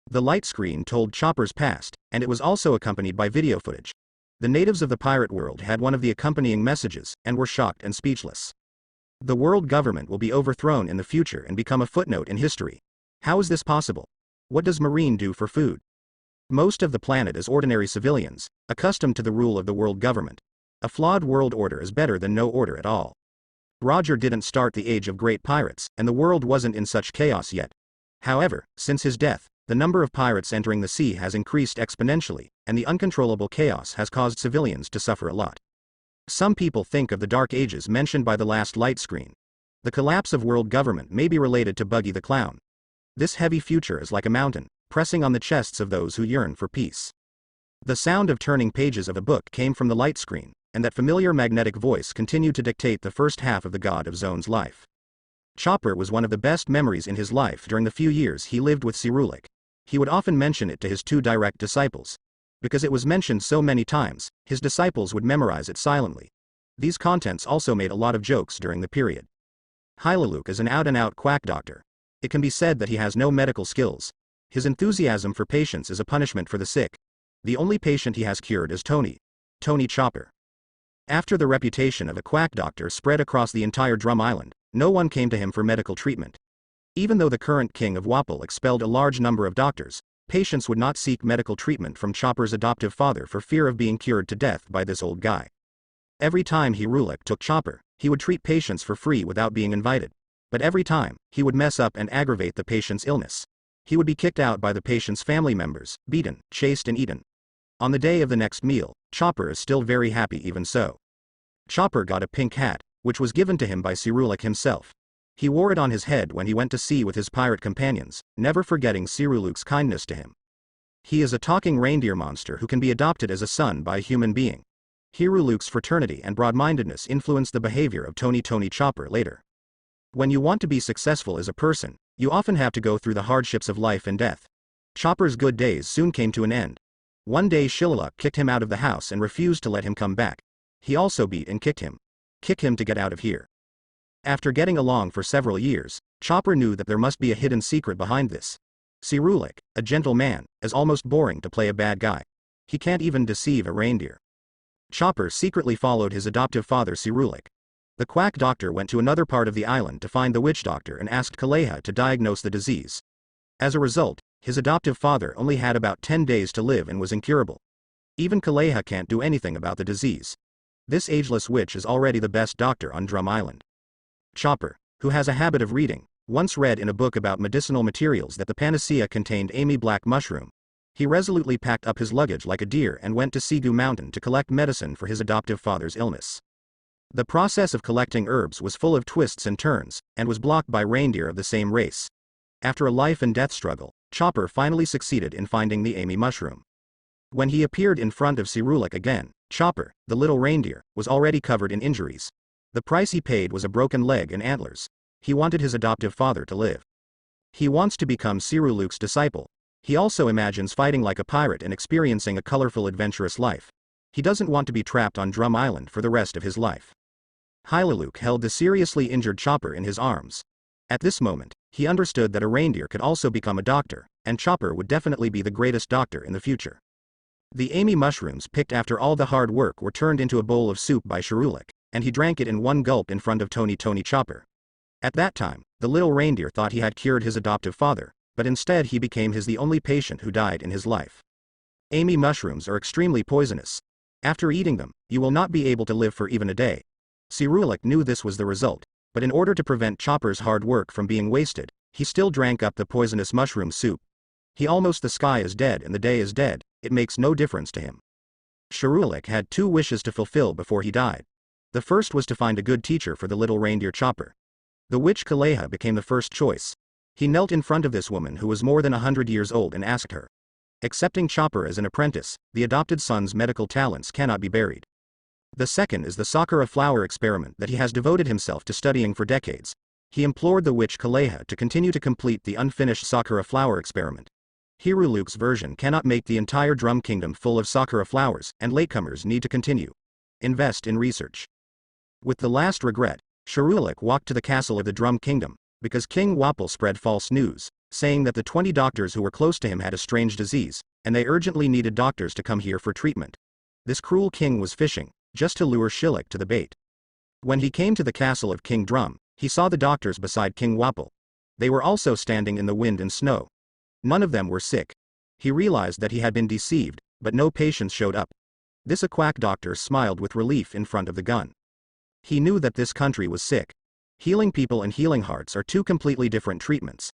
The light screen told Chopper's past, and it was also accompanied by video footage. The natives of the pirate world had one of the accompanying messages, and were shocked and speechless. The world government will be overthrown in the future and become a footnote in history. How is this possible? What does Marine do for food? Most of the planet is ordinary civilians, accustomed to the rule of the world government. A flawed world order is better than no order at all. Roger didn't start the age of great pirates, and the world wasn't in such chaos yet. However, since his death, the number of pirates entering the sea has increased exponentially, and the uncontrollable chaos has caused civilians to suffer a lot. Some people think of the Dark Ages mentioned by the last light screen. The collapse of world government may be related to Buggy the Clown. This heavy future is like a mountain, pressing on the chests of those who yearn for peace. The sound of turning pages of a book came from the light screen, and that familiar magnetic voice continued to dictate the first half of the God of Zone's life. Chopper was one of the best memories in his life during the few years he lived with Hiriluk. He would often mention it to his two direct disciples. Because it was mentioned so many times, his disciples would memorize it silently. These contents also made a lot of jokes during the period. Hiriluk is an out-and-out quack doctor. It can be said that he has no medical skills. His enthusiasm for patients is a punishment for the sick. The only patient he has cured is Tony Chopper. After the reputation of a quack doctor spread across the entire Drum Island, no one came to him for medical treatment. Even though the current king of Wapol expelled a large number of doctors, patients would not seek medical treatment from Chopper's adoptive father for fear of being cured to death by this old guy. Every time Hiriluk took Chopper, he would treat patients for free without being invited. But every time, he would mess up and aggravate the patient's illness. He would be kicked out by the patient's family members, beaten, chased and eaten. On the day of the next meal, Chopper is still very happy even so. Chopper got a pink hat, which was given to him by Hiriluk himself. He wore it on his head when he went to sea with his pirate companions, never forgetting Hiriluk's kindness to him. He is a talking reindeer monster who can be adopted as a son by a human being. Hiriluk's fraternity and broad-mindedness influenced the behavior of Tony Chopper later. When you want to be successful as a person, you often have to go through the hardships of life and death. Chopper's good days soon came to an end. One day Hiriluk kicked him out of the house and refused to let him come back. He also beat and kicked him. Kick him to get out of here. After getting along for several years, Chopper knew that there must be a hidden secret behind this. Hiriluk, a gentle man, is almost boring to play a bad guy. He can't even deceive a reindeer. Chopper secretly followed his adoptive father Hiriluk. The quack doctor went to another part of the island to find the witch doctor and asked Kaleha to diagnose the disease. As a result, his adoptive father only had about 10 days to live and was incurable. Even Kaleha can't do anything about the disease. This ageless witch is already the best doctor on Drum Island. Chopper, who has a habit of reading, once read in a book about medicinal materials that the panacea contained Amy black mushroom. He resolutely packed up his luggage like a deer and went to Sigu Mountain to collect medicine for his adoptive father's illness. The process of collecting herbs was full of twists and turns, and was blocked by reindeer of the same race. After a life and death struggle, Chopper finally succeeded in finding the Amy mushroom. When he appeared in front of Hiriluk again, Chopper, the little reindeer, was already covered in injuries. The price he paid was a broken leg and antlers. He wanted his adoptive father to live. He wants to become Hiriluk's disciple. He also imagines fighting like a pirate and experiencing a colorful adventurous life. He doesn't want to be trapped on Drum Island for the rest of his life. Hiriluk held the seriously injured Chopper in his arms. At this moment, he understood that a reindeer could also become a doctor, and Chopper would definitely be the greatest doctor in the future. The Amy mushrooms picked after all the hard work were turned into a bowl of soup by Hiriluk, and he drank it in one gulp in front of Tony Chopper. At that time, the little reindeer thought he had cured his adoptive father, but instead he became the only patient who died in his life. Amy mushrooms are extremely poisonous. After eating them, you will not be able to live for even a day. Hiriluk knew this was the result, but in order to prevent Chopper's hard work from being wasted, he still drank up the poisonous mushroom soup. He almost the sky is dead and the day is dead, it makes no difference to him. Hiriluk had 2 wishes to fulfill before he died. The first was to find a good teacher for the little reindeer Chopper. The witch Kaleha became the first choice. He knelt in front of this woman who was more than 100 years old and asked her. Accepting Chopper as an apprentice, the adopted son's medical talents cannot be buried. The second is the Sakura flower experiment that he has devoted himself to studying for decades. He implored the witch Kaleha to continue to complete the unfinished Sakura flower experiment. Hiriluk's version cannot make the entire Drum Kingdom full of Sakura flowers, and latecomers need to continue. Invest in research. With the last regret, Hiriluk walked to the castle of the Drum Kingdom. Because King Wapol spread false news, saying that the 20 doctors who were close to him had a strange disease, and they urgently needed doctors to come here for treatment. This cruel king was fishing, just to lure Hiriluk to the bait. When he came to the castle of King Drum, he saw the doctors beside King Wapol. They were also standing in the wind and snow. None of them were sick. He realized that he had been deceived, but no patients showed up. This quack doctor smiled with relief in front of the gun. He knew that this country was sick. Healing people and healing hearts are two completely different treatments.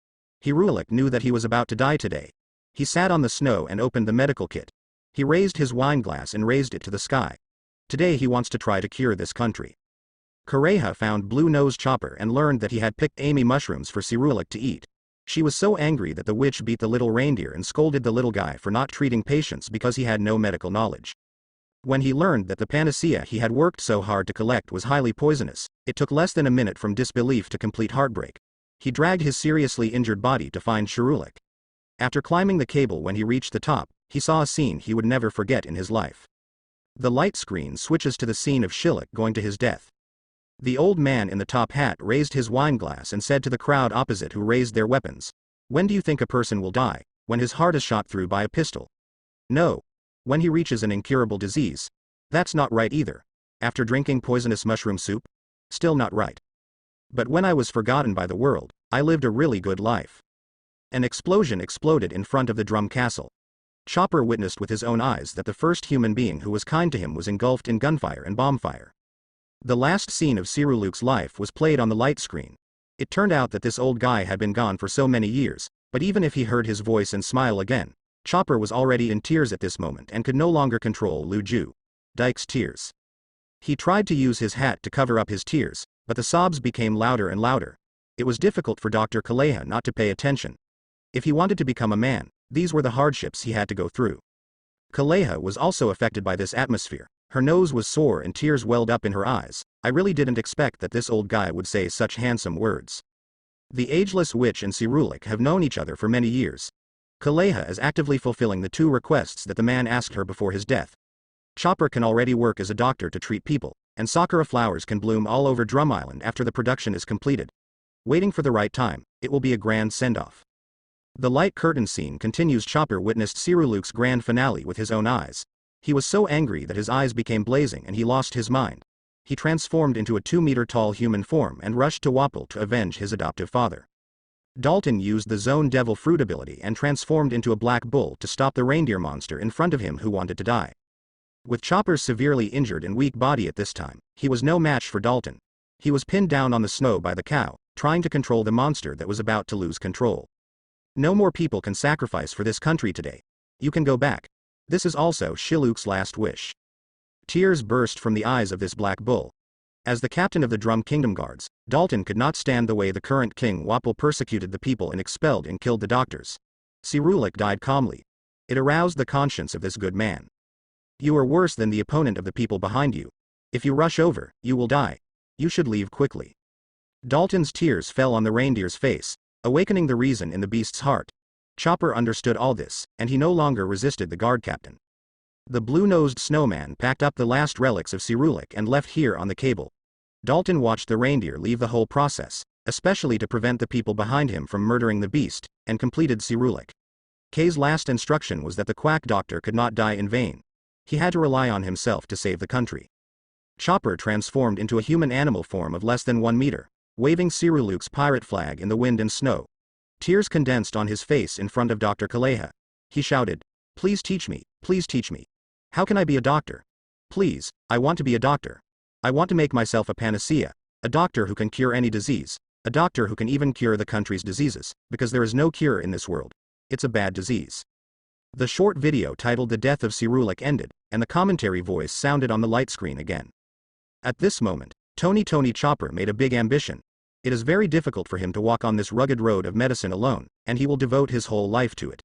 Hiriluk knew that he was about to die today. He sat on the snow and opened the medical kit. He raised his wine glass and raised it to the sky. Today he wants to try to cure this country. Kureha found Blue-Nosed Chopper and learned that he had picked Amy mushrooms for Hiriluk to eat. She was so angry that the witch beat the little reindeer and scolded the little guy for not treating patients because he had no medical knowledge. When he learned that the panacea he had worked so hard to collect was highly poisonous, it took less than a minute from disbelief to complete heartbreak. He dragged his seriously injured body to find Hiriluk. After climbing the cable, when he reached the top, he saw a scene he would never forget in his life. The light screen switches to the scene of Hiriluk going to his death. The old man in the top hat raised his wine glass and said to the crowd opposite who raised their weapons, "When do you think a person will die? When his heart is shot through by a pistol? No. When he reaches an incurable disease. That's not right either. After drinking poisonous mushroom soup? Still not right. But when I was forgotten by the world, I lived a really good life." An explosion exploded in front of the drum castle. Chopper witnessed with his own eyes that the first human being who was kind to him was engulfed in gunfire and bombfire. The last scene of Hiriluk's life was played on the light screen. It turned out that this old guy had been gone for so many years, but even if he heard his voice and smile again, Chopper was already in tears at this moment and could no longer control Luju Dyke's tears. He tried to use his hat to cover up his tears, but the sobs became louder and louder. It was difficult for Dr. Kureha not to pay attention. If he wanted to become a man, these were the hardships he had to go through. Kureha was also affected by this atmosphere. Her nose was sore and tears welled up in her eyes. I really didn't expect that this old guy would say such handsome words. The ageless witch and Hiriluk have known each other for many years. Kureha is actively fulfilling the 2 requests that the man asked her before his death. Chopper can already work as a doctor to treat people, and sakura flowers can bloom all over Drum Island after the production is completed. Waiting for the right time, it will be a grand send-off. The light curtain scene continues. Chopper witnessed Hiriluk's grand finale with his own eyes. He was so angry that his eyes became blazing and he lost his mind. He transformed into a 2-meter-tall human form and rushed to Wapol to avenge his adoptive father. Dalton used the Zone Devil Fruit ability and transformed into a black bull to stop the reindeer monster in front of him who wanted to die. With Chopper's severely injured and weak body at this time, he was no match for Dalton. He was pinned down on the snow by the cow, trying to control the monster that was about to lose control. No more people can sacrifice for this country today. You can go back. This is also Hiriluk's last wish. Tears burst from the eyes of this black bull. As the captain of the Drum Kingdom Guards, Dalton could not stand the way the current king Wapol persecuted the people and expelled and killed the doctors. Hiriluk died calmly. It aroused the conscience of this good man. You are worse than the opponent of the people behind you. If you rush over, you will die. You should leave quickly. Dalton's tears fell on the reindeer's face, awakening the reason in the beast's heart. Chopper understood all this, and he no longer resisted the guard captain. The blue-nosed snowman packed up the last relics of Hiriluk and left here on the cable. Dalton watched the reindeer leave the whole process, especially to prevent the people behind him from murdering the beast, and completed Hiriluk. K's last instruction was that the quack doctor could not die in vain. He had to rely on himself to save the country. Chopper transformed into a human animal form of less than 1 meter, waving Hiriluk's pirate flag in the wind and snow. Tears condensed on his face in front of Dr. Kureha. He shouted, "Please teach me, please teach me. How can I be a doctor? Please, I want to be a doctor. I want to make myself a panacea, a doctor who can cure any disease, a doctor who can even cure the country's diseases, because there is no cure in this world. It's a bad disease." The short video titled The Death of Hiriluk ended, and the commentary voice sounded on the light screen again. At this moment, Tony Chopper made a big ambition. It is very difficult for him to walk on this rugged road of medicine alone, and he will devote his whole life to it.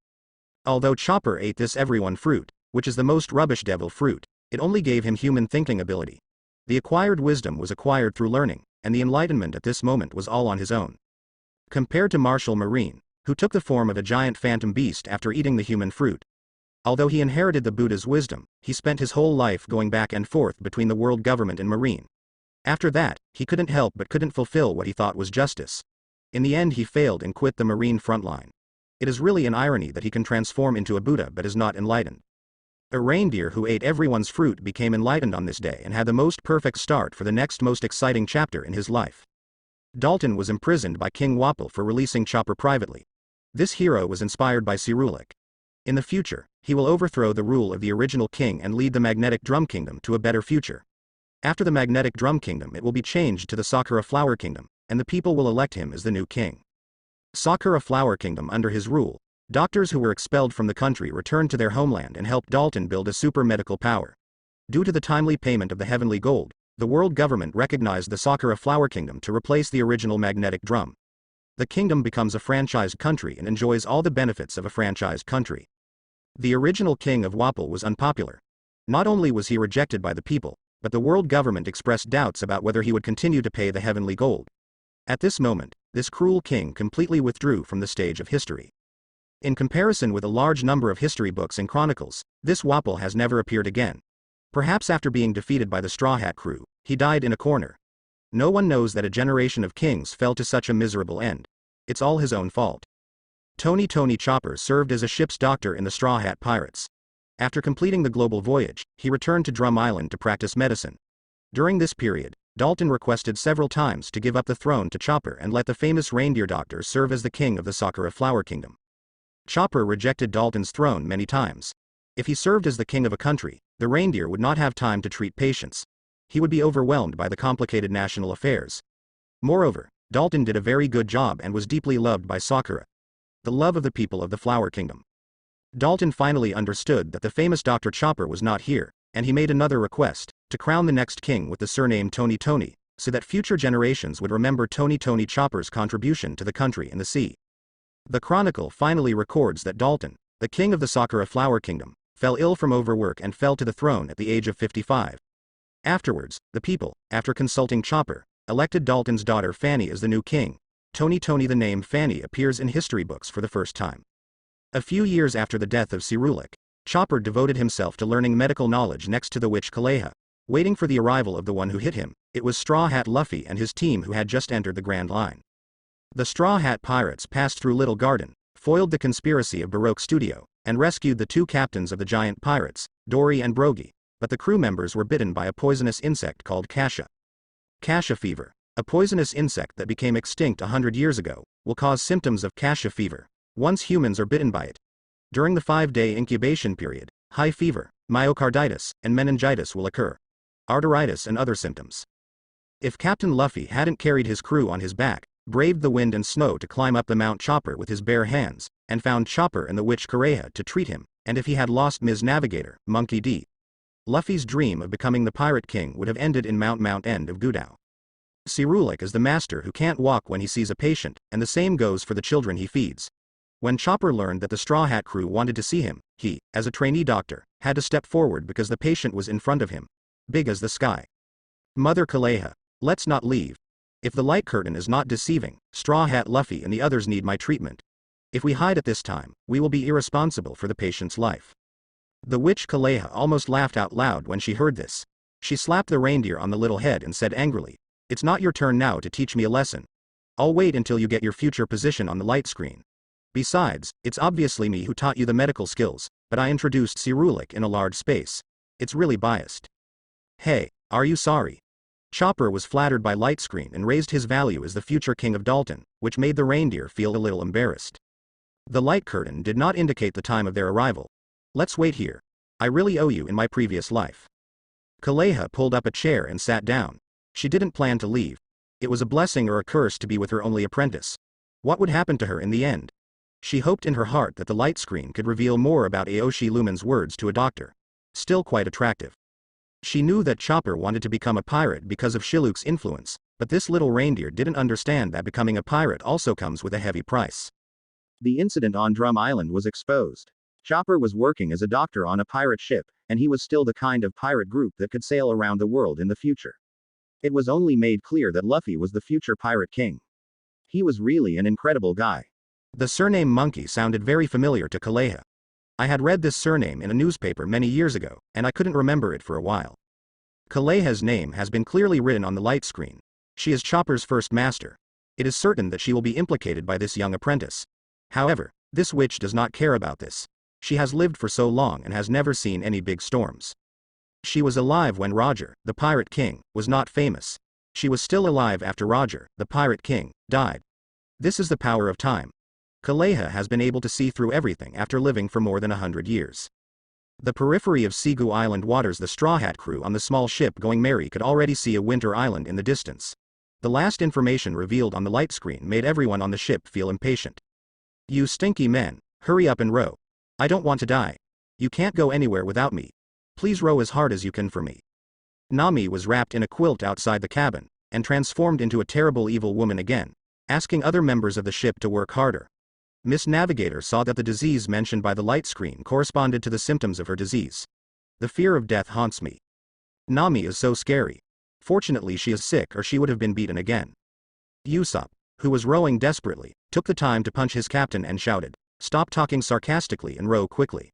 Although Chopper ate this everyone fruit, which is the most rubbish devil fruit, it only gave him human thinking ability. The acquired wisdom was acquired through learning, and the enlightenment at this moment was all on his own. Compared to Marshall Marine, who took the form of a giant phantom beast after eating the human fruit. Although he inherited the Buddha's wisdom, he spent his whole life going back and forth between the world government and Marine. After that, he couldn't help but couldn't fulfill what he thought was justice. In the end he failed and quit the Marine front line. It is really an irony that he can transform into a Buddha but is not enlightened. A reindeer who ate everyone's fruit became enlightened on this day and had the most perfect start for the next most exciting chapter in his life. Dalton was imprisoned by King Wapol for releasing Chopper privately. This hero was inspired by Hiriluk. In the future, he will overthrow the rule of the original king and lead the Magnetic Drum Kingdom to a better future. After the Magnetic Drum Kingdom, it will be changed to the Sakura Flower Kingdom, and the people will elect him as the new king. Sakura Flower Kingdom. Under his rule, doctors who were expelled from the country returned to their homeland and helped Dalton build a super medical power. Due to the timely payment of the heavenly gold, the world government recognized the Sakura Flower Kingdom to replace the original Magnetic Drum. The kingdom becomes a franchised country and enjoys all the benefits of a franchised country. The original king of Wapol was unpopular. Not only was he rejected by the people, but the world government expressed doubts about whether he would continue to pay the heavenly gold. At this moment, this cruel king completely withdrew from the stage of history. In comparison with a large number of history books and chronicles, this Wapol has never appeared again. Perhaps after being defeated by the Straw Hat crew, he died in a corner. No one knows that a generation of kings fell to such a miserable end. It's all his own fault. Tony Chopper served as a ship's doctor in the Straw Hat Pirates. After completing the global voyage, he returned to Drum Island to practice medicine. During this period, Dalton requested several times to give up the throne to Chopper and let the famous reindeer doctor serve as the king of the Sakura Flower Kingdom. Chopper rejected Dalton's throne many times. If he served as the king of a country, the reindeer would not have time to treat patients. He would be overwhelmed by the complicated national affairs. Moreover, Dalton did a very good job and was deeply loved by Sakura, the love of the people of the Flower Kingdom. Dalton finally understood that the famous Dr. Chopper was not here, and he made another request, to crown the next king with the surname Tony, so that future generations would remember Tony Chopper's contribution to the country and the sea. The chronicle finally records that Dalton, the king of the Sakura Flower Kingdom, fell ill from overwork and fell to the throne at the age of 55. Afterwards, the people, after consulting Chopper, elected Dalton's daughter Fanny as the new king. Tony. The name Fanny appears in history books for the first time. A few years after the death of Hiriluk, Chopper devoted himself to learning medical knowledge next to the witch Kaleha. Waiting for the arrival of the one who hit him, it was Straw Hat Luffy and his team who had just entered the Grand Line. The Straw Hat Pirates passed through Little Garden, foiled the conspiracy of Baroque Studio, and rescued the two captains of the giant pirates, Dory and Brogy, but the crew members were bitten by a poisonous insect called Kasha. Kasha fever, a poisonous insect that became extinct 100 years ago, will cause symptoms of Kasha fever once humans are bitten by it. During the 5-day incubation period, high fever, myocarditis, and meningitis will occur. Artoritis and other symptoms. If Captain Luffy hadn't carried his crew on his back, braved the wind and snow to climb up the Mount Chopper with his bare hands, and found Chopper and the witch Kaleha to treat him, and if he had lost Ms. Navigator, Monkey D., Luffy's dream of becoming the Pirate King would have ended in Mount End of Gudao. Hiriluk is the master who can't walk when he sees a patient, and the same goes for the children he feeds. When Chopper learned that the Straw Hat crew wanted to see him, he, as a trainee doctor, had to step forward because the patient was in front of him, big as the sky. Mother Kaleha, let's not leave. If the light curtain is not deceiving, Straw Hat Luffy and the others need my treatment. If we hide at this time, we will be irresponsible for the patient's life. The witch Kaleha almost laughed out loud when she heard this. She slapped the reindeer on the little head and said angrily, "It's not your turn now to teach me a lesson. I'll wait until you get your future position on the light screen. Besides, it's obviously me who taught you the medical skills, but I introduced Hiriluk in a large space. It's really biased. Hey, are you sorry?" Chopper was flattered by light screen and raised his value as the future king of Dalton, which made the reindeer feel a little embarrassed. The light curtain did not indicate the time of their arrival. Let's wait here. I really owe you in my previous life. Kaleha pulled up a chair and sat down. She didn't plan to leave. It was a blessing or a curse to be with her only apprentice. What would happen to her in the end? She hoped in her heart that the light screen could reveal more about Aoshi Lumen's words to a doctor. Still quite attractive. She knew that Chopper wanted to become a pirate because of Hiriluk's influence, but this little reindeer didn't understand that becoming a pirate also comes with a heavy price. The incident on Drum Island was exposed. Chopper was working as a doctor on a pirate ship, and he was still the kind of pirate group that could sail around the world in the future. It was only made clear that Luffy was the future pirate king. He was really an incredible guy. The surname Monkey sounded very familiar to Kaleha. I had read this surname in a newspaper many years ago, and I couldn't remember it for a while. Kaleha's name has been clearly written on the light screen. She is Chopper's first master. It is certain that she will be implicated by this young apprentice. However, This witch does not care about this. She has lived for so long and has never seen any big storms. She was alive when Roger, the Pirate King, was not famous. She was still alive after Roger, the Pirate King, died. This is the power of time. Kaleha has been able to see through everything after living for more than 100 years. The periphery of Sigu Island waters. The Straw Hat crew on the small ship Going Merry could already see a winter island in the distance. The last information revealed on the light screen made everyone on the ship feel impatient. You stinky men, hurry up and row. I don't want to die. You can't go anywhere without me. Please row as hard as you can for me. Nami was wrapped in a quilt outside the cabin, and transformed into a terrible evil woman again, asking other members of the ship to work harder. Miss Navigator saw that the disease mentioned by the light screen corresponded to the symptoms of her disease. The fear of death haunts me. Nami is so scary. Fortunately she is sick or she would have been beaten again. Usopp, who was rowing desperately, took the time to punch his captain and shouted, "Stop talking sarcastically and row quickly."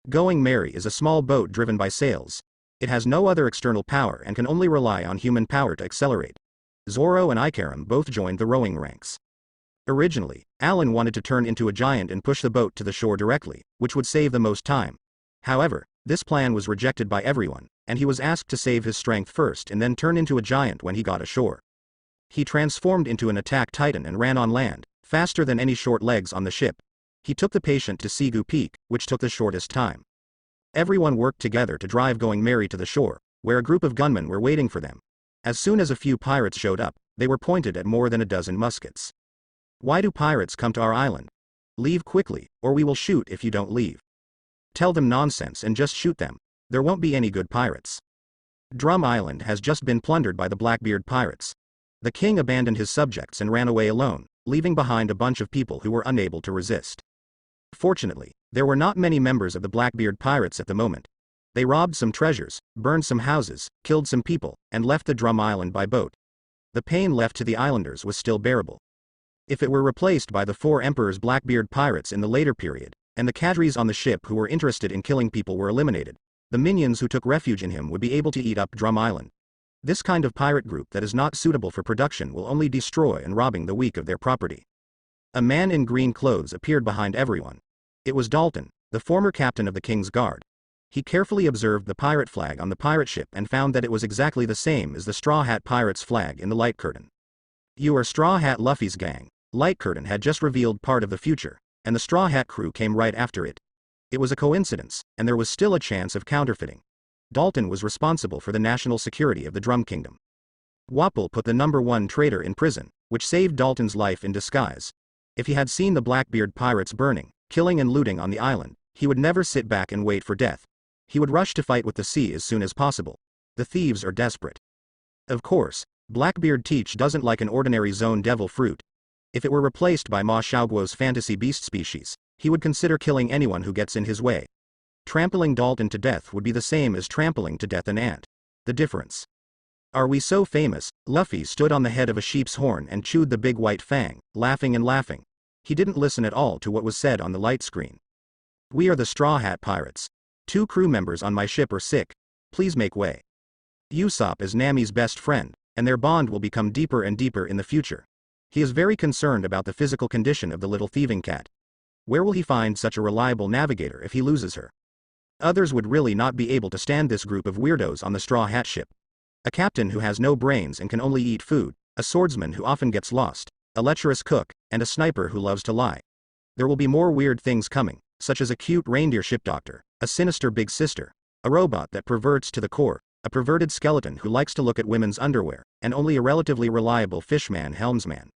Going Merry is a small boat driven by sails. It has no other external power and can only rely on human power to accelerate. Zoro and Ikaram both joined the rowing ranks. Originally, Alan wanted to turn into a giant and push the boat to the shore directly, which would save the most time. However, this plan was rejected by everyone, and he was asked to save his strength first and then turn into a giant when he got ashore. He transformed into an attack titan and ran on land, faster than any short legs on the ship. He took the patient to Sigu Peak, which took the shortest time. Everyone worked together to drive Going Merry to the shore, where a group of gunmen were waiting for them. As soon as a few pirates showed up, they were pointed at more than a dozen muskets. Why do pirates come to our island? Leave quickly, or we will shoot if you don't leave. Tell them nonsense and just shoot them. There won't be any good pirates. Drum Island has just been plundered by the Blackbeard pirates. The king abandoned his subjects and ran away alone, leaving behind a bunch of people who were unable to resist. Fortunately, there were not many members of the Blackbeard pirates at the moment. They robbed some treasures, burned some houses, killed some people, and left the Drum Island by boat. The pain left to the islanders was still bearable. If it were replaced by the 4 Emperor's Blackbeard pirates in the later period, and the cadres on the ship who were interested in killing people were eliminated, the minions who took refuge in him would be able to eat up Drum Island. This kind of pirate group that is not suitable for production will only destroy and robbing the weak of their property. A man in green clothes appeared behind everyone. It was Dalton, the former captain of the King's Guard. He carefully observed the pirate flag on the pirate ship and found that it was exactly the same as the Straw Hat Pirates' flag in the Light Curtain. You are Straw Hat Luffy's gang. Light Curtain had just revealed part of the future, and the Straw Hat crew came right after it. It was a coincidence, and there was still a chance of counterfeiting. Dalton was responsible for the national security of the Drum Kingdom. Wapol put the #1 traitor in prison, which saved Dalton's life in disguise. If he had seen the Blackbeard pirates burning, killing and looting on the island, he would never sit back and wait for death. He would rush to fight with the sea as soon as possible. The thieves are desperate. Of course, Blackbeard Teach doesn't like an ordinary zone devil fruit. If it were replaced by Ma Xiaoguo's fantasy beast species, he would consider killing anyone who gets in his way. Trampling Dalton to death would be the same as trampling to death an ant. The difference. Are we so famous? Luffy stood on the head of a sheep's horn and chewed the big white fang, laughing and laughing. He didn't listen at all to what was said on the light screen. We are the Straw Hat Pirates. 2 crew members on my ship are sick. Please make way. Usopp is Nami's best friend, and their bond will become deeper and deeper in the future. He is very concerned about the physical condition of the little thieving cat. Where will he find such a reliable navigator if he loses her? Others would really not be able to stand this group of weirdos on the Straw Hat ship. A captain who has no brains and can only eat food, a swordsman who often gets lost, a lecherous cook, and a sniper who loves to lie. There will be more weird things coming, such as a cute reindeer ship doctor, a sinister big sister, a robot that perverts to the core, a perverted skeleton who likes to look at women's underwear, and only a relatively reliable fishman helmsman.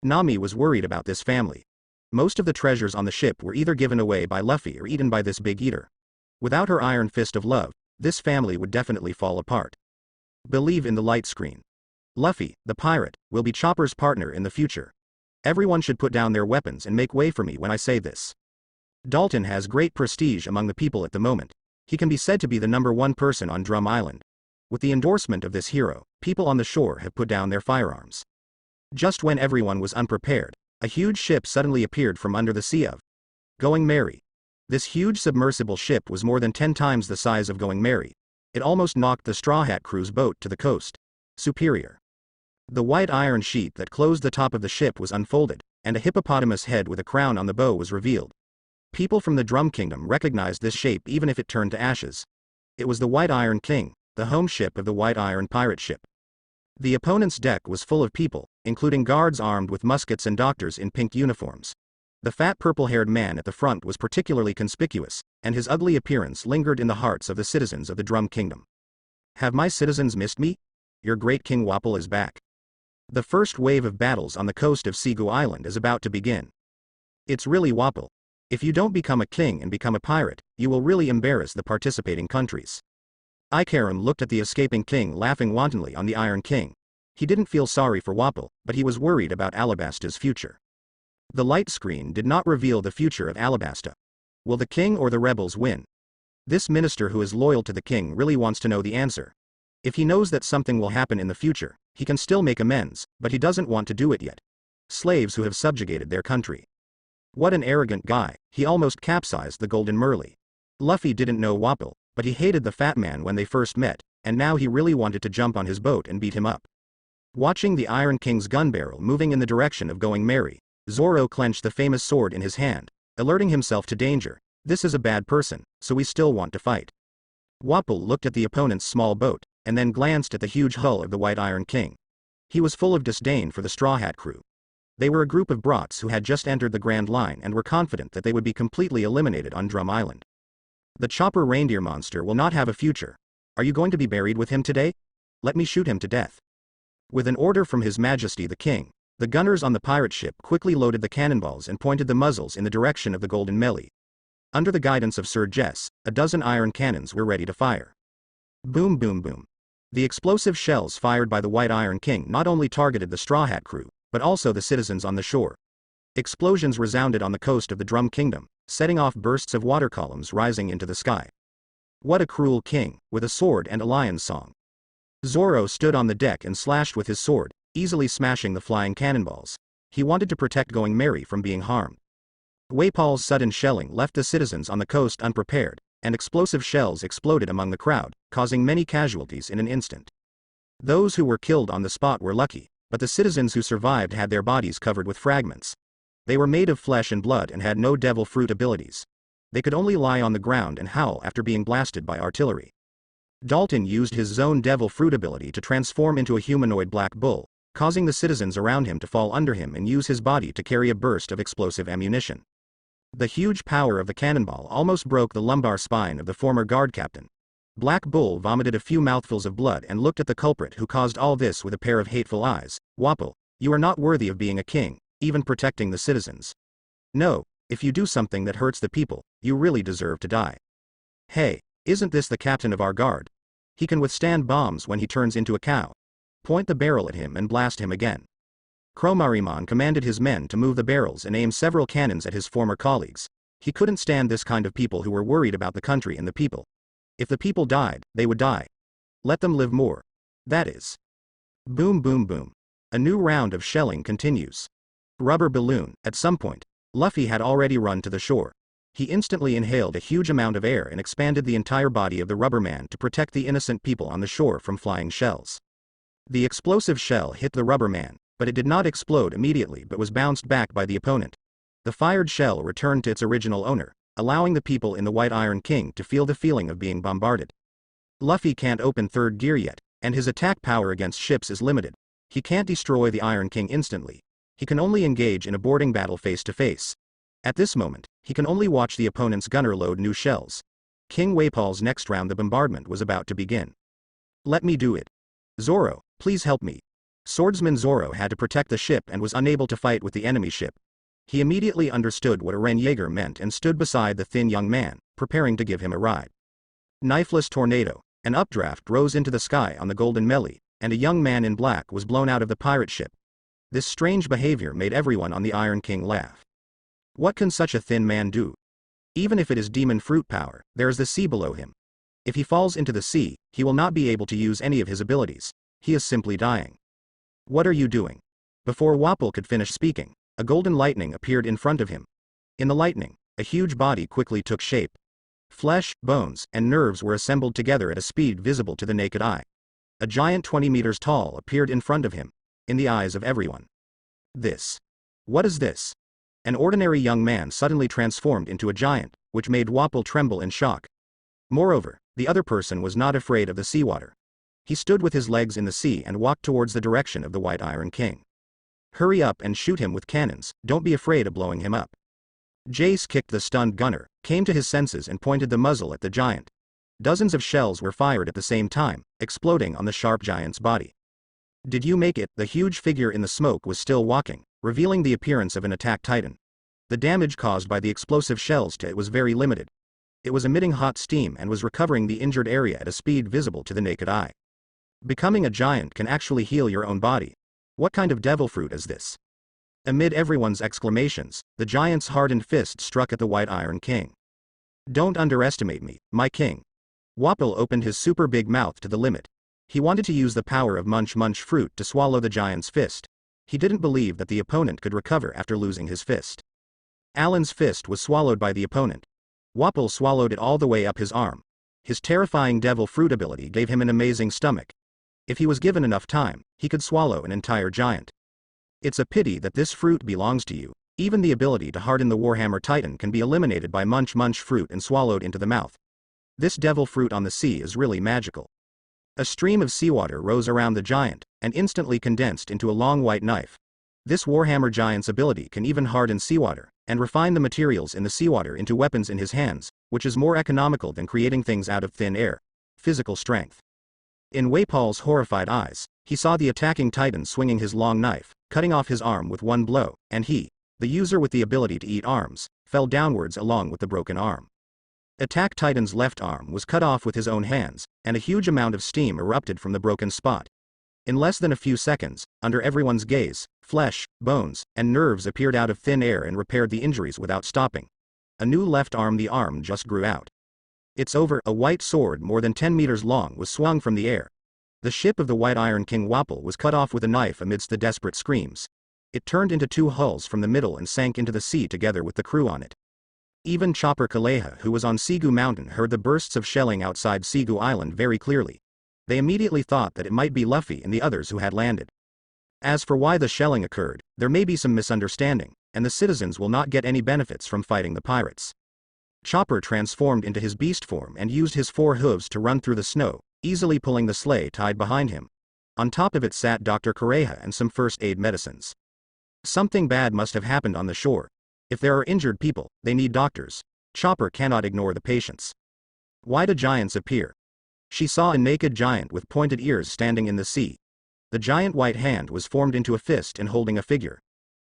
Nami was worried about this family. Most of the treasures on the ship were either given away by Luffy or eaten by this big eater. Without her iron fist of love, this family would definitely fall apart. Believe in the light screen. Luffy, the pirate, will be Chopper's partner in the future. Everyone should put down their weapons and make way for me when I say this. Dalton has great prestige among the people at the moment. He can be said to be the #1 person on Drum Island. With the endorsement of this hero, people on the shore have put down their firearms. Just when everyone was unprepared, a huge ship suddenly appeared from under the sea of Going Merry. This huge submersible ship was more than 10 times the size of Going Merry. It almost knocked the Straw Hat crew's boat to the coast. Superior. The white iron sheet that closed the top of the ship was unfolded, and a hippopotamus head with a crown on the bow was revealed. People from the Drum Kingdom recognized this shape even if it turned to ashes. It was the White Iron King, the home ship of the White Iron pirate ship. The opponent's deck was full of people, including guards armed with muskets and doctors in pink uniforms. The fat purple-haired man at the front was particularly conspicuous, and his ugly appearance lingered in the hearts of the citizens of the Drum Kingdom. Have my citizens missed me? Your great King Wapol is back. The first wave of battles on the coast of Sigu Island is about to begin. It's really Wapol. If you don't become a king and become a pirate, you will really embarrass the participating countries. Ikarim looked at the escaping king laughing wantonly on the Iron King. He didn't feel sorry for Wapol, but he was worried about Alabasta's future. The light screen did not reveal the future of Alabasta. Will the king or the rebels win? This minister who is loyal to the king really wants to know the answer. If he knows that something will happen in the future, he can still make amends, but he doesn't want to do it yet. Slaves who have subjugated their country. What an arrogant guy, he almost capsized the Golden Merly. Luffy didn't know Wapol, but he hated the fat man when they first met, and now he really wanted to jump on his boat and beat him up. Watching the Iron King's gun barrel moving in the direction of going merry, Zoro clenched the famous sword in his hand, alerting himself to danger. This is a bad person, so we still want to fight. Wapol looked at the opponent's small boat, and then glanced at the huge hull of the White Iron King. He was full of disdain for the Straw Hat crew. They were a group of brats who had just entered the Grand Line and were confident that they would be completely eliminated on Drum Island. The chopper reindeer monster will not have a future. Are you going to be buried with him today? Let me shoot him to death. With an order from His Majesty the King, the gunners on the pirate ship quickly loaded the cannonballs and pointed the muzzles in the direction of the Golden Merly. Under the guidance of Sir Jess, a dozen iron cannons were ready to fire. Boom boom boom. The explosive shells fired by the White Iron King not only targeted the Straw Hat crew, but also the citizens on the shore. Explosions resounded on the coast of the Drum Kingdom, setting off bursts of water columns rising into the sky. What a cruel king, with a sword and a lion's song. Zoro stood on the deck and slashed with his sword, easily smashing the flying cannonballs. He wanted to protect Going Merry from being harmed. Wapol's sudden shelling left the citizens on the coast unprepared, and explosive shells exploded among the crowd, causing many casualties in an instant. Those who were killed on the spot were lucky, but the citizens who survived had their bodies covered with fragments. They were made of flesh and blood and had no devil fruit abilities. They could only lie on the ground and howl after being blasted by artillery. Dalton used his Zone Devil Fruit ability to transform into a humanoid black bull, causing the citizens around him to fall under him and use his body to carry a burst of explosive ammunition. The huge power of the cannonball almost broke the lumbar spine of the former guard captain. Black Bull vomited a few mouthfuls of blood and looked at the culprit who caused all this with a pair of hateful eyes. Wapol, you are not worthy of being a king, even protecting the citizens. No, if you do something that hurts the people, you really deserve to die. Hey, isn't this the captain of our guard? He can withstand bombs when he turns into a cow. Point the barrel at him and blast him again. Cromarimon commanded his men to move the barrels and aim several cannons at his former colleagues. He couldn't stand this kind of people who were worried about the country and the people. If the people died, they would die. Let them live more. That is. Boom boom boom. A new round of shelling continues. Rubber balloon. At some point, Luffy had already run to the shore. He instantly inhaled a huge amount of air and expanded the entire body of the rubber man to protect the innocent people on the shore from flying shells. The explosive shell hit the rubber man, but it did not explode immediately but was bounced back by the opponent. The fired shell returned to its original owner, allowing the people in the White Iron King to feel the feeling of being bombarded. Luffy can't open third gear yet, and his attack power against ships is limited. He can't destroy the Iron King instantly. He can only engage in a boarding battle face to face. At this moment, he can only watch the opponent's gunner load new shells. King Wapol's next round the bombardment was about to begin. Let me do it. Zoro, please help me. Swordsman Zoro had to protect the ship and was unable to fight with the enemy ship. He immediately understood what a Renjaeger meant and stood beside the thin young man, preparing to give him a ride. Knifeless tornado. An updraft rose into the sky on the Golden Merly, and a young man in black was blown out of the pirate ship. This strange behavior made everyone on the Iron King laugh. What can such a thin man do? Even if it is demon fruit power, there is the sea below him. If he falls into the sea, he will not be able to use any of his abilities. He is simply dying. What are you doing? Before Wapol could finish speaking, a golden lightning appeared in front of him. In the lightning, a huge body quickly took shape. Flesh, bones, and nerves were assembled together at a speed visible to the naked eye. A giant 20 meters tall appeared in front of him, in the eyes of everyone. This What is this? An ordinary young man suddenly transformed into a giant, which made Wapol tremble in shock. Moreover, the other person was not afraid of the seawater. He stood with his legs in the sea and walked towards the direction of the White Iron King. Hurry up and shoot him with cannons, don't be afraid of blowing him up. Jace kicked the stunned gunner, came to his senses and pointed the muzzle at the giant. Dozens of shells were fired at the same time, exploding on the sharp giant's body. Did you make it? The huge figure in the smoke was still walking, revealing the appearance of an attack titan. The damage caused by the explosive shells to it was very limited. It was emitting hot steam and was recovering the injured area at a speed visible to the naked eye. Becoming a giant can actually heal your own body. What kind of devil fruit is this? Amid everyone's exclamations, the giant's hardened fist struck at the White Iron King. Don't underestimate me, my king. Wapol opened his super big mouth to the limit. He wanted to use the power of munch fruit to swallow the giant's fist. He didn't believe that the opponent could recover after losing his fist. Alan's fist was swallowed by the opponent. Wapol swallowed it all the way up his arm. His terrifying devil fruit ability gave him an amazing stomach. If he was given enough time, he could swallow an entire giant. It's a pity that this fruit belongs to you. Even the ability to harden the Warhammer Titan can be eliminated by munch fruit and swallowed into the mouth. This devil fruit on the sea is really magical. A stream of seawater rose around the giant, and instantly condensed into a long white knife. This Warhammer giant's ability can even harden seawater, and refine the materials in the seawater into weapons in his hands, which is more economical than creating things out of thin air. Physical strength. In Wapol's horrified eyes, he saw the attacking titan swinging his long knife, cutting off his arm with one blow, and he, the user with the ability to eat arms, fell downwards along with the broken arm. Attack Titan's left arm was cut off with his own hands, and a huge amount of steam erupted from the broken spot. In less than a few seconds, under everyone's gaze, flesh, bones, and nerves appeared out of thin air and repaired the injuries without stopping. A new left arm, the arm just grew out. It's over. A white sword more than 10 meters long was swung from the air. The ship of the White Iron King Wapol was cut off with a knife amidst the desperate screams. It turned into two hulls from the middle and sank into the sea together with the crew on it. Even Chopper Kaleha, who was on Sigu Mountain, heard the bursts of shelling outside Sigu Island very clearly. They immediately thought that it might be Luffy and the others who had landed. As for why the shelling occurred, there may be some misunderstanding, and the citizens will not get any benefits from fighting the pirates. Chopper transformed into his beast form and used his 4 hooves to run through the snow, easily pulling the sleigh tied behind him. On top of it sat Dr. Kareha and some first aid medicines. Something bad must have happened on the shore. If there are injured people, they need doctors. Chopper cannot ignore the patients. Why do giants appear? She saw a naked giant with pointed ears standing in the sea. The giant white hand was formed into a fist and holding a figure.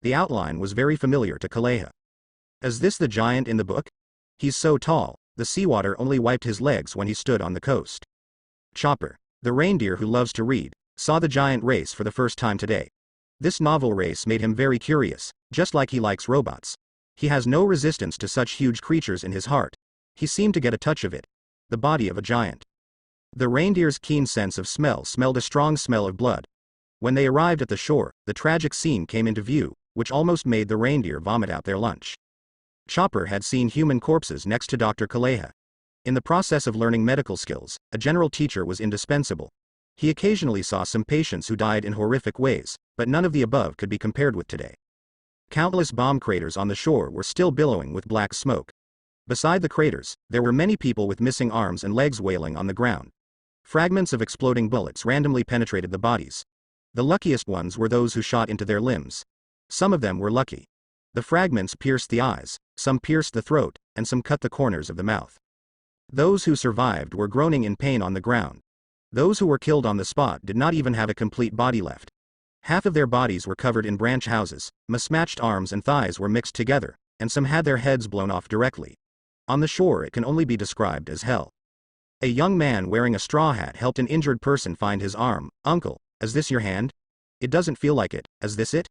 The outline was very familiar to Kaleha. Is this the giant in the book? He's so tall, the seawater only wiped his legs when he stood on the coast. Chopper, the reindeer who loves to read, saw the giant race for the first time today. This novel race made him very curious, just like he likes robots. He has no resistance to such huge creatures in his heart. He seemed to get a touch of it. The body of a giant. The reindeer's keen sense of smell smelled a strong smell of blood. When they arrived at the shore, the tragic scene came into view, which almost made the reindeer vomit out their lunch. Chopper had seen human corpses next to Dr. Kaleha. In the process of learning medical skills, a general teacher was indispensable. He occasionally saw some patients who died in horrific ways, but none of the above could be compared with today. Countless bomb craters on the shore were still billowing with black smoke. Beside the craters, there were many people with missing arms and legs wailing on the ground. Fragments of exploding bullets randomly penetrated the bodies. The luckiest ones were those who shot into their limbs. Some of them were lucky. The fragments pierced the eyes, some pierced the throat, and some cut the corners of the mouth. Those who survived were groaning in pain on the ground. Those who were killed on the spot did not even have a complete body left. Half of their bodies were covered in branch houses, mismatched arms and thighs were mixed together, and some had their heads blown off directly. On the shore it can only be described as hell. A young man wearing a straw hat helped an injured person find his arm. Uncle, is this your hand? It doesn't feel like it. Is this it?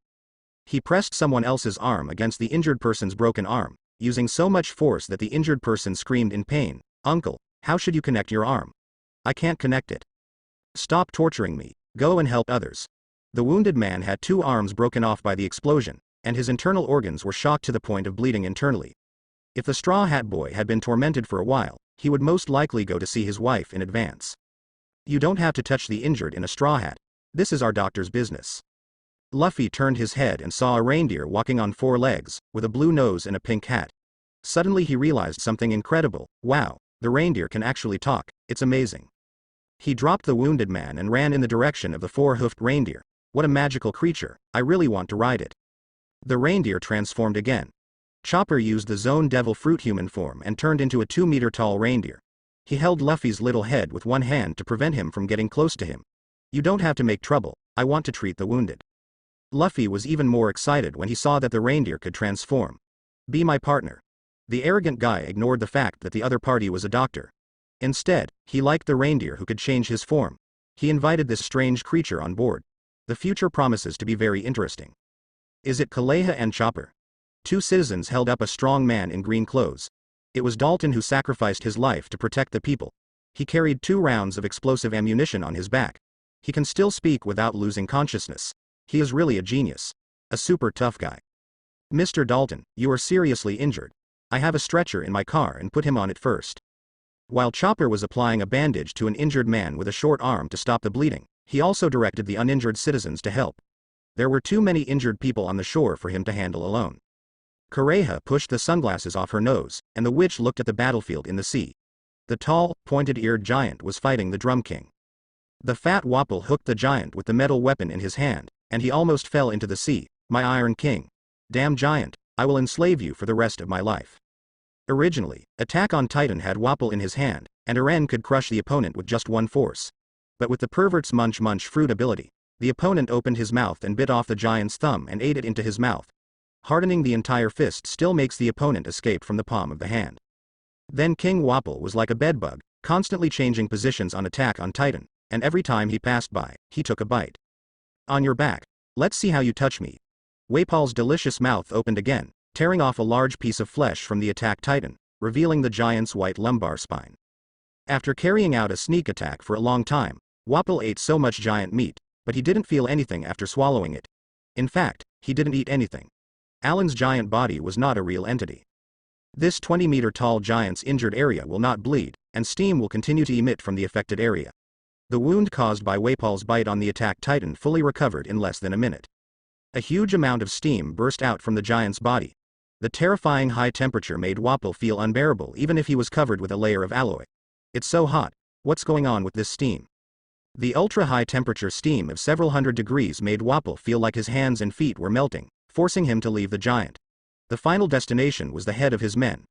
He pressed someone else's arm against the injured person's broken arm, using so much force that the injured person screamed in pain. Uncle, how should you connect your arm? I can't connect it. Stop torturing me. Go and help others. The wounded man had 2 arms broken off by the explosion, and his internal organs were shocked to the point of bleeding internally. If the Straw Hat Boy had been tormented for a while, he would most likely go to see his wife in advance. You don't have to touch the injured in a straw hat. This is our doctor's business. Luffy turned his head and saw a reindeer walking on 4 legs, with a blue nose and a pink hat. Suddenly he realized something incredible. Wow, the reindeer can actually talk, it's amazing. He dropped the wounded man and ran in the direction of the 4-hoofed reindeer. What a magical creature, I really want to ride it. The reindeer transformed again. Chopper used the Zone Devil Fruit human form and turned into a 2-meter tall reindeer. He held Luffy's little head with one hand to prevent him from getting close to him. You don't have to make trouble, I want to treat the wounded. Luffy was even more excited when he saw that the reindeer could transform. Be my partner. The arrogant guy ignored the fact that the other party was a doctor. Instead, he liked the reindeer who could change his form. He invited this strange creature on board. The future promises to be very interesting. Is it Kaleha and Chopper? 2 citizens held up a strong man in green clothes. It was Dalton who sacrificed his life to protect the people. He carried 2 rounds of explosive ammunition on his back. He can still speak without losing consciousness. He is really a genius. A super tough guy. Mr. Dalton, you are seriously injured. I have a stretcher in my car and put him on it first. While Chopper was applying a bandage to an injured man with a short arm to stop the bleeding, he also directed the uninjured citizens to help. There were too many injured people on the shore for him to handle alone. Kureha pushed the sunglasses off her nose, and the witch looked at the battlefield in the sea. The tall, pointed-eared giant was fighting the Drum King. The fat Wapol hooked the giant with the metal weapon in his hand, and he almost fell into the sea. My Iron King. Damn giant, I will enslave you for the rest of my life. Originally, Attack on Titan had Wapol in his hand, and Eren could crush the opponent with just one force. But with the pervert's munch fruit ability, the opponent opened his mouth and bit off the giant's thumb and ate it into his mouth. Hardening the entire fist still makes the opponent escape from the palm of the hand. Then King Wapol was like a bedbug, constantly changing positions on Attack on Titan, and every time he passed by, he took a bite. On your back. Let's see how you touch me. Wapol's delicious mouth opened again, tearing off a large piece of flesh from the Attack Titan, revealing the giant's white lumbar spine. After carrying out a sneak attack for a long time, Wapol ate so much giant meat, but he didn't feel anything after swallowing it. In fact, he didn't eat anything. Alan's giant body was not a real entity. This 20-meter tall giant's injured area will not bleed, and steam will continue to emit from the affected area. The wound caused by Wapol's bite on the Attack Titan fully recovered in less than a minute. A huge amount of steam burst out from the giant's body. The terrifying high temperature made Wapol feel unbearable even if he was covered with a layer of alloy. It's so hot, what's going on with this steam? The ultra-high temperature steam of several hundred degrees made Wapol feel like his hands and feet were melting, forcing him to leave the giant. The final destination was the head of his men.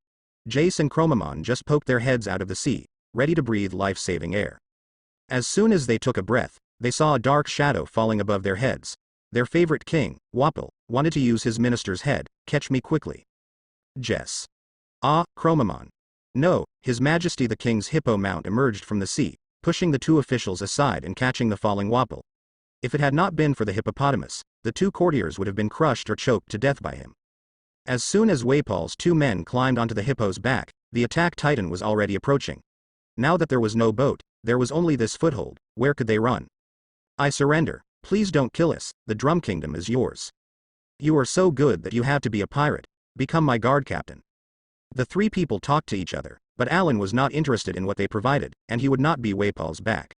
Jace and Chromamon just poked their heads out of the sea, ready to breathe life-saving air. As soon as they took a breath, they saw a dark shadow falling above their heads. Their favorite king, Wapol, wanted to use his minister's head. Catch me quickly. Jess. Ah, Chromamon. No, His Majesty the King's hippo mount emerged from the sea, pushing the 2 officials aside and catching the falling Wapol. If it had not been for the hippopotamus, the 2 courtiers would have been crushed or choked to death by him. As soon as Wapol's 2 men climbed onto the hippo's back, the Attack Titan was already approaching. Now that there was no boat, there was only this foothold. Where could they run? I surrender. Please don't kill us, the Drum Kingdom is yours. You are so good that you have to be a pirate. Become my guard captain. The 3 people talked to each other, but Alan was not interested in what they provided, and he would not be Wapol's back.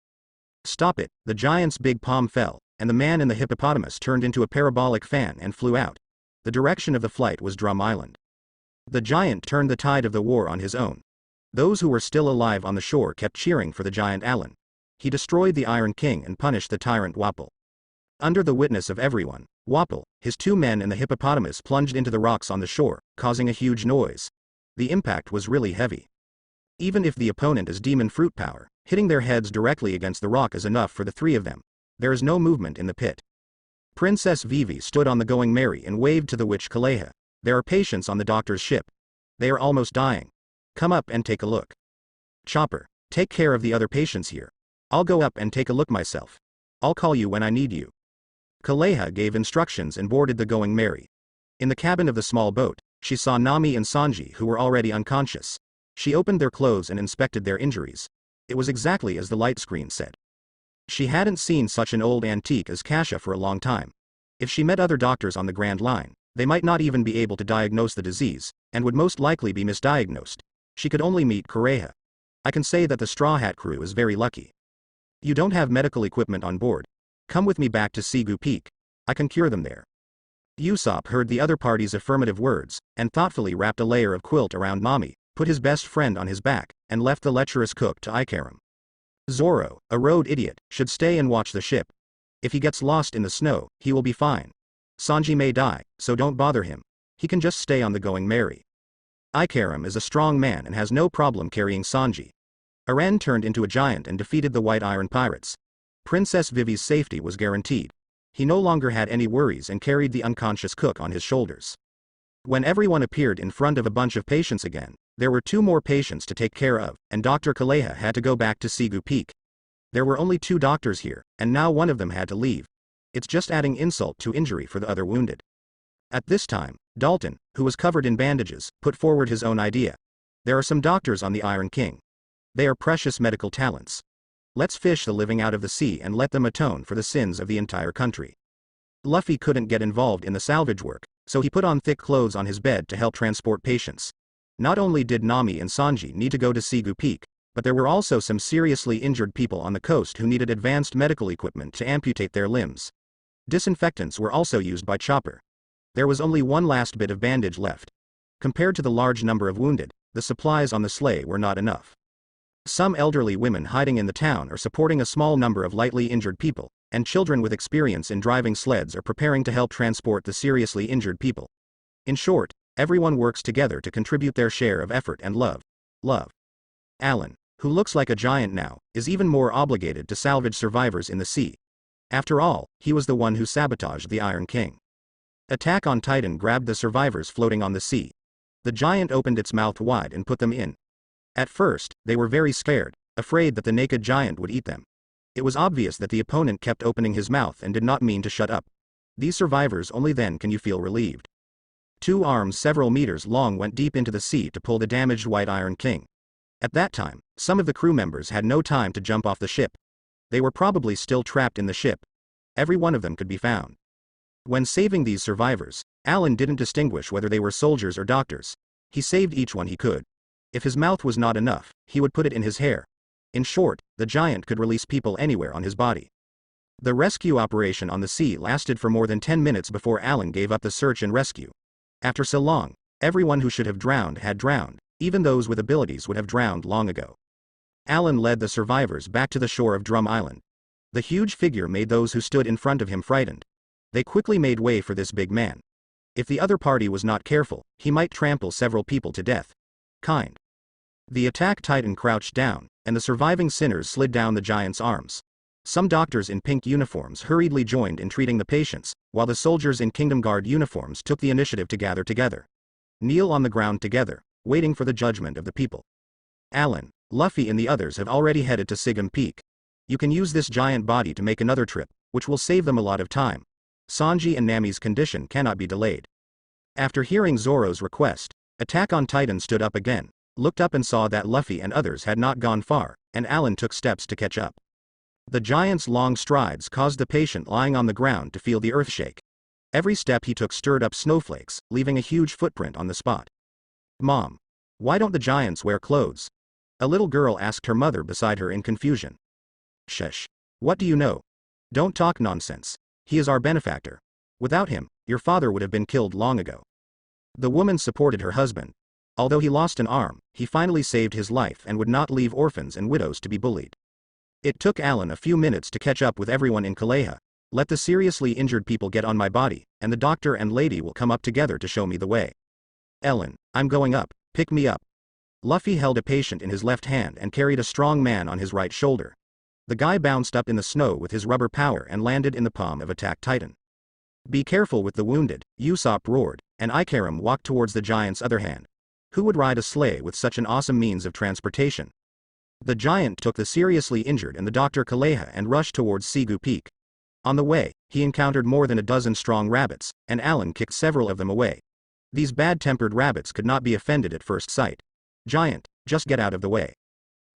Stop it, the giant's big palm fell, and the man in the hippopotamus turned into a parabolic fan and flew out. The direction of the flight was Drum Island. The giant turned the tide of the war on his own. Those who were still alive on the shore kept cheering for the giant Alan. He destroyed the Iron King and punished the tyrant Wapol. Under the witness of everyone, Wapol, his 2 men and the hippopotamus plunged into the rocks on the shore, causing a huge noise. The impact was really heavy. Even if the opponent is demon fruit power, hitting their heads directly against the rock is enough for the 3 of them. There is no movement in the pit. Princess Vivi stood on the Going Merry and waved to the witch Kaleha. There are patients on the doctor's ship. They are almost dying. Come up and take a look. Chopper, take care of the other patients here. I'll go up and take a look myself. I'll call you when I need you. Kaleha gave instructions and boarded the Going Merry. In the cabin of the small boat, she saw Nami and Sanji who were already unconscious. She opened their clothes and inspected their injuries. It was exactly as the light screen said. She hadn't seen such an old antique as Kasha for a long time. If she met other doctors on the Grand Line, they might not even be able to diagnose the disease, and would most likely be misdiagnosed. She could only meet Kureha. I can say that the Straw Hat crew is very lucky. You don't have medical equipment on board. Come with me back to Sigu Peak. I can cure them there. Usopp heard the other party's affirmative words, and thoughtfully wrapped a layer of quilt around Nami, put his best friend on his back, and left the lecherous cook to Ikaram. Zoro, a road idiot, should stay and watch the ship. If he gets lost in the snow, he will be fine. Sanji may die, so don't bother him. He can just stay on the Going Merry. Ikaram is a strong man and has no problem carrying Sanji. Aren turned into a giant and defeated the White Iron Pirates. Princess Vivi's safety was guaranteed. He no longer had any worries and carried the unconscious cook on his shoulders. When everyone appeared in front of a bunch of patients again, there were 2 more patients to take care of, and Dr. Kaleha had to go back to Sigu Peak. There were only 2 doctors here, and now one of them had to leave. It's just adding insult to injury for the other wounded. At this time, Dalton, who was covered in bandages, put forward his own idea. There are some doctors on the Iron King. They are precious medical talents. Let's fish the living out of the sea and let them atone for the sins of the entire country. Luffy couldn't get involved in the salvage work, so he put on thick clothes on his bed to help transport patients. Not only did Nami and Sanji need to go to Sigu Peak, but there were also some seriously injured people on the coast who needed advanced medical equipment to amputate their limbs. Disinfectants were also used by Chopper. There was only one last bit of bandage left. Compared to the large number of wounded, the supplies on the sleigh were not enough. Some elderly women hiding in the town are supporting a small number of lightly injured people, and children with experience in driving sleds are preparing to help transport the seriously injured people. In short, everyone works together to contribute their share of effort and love. Alan, who looks like a giant now, is even more obligated to salvage survivors in the sea. After all, he was the one who sabotaged the Iron King. Attack on Titan grabbed the survivors floating on the sea. The giant opened its mouth wide and put them in. At first, they were very scared, afraid that the naked giant would eat them. It was obvious that the opponent kept opening his mouth and did not mean to shut up. These survivors, only then can you feel relieved. 2 arms several meters long went deep into the sea to pull the damaged White Iron King. At that time, some of the crew members had no time to jump off the ship. They were probably still trapped in the ship. Every one of them could be found. When saving these survivors, Alan didn't distinguish whether they were soldiers or doctors. He saved each one he could. If his mouth was not enough, he would put it in his hair. In short, the giant could release people anywhere on his body. The rescue operation on the sea lasted for more than 10 minutes before Alan gave up the search and rescue. After so long, everyone who should have drowned had drowned, even those with abilities would have drowned long ago. Alan led the survivors back to the shore of Drum Island. The huge figure made those who stood in front of him frightened. They quickly made way for this big man. If the other party was not careful, he might trample several people to death. The attack titan crouched down, and the surviving sinners slid down the giant's arms. Some doctors in pink uniforms hurriedly joined in treating the patients, while the soldiers in Kingdom Guard uniforms took the initiative to gather together. Kneel on the ground together, waiting for the judgment of the people. Alan, Luffy and the others have already headed to Sigum Peak. You can use this giant body to make another trip, which will save them a lot of time. Sanji and Nami's condition cannot be delayed. After hearing Zoro's request, Attack on Titan stood up again, looked up and saw that Luffy and others had not gone far, and Alan took steps to catch up. The giant's long strides caused the patient lying on the ground to feel the earth shake. Every step he took stirred up snowflakes, leaving a huge footprint on the spot. "Mom, why don't the giants wear clothes?" a little girl asked her mother beside her in confusion. "Shush. What do you know? Don't talk nonsense. He is our benefactor. Without him, your father would have been killed long ago." The woman supported her husband. Although he lost an arm, he finally saved his life and would not leave orphans and widows to be bullied. It took Alan a few minutes to catch up with everyone in Kaleha. "Let the seriously injured people get on my body, and the doctor and lady will come up together to show me the way." "Ellen, I'm going up, pick me up." Luffy held a patient in his left hand and carried a strong man on his right shoulder. The guy bounced up in the snow with his rubber power and landed in the palm of Attack Titan. "Be careful with the wounded," Usopp roared, and Ikaram walked towards the giant's other hand. Who would ride a sleigh with such an awesome means of transportation? The giant took the seriously injured and the Dr. Kaleha and rushed towards Sigu Peak. On the way, he encountered more than a dozen strong rabbits, and Alan kicked several of them away. These bad-tempered rabbits could not be offended at first sight. "Giant, just get out of the way."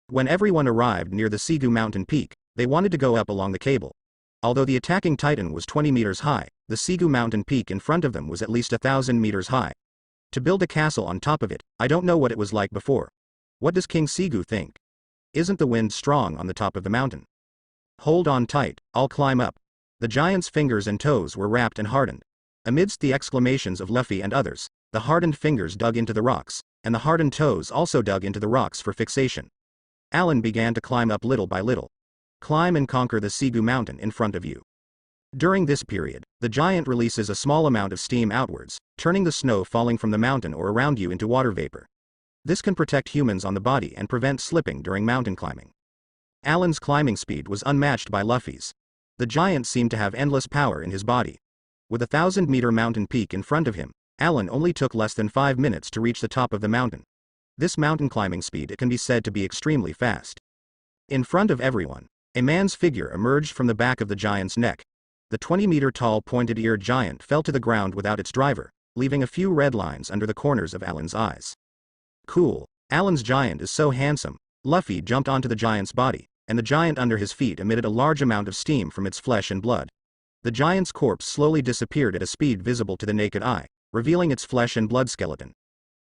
When everyone arrived near the Sigu mountain peak, they wanted to go up along the cable. Although the attacking titan was 20 meters high, the Sigu mountain peak in front of them was at least 1,000 meters high. To build a castle on top of it, I don't know what it was like before. What does King Sigu think? Isn't the wind strong on the top of the mountain? Hold on tight, I'll climb up. The giant's fingers and toes were wrapped and hardened. Amidst the exclamations of Luffy and others, the hardened fingers dug into the rocks, and the hardened toes also dug into the rocks for fixation. Alan began to climb up little by little. Climb and conquer the Sigu mountain in front of you. During this period, the giant releases a small amount of steam outwards, turning the snow falling from the mountain or around you into water vapor. This can protect humans on the body and prevent slipping during mountain climbing. Alan's climbing speed was unmatched by Luffy's. The giant seemed to have endless power in his body. With a 1,000-meter mountain peak in front of him, Alan only took less than 5 minutes to reach the top of the mountain. This mountain climbing speed can be said to be extremely fast. In front of everyone, a man's figure emerged from the back of the giant's neck. The 20-meter-tall pointed-eared giant fell to the ground without its driver, leaving a few red lines under the corners of Alan's eyes. Cool. Alan's giant is so handsome. Luffy jumped onto the giant's body, and the giant under his feet emitted a large amount of steam from its flesh and blood. The giant's corpse slowly disappeared at a speed visible to the naked eye, revealing its flesh and blood skeleton.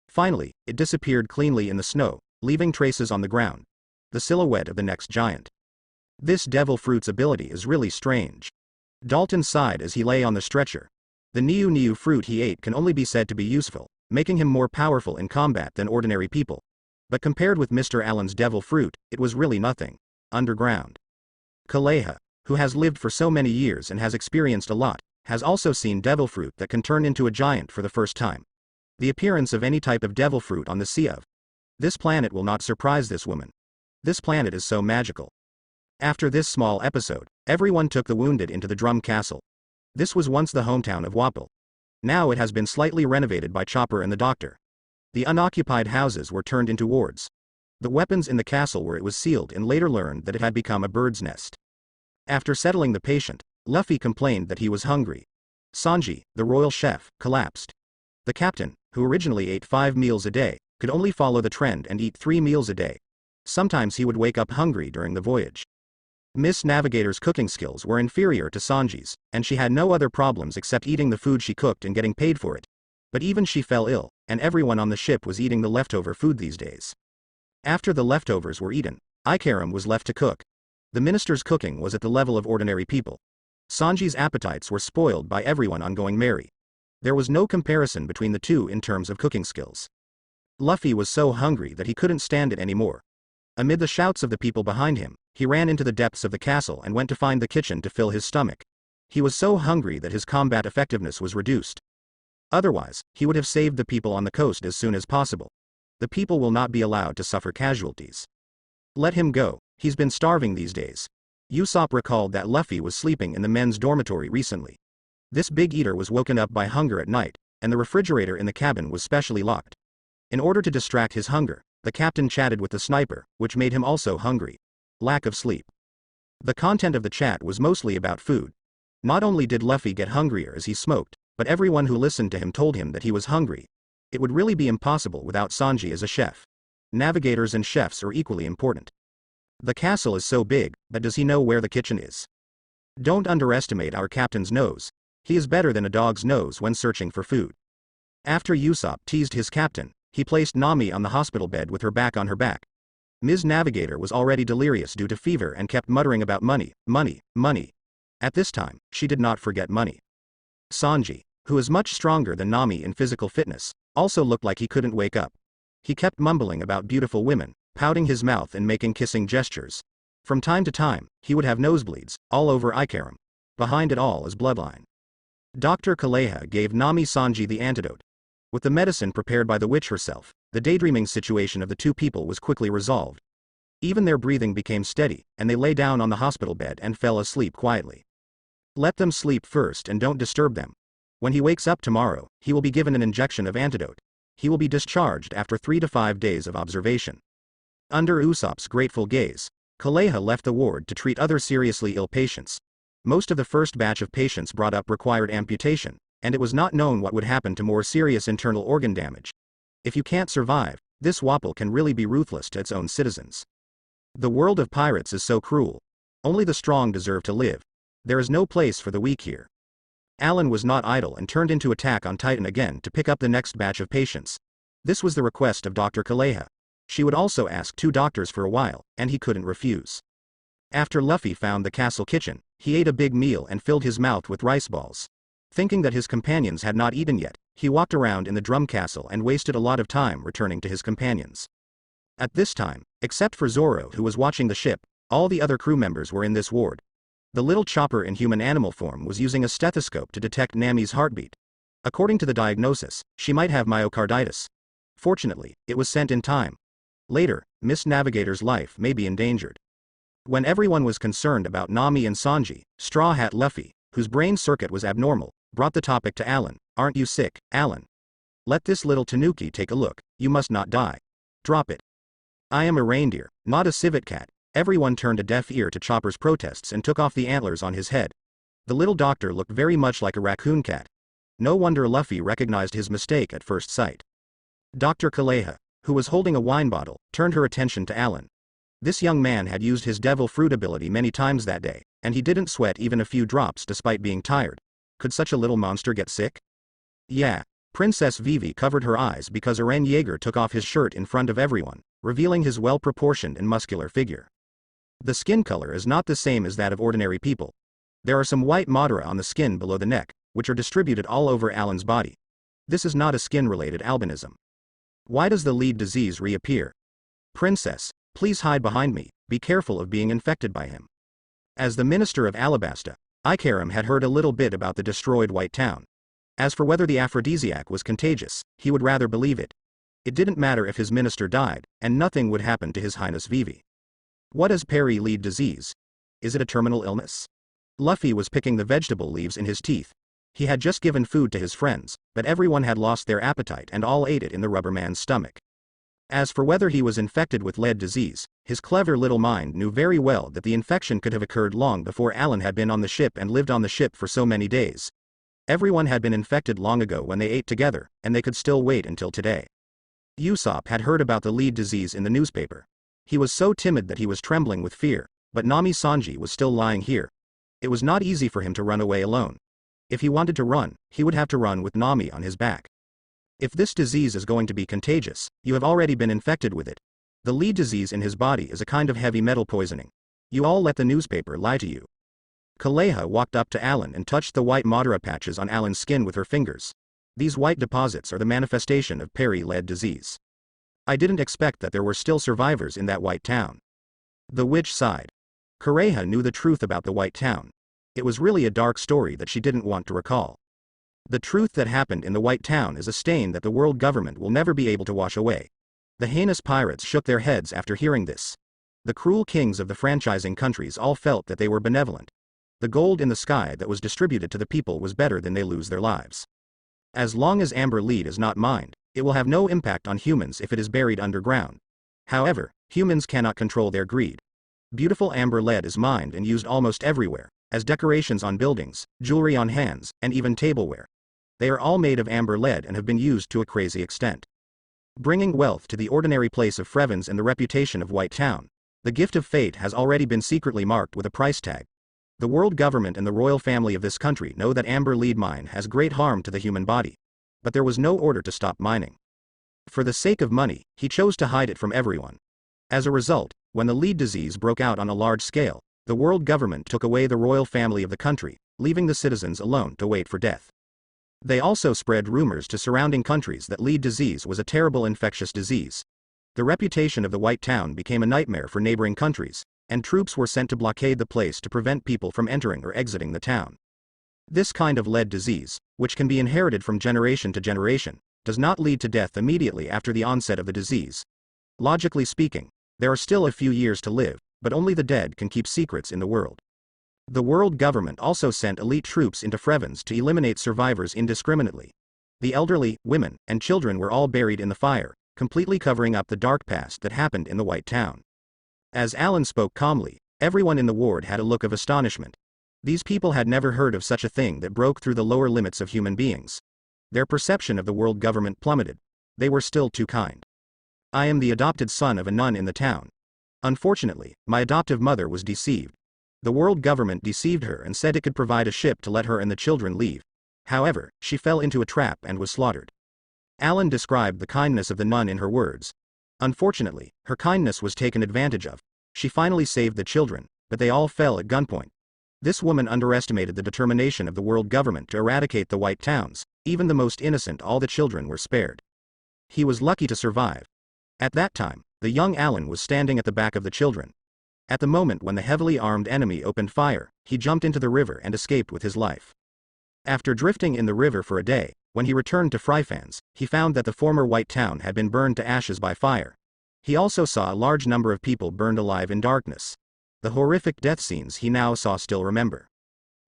Finally, it disappeared cleanly in the snow, leaving traces on the ground. The silhouette of the next giant. This devil fruit's ability is really strange. Dalton sighed as he lay on the stretcher. The Niu fruit he ate can only be said to be useful, making him more powerful in combat than ordinary people. But compared with Mr. Allen's devil fruit, it was really nothing. Underground. Kaleha, who has lived for so many years and has experienced a lot, has also seen devil fruit that can turn into a giant for the first time. The appearance of any type of devil fruit on the Sea of this planet will not surprise this woman. This planet is so magical. After this small episode, everyone took the wounded into the Drum Castle. This was once the hometown of Wapol. Now it has been slightly renovated by Chopper and the Doctor. The unoccupied houses were turned into wards. The weapons in the castle where it was sealed and later learned that it had become a bird's nest. After settling the patient, Luffy complained that he was hungry. Sanji, the royal chef, collapsed. The captain, who originally ate 5 meals a day, could only follow the trend and eat 3 meals a day. Sometimes he would wake up hungry during the voyage. Miss Navigator's cooking skills were inferior to Sanji's, and she had no other problems except eating the food she cooked and getting paid for it. But even she fell ill, and everyone on the ship was eating the leftover food these days. After the leftovers were eaten, Ikaram was left to cook. The minister's cooking was at the level of ordinary people. Sanji's appetites were spoiled by everyone on going merry. There was no comparison between the two in terms of cooking skills. Luffy was so hungry that he couldn't stand it anymore. Amid the shouts of the people behind him, he ran into the depths of the castle and went to find the kitchen to fill his stomach. He was so hungry that his combat effectiveness was reduced. Otherwise, he would have saved the people on the coast as soon as possible. The people will not be allowed to suffer casualties. Let him go, he's been starving these days. Usopp recalled that Luffy was sleeping in the men's dormitory recently. This big eater was woken up by hunger at night, and the refrigerator in the cabin was specially locked. In order to distract his hunger, the captain chatted with the sniper, which made him also hungry. Lack of sleep. The content of the chat was mostly about food. Not only did Luffy get hungrier as he smoked, but everyone who listened to him told him that he was hungry. It would really be impossible without Sanji as a chef. Navigators and chefs are equally important. The castle is so big, but does he know where the kitchen is? Don't underestimate our captain's nose. He is better than a dog's nose when searching for food. After Usopp teased his captain, he placed Nami on the hospital bed with her back on her back. Ms. Navigator was already delirious due to fever and kept muttering about money, money, money. At this time, she did not forget money. Sanji, who is much stronger than Nami in physical fitness, also looked like he couldn't wake up. He kept mumbling about beautiful women, pouting his mouth and making kissing gestures. From time to time, he would have nosebleeds, all over Ikaram. Behind it all is bloodline. Dr. Kaleha gave Nami Sanji the antidote. With the medicine prepared by the witch herself, the daydreaming situation of the two people was quickly resolved. Even their breathing became steady, and they lay down on the hospital bed and fell asleep quietly. Let them sleep first and don't disturb them. When he wakes up tomorrow, he will be given an injection of antidote. He will be discharged after 3 to 5 days of observation. Under Usopp's grateful gaze, Kaleha left the ward to treat other seriously ill patients. Most of the first batch of patients brought up required amputation, and it was not known what would happen to more serious internal organ damage. If you can't survive, this Wapol can really be ruthless to its own citizens. The world of pirates is so cruel. Only the strong deserve to live. There is no place for the weak here. Alan was not idle and turned into Attack on Titan again to pick up the next batch of patients. This was the request of Dr. Kaleha. She would also ask 2 doctors for a while, and he couldn't refuse. After Luffy found the castle kitchen, He ate a big meal and filled his mouth with rice balls. Thinking that his companions had not eaten yet, he walked around in the drum castle and wasted a lot of time returning to his companions. At this time, except for Zoro who was watching the ship, all the other crew members were in this ward. The little chopper in human animal form was using a stethoscope to detect Nami's heartbeat. According to the diagnosis, she might have myocarditis. Fortunately, it was sent in time. Later, Miss Navigator's life may be endangered. When everyone was concerned about Nami and Sanji, Straw Hat Luffy, whose brain circuit was abnormal, brought the topic to Alan. Aren't you sick, Alan? Let this little tanuki take a look, you must not die. Drop it. I am a reindeer, not a civet cat. Everyone turned a deaf ear to Chopper's protests and took off the antlers on his head. The little doctor looked very much like a raccoon cat. No wonder Luffy recognized his mistake at first sight. Dr. Kaleha, who was holding a wine bottle, turned her attention to Alan. This young man had used his devil fruit ability many times that day, and he didn't sweat even a few drops despite being tired. Could such a little monster get sick? Yeah. Princess Vivi covered her eyes because Eren Yeager took off his shirt in front of everyone, revealing his well-proportioned and muscular figure. The skin color is not the same as that of ordinary people. There are some white madara on the skin below the neck, which are distributed all over Alan's body. This is not a skin-related albinism. Why does the lead disease reappear? Princess, please hide behind me, be careful of being infected by him. As the Minister of Alabasta, Ikaram had heard a little bit about the destroyed White Town. As for whether the aphrodisiac was contagious, he would rather believe it. It didn't matter if his minister died, and nothing would happen to His Highness Vivi. What is peri-lead disease? Is it a terminal illness? Luffy was picking the vegetable leaves in his teeth. He had just given food to his friends, but everyone had lost their appetite and all ate it in the rubber man's stomach. As for whether he was infected with lead disease, his clever little mind knew very well that the infection could have occurred long before Alan had been on the ship and lived on the ship for so many days. Everyone had been infected long ago when they ate together, and they could still wait until today. Usopp had heard about the lead disease in the newspaper. He was so timid that he was trembling with fear, but Nami Sanji was still lying here. It was not easy for him to run away alone. If he wanted to run, he would have to run with Nami on his back. If this disease is going to be contagious, you have already been infected with it. The lead disease in his body is a kind of heavy metal poisoning. You all let the newspaper lie to you. Kaleha walked up to Alan and touched the white madara patches on Alan's skin with her fingers. These white deposits are the manifestation of peri-lead disease. I didn't expect that there were still survivors in that White Town. The witch sighed. Kureha knew the truth about the White Town. It was really a dark story that she didn't want to recall. The truth that happened in the White Town is a stain that the world government will never be able to wash away. The heinous pirates shook their heads after hearing this. The cruel kings of the franchising countries all felt that they were benevolent. The gold in the sky that was distributed to the people was better than they lose their lives. As long as amber lead is not mined, it will have no impact on humans if it is buried underground. However, humans cannot control their greed. Beautiful amber lead is mined and used almost everywhere, as decorations on buildings, jewelry on hands, and even tableware. They are all made of amber lead and have been used to a crazy extent. Bringing wealth to the ordinary place of Frevens and the reputation of White Town, the gift of fate has already been secretly marked with a price tag. The world government and the royal family of this country know that amber lead mine has great harm to the human body. But there was no order to stop mining. For the sake of money, he chose to hide it from everyone. As a result, when the lead disease broke out on a large scale, the world government took away the royal family of the country, leaving the citizens alone to wait for death. They also spread rumors to surrounding countries that lead disease was a terrible infectious disease. The reputation of the White Town became a nightmare for neighboring countries, and troops were sent to blockade the place to prevent people from entering or exiting the town. This kind of lead disease, which can be inherited from generation to generation, does not lead to death immediately after the onset of the disease. Logically speaking, there are still a few years to live, but only the dead can keep secrets in the world. The world government also sent elite troops into Frevens to eliminate survivors indiscriminately. The elderly, women, and children were all buried in the fire, completely covering up the dark past that happened in the White Town. As Alan spoke calmly, everyone in the ward had a look of astonishment. These people had never heard of such a thing that broke through the lower limits of human beings. Their perception of the world government plummeted. They were still too kind. I am the adopted son of a nun in the town. Unfortunately, my adoptive mother was deceived. The world government deceived her and said it could provide a ship to let her and the children leave. However, she fell into a trap and was slaughtered. Alan described the kindness of the nun in her words. Unfortunately, her kindness was taken advantage of. She finally saved the children, but they all fell at gunpoint. This woman underestimated the determination of the world government to eradicate the white towns, even the most innocent. All the children were spared. He was lucky to survive. At that time, the young Alan was standing at the back of the children. At the moment when the heavily armed enemy opened fire, he jumped into the river and escaped with his life. After drifting in the river for a day, when he returned to Fryfans, he found that the former white town had been burned to ashes by fire. He also saw a large number of people burned alive in darkness. The horrific death scenes he now saw still remember.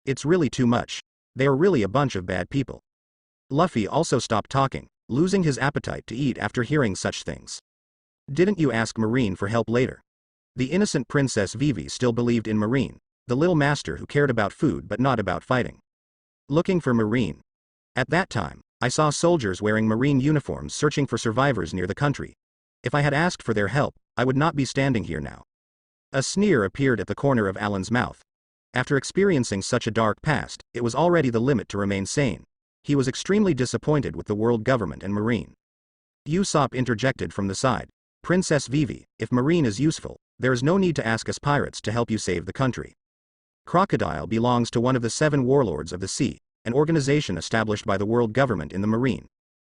It's really too much. They are really a bunch of bad people. Luffy also stopped talking, losing his appetite to eat after hearing such things. Didn't you ask Marine for help later? The innocent Princess Vivi still believed in Marine, the little master who cared about food but not about fighting. Looking for Marine. At that time, I saw soldiers wearing Marine uniforms searching for survivors near the country. If I had asked for their help, I would not be standing here now. A sneer appeared at the corner of Alan's mouth. After experiencing such a dark past, it was already the limit to remain sane. He was extremely disappointed with the world government and Marine. Usopp interjected from the side. Princess Vivi, if Marine is useful, there is no need to ask us pirates to help you save the country. Crocodile belongs to one of the 7 warlords of the sea, an organization established by the world government in the Marine.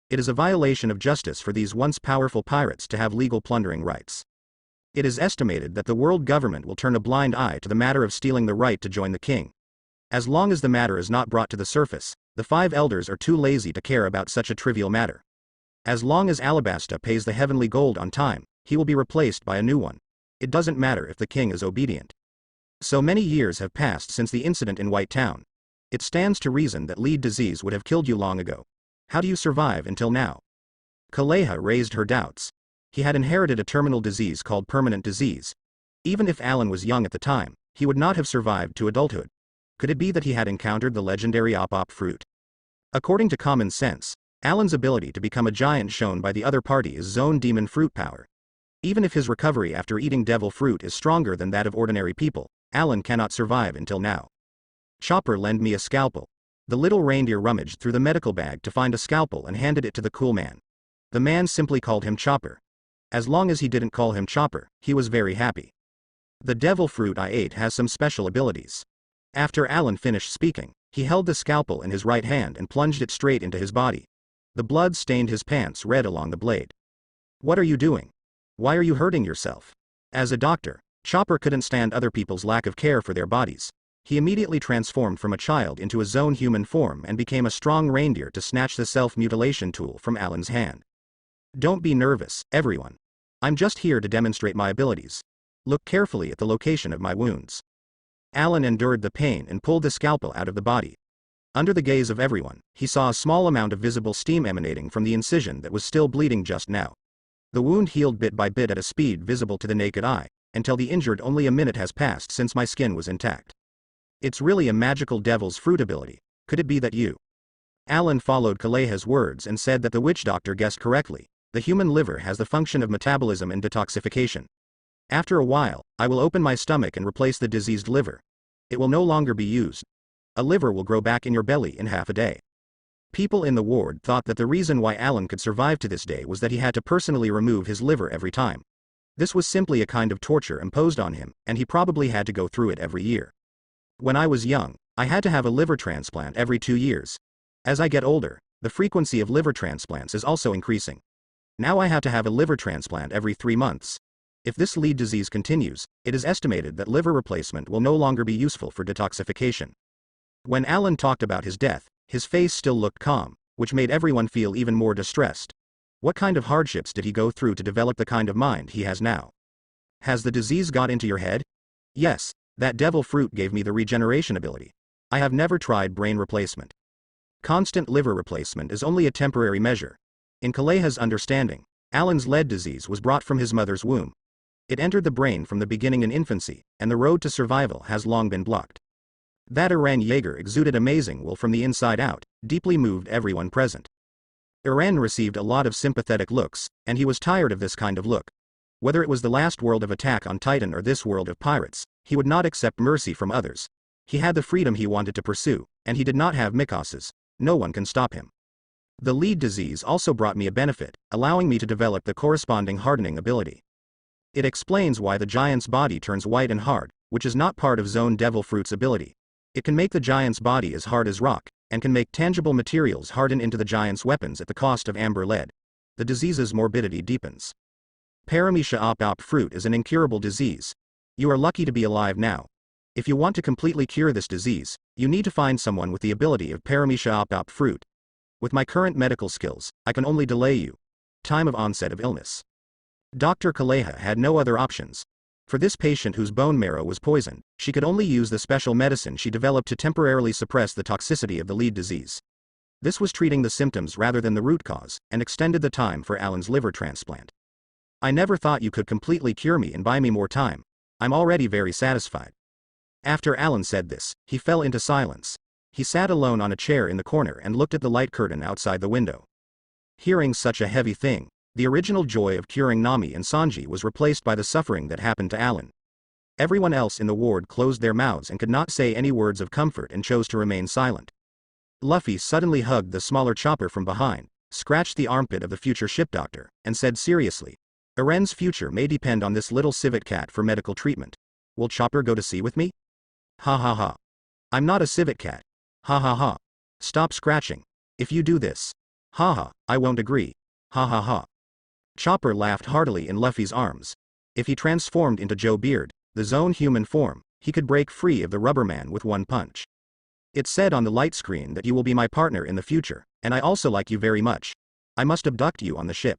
It is a violation of justice for these once powerful pirates to have legal plundering rights. It is estimated that the world government will turn a blind eye to the matter of stealing the right to join the king. As long as the matter is not brought to the surface, the 5 elders are too lazy to care about such a trivial matter. As long as Alabasta pays the heavenly gold on time, he will be replaced by a new one. It doesn't matter if the king is obedient. So many years have passed since the incident in White Town. It stands to reason that lead disease would have killed you long ago. How do you survive until now? Kaleha raised her doubts. He had inherited a terminal disease called permanent disease. Even if Alan was young at the time, he would not have survived to adulthood. Could it be that he had encountered the legendary op fruit? According to common sense, Alan's ability to become a giant shown by the other party is zone demon fruit power. Even if his recovery after eating devil fruit is stronger than that of ordinary people, Alan cannot survive until now. Chopper, lend me a scalpel. The little reindeer rummaged through the medical bag to find a scalpel and handed it to the cool man. The man simply called him Chopper. As long as he didn't call him Chopper, he was very happy. The devil fruit I ate has some special abilities. After Alan finished speaking, he held the scalpel in his right hand and plunged it straight into his body. The blood stained his pants red along the blade. What are you doing? Why are you hurting yourself? As a doctor, Chopper couldn't stand other people's lack of care for their bodies. He immediately transformed from a child into a zone human form and became a strong reindeer to snatch the self-mutilation tool from Alan's hand. Don't be nervous, everyone. I'm just here to demonstrate my abilities. Look carefully at the location of my wounds. Alan endured the pain and pulled the scalpel out of the body. Under the gaze of everyone, he saw a small amount of visible steam emanating from the incision that was still bleeding just now. The wound healed bit by bit at a speed visible to the naked eye, until the injured only a minute has passed since my skin was intact. It's really a magical devil's fruit ability. Could it be that you? Alan followed Kaleha's words and said that the witch doctor guessed correctly. The human liver has the function of metabolism and detoxification. After a while, I will open my stomach and replace the diseased liver. It will no longer be used. A liver will grow back in your belly in half a day. People in the ward thought that the reason why Alan could survive to this day was that he had to personally remove his liver every time. This was simply a kind of torture imposed on him, and he probably had to go through it every year. When I was young, I had to have a liver transplant every 2 years. As I get older, the frequency of liver transplants is also increasing. Now I have to have a liver transplant every 3 months. If this lead disease continues, it is estimated that liver replacement will no longer be useful for detoxification. When Alan talked about his death, his face still looked calm, which made everyone feel even more distressed. What kind of hardships did he go through to develop the kind of mind he has now? Has the disease got into your head? Yes, that devil fruit gave me the regeneration ability. I have never tried brain replacement. Constant liver replacement is only a temporary measure. In Kaleha's understanding, Alan's lead disease was brought from his mother's womb. It entered the brain from the beginning in infancy, and the road to survival has long been blocked. That Eren Yeager exuded amazing will from the inside out, deeply moved everyone present. Eren received a lot of sympathetic looks, and he was tired of this kind of look. Whether it was the last world of Attack on Titan or this world of pirates, he would not accept mercy from others. He had the freedom he wanted to pursue, and he did not have Mikasa's. No one can stop him. The lead disease also brought me a benefit, allowing me to develop the corresponding hardening ability. It explains why the giant's body turns white and hard, which is not part of Zone Devil Fruit's ability. It can make the giant's body as hard as rock, and can make tangible materials harden into the giant's weapons at the cost of amber lead. The disease's morbidity deepens. Paramecia op fruit is an incurable disease. You are lucky to be alive now. If you want to completely cure this disease, you need to find someone with the ability of Paramecia op fruit. With my current medical skills, I can only delay you. Time of onset of illness. Dr. Kaleha had no other options. For this patient whose bone marrow was poisoned, she could only use the special medicine she developed to temporarily suppress the toxicity of the lead disease. This was treating the symptoms rather than the root cause, and extended the time for Alan's liver transplant. I never thought you could completely cure me and buy me more time. I'm already very satisfied. After Alan said this, he fell into silence. He sat alone on a chair in the corner and looked at the light curtain outside the window. Hearing such a heavy thing, the original joy of curing Nami and Sanji was replaced by the suffering that happened to Alan. Everyone else in the ward closed their mouths and could not say any words of comfort and chose to remain silent. Luffy suddenly hugged the smaller Chopper from behind, scratched the armpit of the future ship doctor, and said seriously, Eren's future may depend on this little civet cat for medical treatment. Will Chopper go to sea with me? Ha ha ha. I'm not a civet cat. Ha ha ha. Stop scratching. If you do this. Ha ha, I won't agree. Ha ha ha. Chopper laughed heartily in Luffy's arms. If he transformed into Joe Beard, the Zone human form, he could break free of the rubber man with one punch. It said on the light screen that you will be my partner in the future, and I also like you very much. I must abduct you on the ship.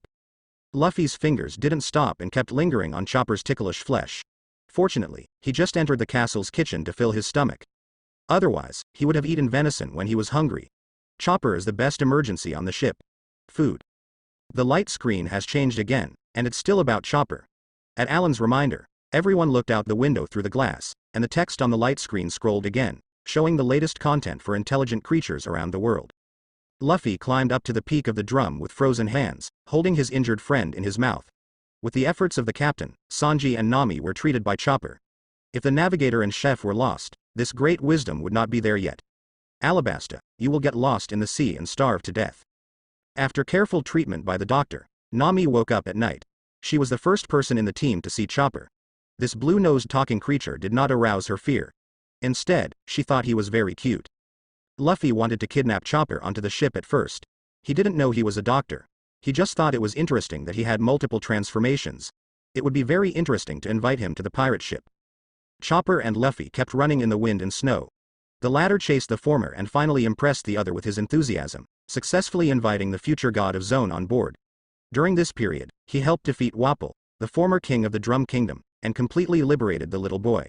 Luffy's fingers didn't stop and kept lingering on Chopper's ticklish flesh. Fortunately, he just entered the castle's kitchen to fill his stomach. Otherwise, he would have eaten venison when he was hungry. Chopper is the best emergency on the ship. Food. The light screen has changed again, and it's still about Chopper. At Alan's reminder, everyone looked out the window through the glass, and the text on the light screen scrolled again, showing the latest content for intelligent creatures around the world. Luffy climbed up to the peak of the drum with frozen hands, holding his injured friend in his mouth. With the efforts of the captain, Sanji and Nami were treated by Chopper. If the navigator and chef were lost, this great wisdom would not be there yet. Alabasta, you will get lost in the sea and starve to death. After careful treatment by the doctor, Nami woke up at night. She was the first person in the team to see Chopper. This blue-nosed talking creature did not arouse her fear. Instead, she thought he was very cute. Luffy wanted to kidnap Chopper onto the ship at first. He didn't know he was a doctor. He just thought it was interesting that he had multiple transformations. It would be very interesting to invite him to the pirate ship. Chopper and Luffy kept running in the wind and snow. The latter chased the former and finally impressed the other with his enthusiasm, successfully inviting the future god of Zone on board. During this period, he helped defeat Wapol, the former king of the Drum Kingdom, and completely liberated the little boy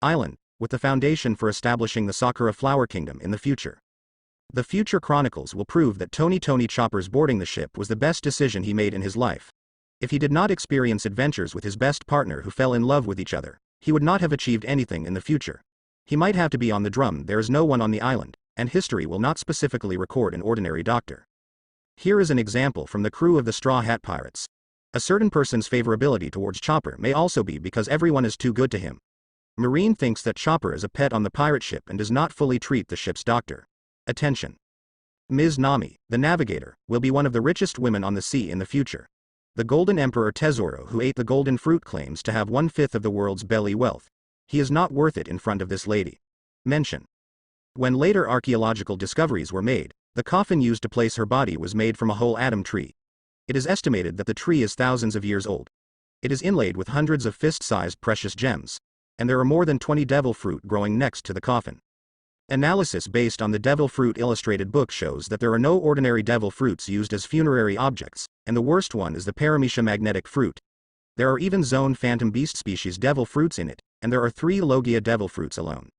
island, with the foundation for establishing the Sakura Flower Kingdom in the future. The future chronicles will prove that Tony Chopper's boarding the ship was the best decision he made in his life. If he did not experience adventures with his best partner who fell in love with each other, he would not have achieved anything in the future. He might have to be on the drum. There is no one on the island, and history will not specifically record an ordinary doctor. Here is an example from the crew of the Straw Hat Pirates. A certain person's favorability towards Chopper may also be because everyone is too good to him. Marine thinks that Chopper is a pet on the pirate ship and does not fully treat the ship's doctor. Attention. Ms. Nami, the navigator, will be one of the richest women on the sea in the future. The Golden Emperor Tesoro, who ate the golden fruit, claims to have 1/5 of the world's belly wealth. He is not worth it in front of this lady. Mention. When later archaeological discoveries were made, the coffin used to place her body was made from a whole atom tree. It is estimated that the tree is thousands of years old. It is inlaid with hundreds of fist-sized precious gems, and there are more than 20 devil fruit growing next to the coffin. Analysis based on the Devil Fruit illustrated book shows that there are no ordinary devil fruits used as funerary objects, and the worst one is the Paramecia magnetic fruit. There are even Zone Phantom Beast species devil fruits in it, and there are 3 Logia devil fruits alone.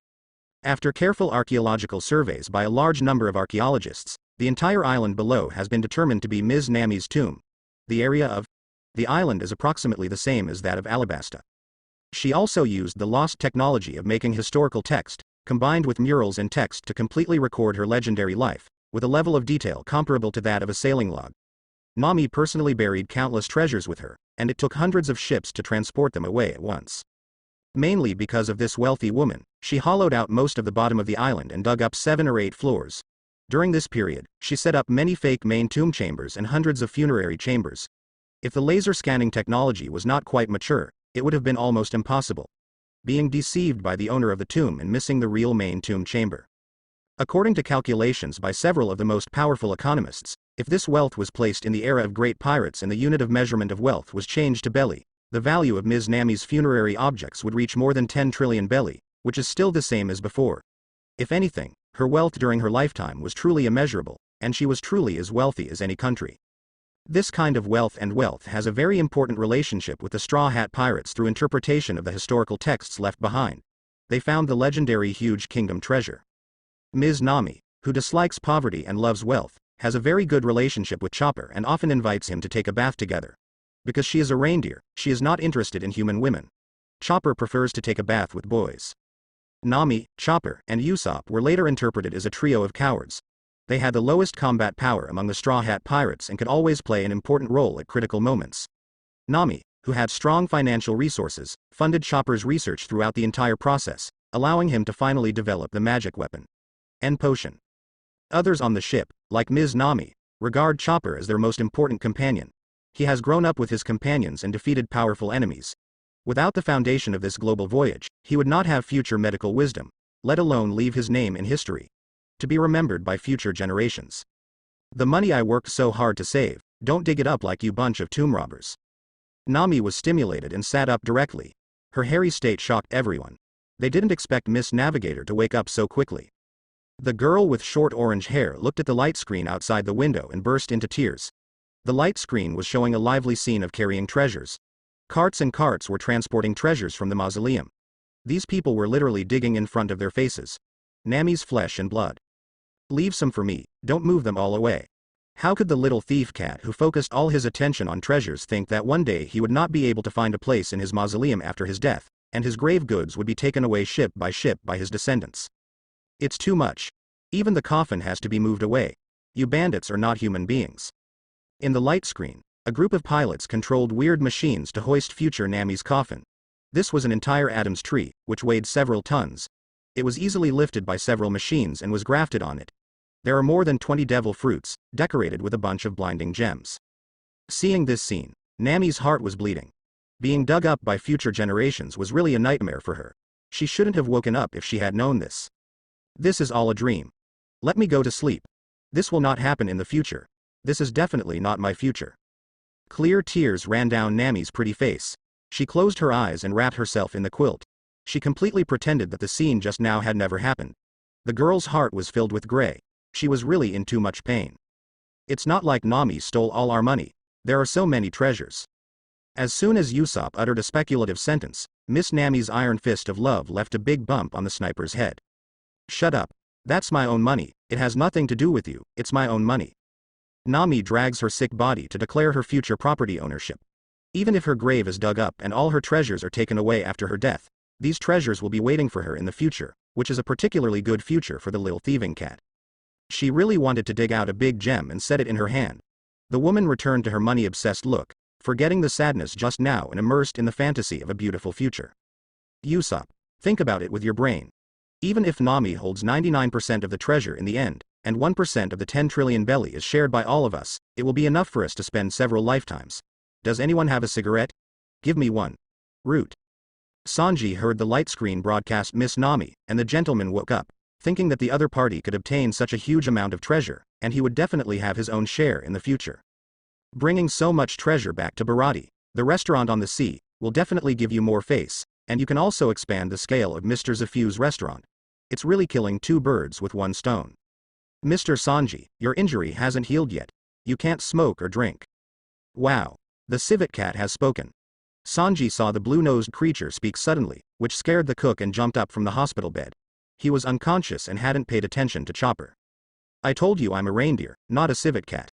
After careful archaeological surveys by a large number of archaeologists, the entire island below has been determined to be Ms. Nami's tomb. The area of the island is approximately the same as that of Alabasta. She also used the lost technology of making historical text, combined with murals and text to completely record her legendary life, with a level of detail comparable to that of a sailing log. Nami personally buried countless treasures with her, and it took hundreds of ships to transport them away at once. Mainly because of this wealthy woman, she hollowed out most of the bottom of the island and dug up 7 or 8 floors. During this period, she set up many fake main tomb chambers and hundreds of funerary chambers. If the laser scanning technology was not quite mature, it would have been almost impossible. being deceived by the owner of the tomb and missing the real main tomb chamber. According to calculations by several of the most powerful economists, if this wealth was placed in the era of great pirates and the unit of measurement of wealth was changed to belly, the value of Ms. Nami's funerary objects would reach more than 10 trillion belly, which is still the same as before. If anything, her wealth during her lifetime was truly immeasurable, and she was truly as wealthy as any country. This kind of wealth has a very important relationship with the Straw Hat Pirates through interpretation of the historical texts left behind. They found the legendary huge kingdom treasure. Ms. Nami, who dislikes poverty and loves wealth, has a very good relationship with Chopper and often invites him to take a bath together. Because she is a reindeer, she is not interested in human women. Chopper prefers to take a bath with boys. Nami, Chopper, and Usopp were later interpreted as a trio of cowards. They had the lowest combat power among the Straw Hat Pirates and could always play an important role at critical moments. Nami, who had strong financial resources, funded Chopper's research throughout the entire process, allowing him to finally develop the magic weapon. End potion. Others on the ship, like Ms. Nami, regard Chopper as their most important companion. He has grown up with his companions and defeated powerful enemies. Without the foundation of this global voyage, he would not have future medical wisdom, let alone leave his name in history, to be remembered by future generations. The money I worked so hard to save, don't dig it up like you bunch of tomb robbers. Nami was stimulated and sat up directly. Her hairy state shocked everyone. They didn't expect Miss Navigator to wake up so quickly. The girl with short orange hair looked at the light screen outside the window and burst into tears. The light screen was showing a lively scene of carrying treasures. Carts and carts were transporting treasures from the mausoleum. These people were literally digging in front of their faces. Nami's flesh and blood. Leave some for me, don't move them all away. How could the little thief cat who focused all his attention on treasures think that one day he would not be able to find a place in his mausoleum after his death, and his grave goods would be taken away ship by his descendants? It's too much. Even the coffin has to be moved away. You bandits are not human beings. In the light screen, a group of pilots controlled weird machines to hoist future Nami's coffin. This was an entire Adam's tree, which weighed several tons. It was easily lifted by several machines and was grafted on it. There are more than 20 devil fruits, decorated with a bunch of blinding gems. Seeing this scene, Nami's heart was bleeding. Being dug up by future generations was really a nightmare for her. She shouldn't have woken up if she had known this. This is all a dream. Let me go to sleep. This will not happen in the future. This is definitely not my future. Clear tears ran down Nami's pretty face. She closed her eyes and wrapped herself in the quilt. She completely pretended that the scene just now had never happened. The girl's heart was filled with gray. She was really in too much pain. It's not like Nami stole all our money. There are so many treasures. As soon as Usopp uttered a speculative sentence, Miss Nami's iron fist of love left a big bump on the sniper's head. Shut up. That's my own money. It has nothing to do with you. It's my own money. Nami drags her sick body to declare her future property ownership. Even if her grave is dug up and all her treasures are taken away after her death, these treasures will be waiting for her in the future, which is a particularly good future for the little thieving cat. She really wanted to dig out a big gem and set it in her hand. The woman returned to her money-obsessed look, forgetting the sadness just now and immersed in the fantasy of a beautiful future. Usopp, think about it with your brain. Even if Nami holds 99% of the treasure in the end, and 1% of the 10 trillion belly is shared by all of us, it will be enough for us to spend several lifetimes. Does anyone have a cigarette? Give me one. Root. Sanji heard the light screen broadcast Miss Nami, and the gentleman woke up, thinking that the other party could obtain such a huge amount of treasure, and he would definitely have his own share in the future. Bringing so much treasure back to Barati, the restaurant on the sea, will definitely give you more face, and you can also expand the scale of Mr. Zafu's restaurant. It's really killing two birds with one stone. Mr. Sanji, your injury hasn't healed yet. You can't smoke or drink. Wow. The civet cat has spoken. Sanji saw the blue-nosed creature speak suddenly, which scared the cook and jumped up from the hospital bed. He was unconscious and hadn't paid attention to Chopper. I told you I'm a reindeer, not a civet cat.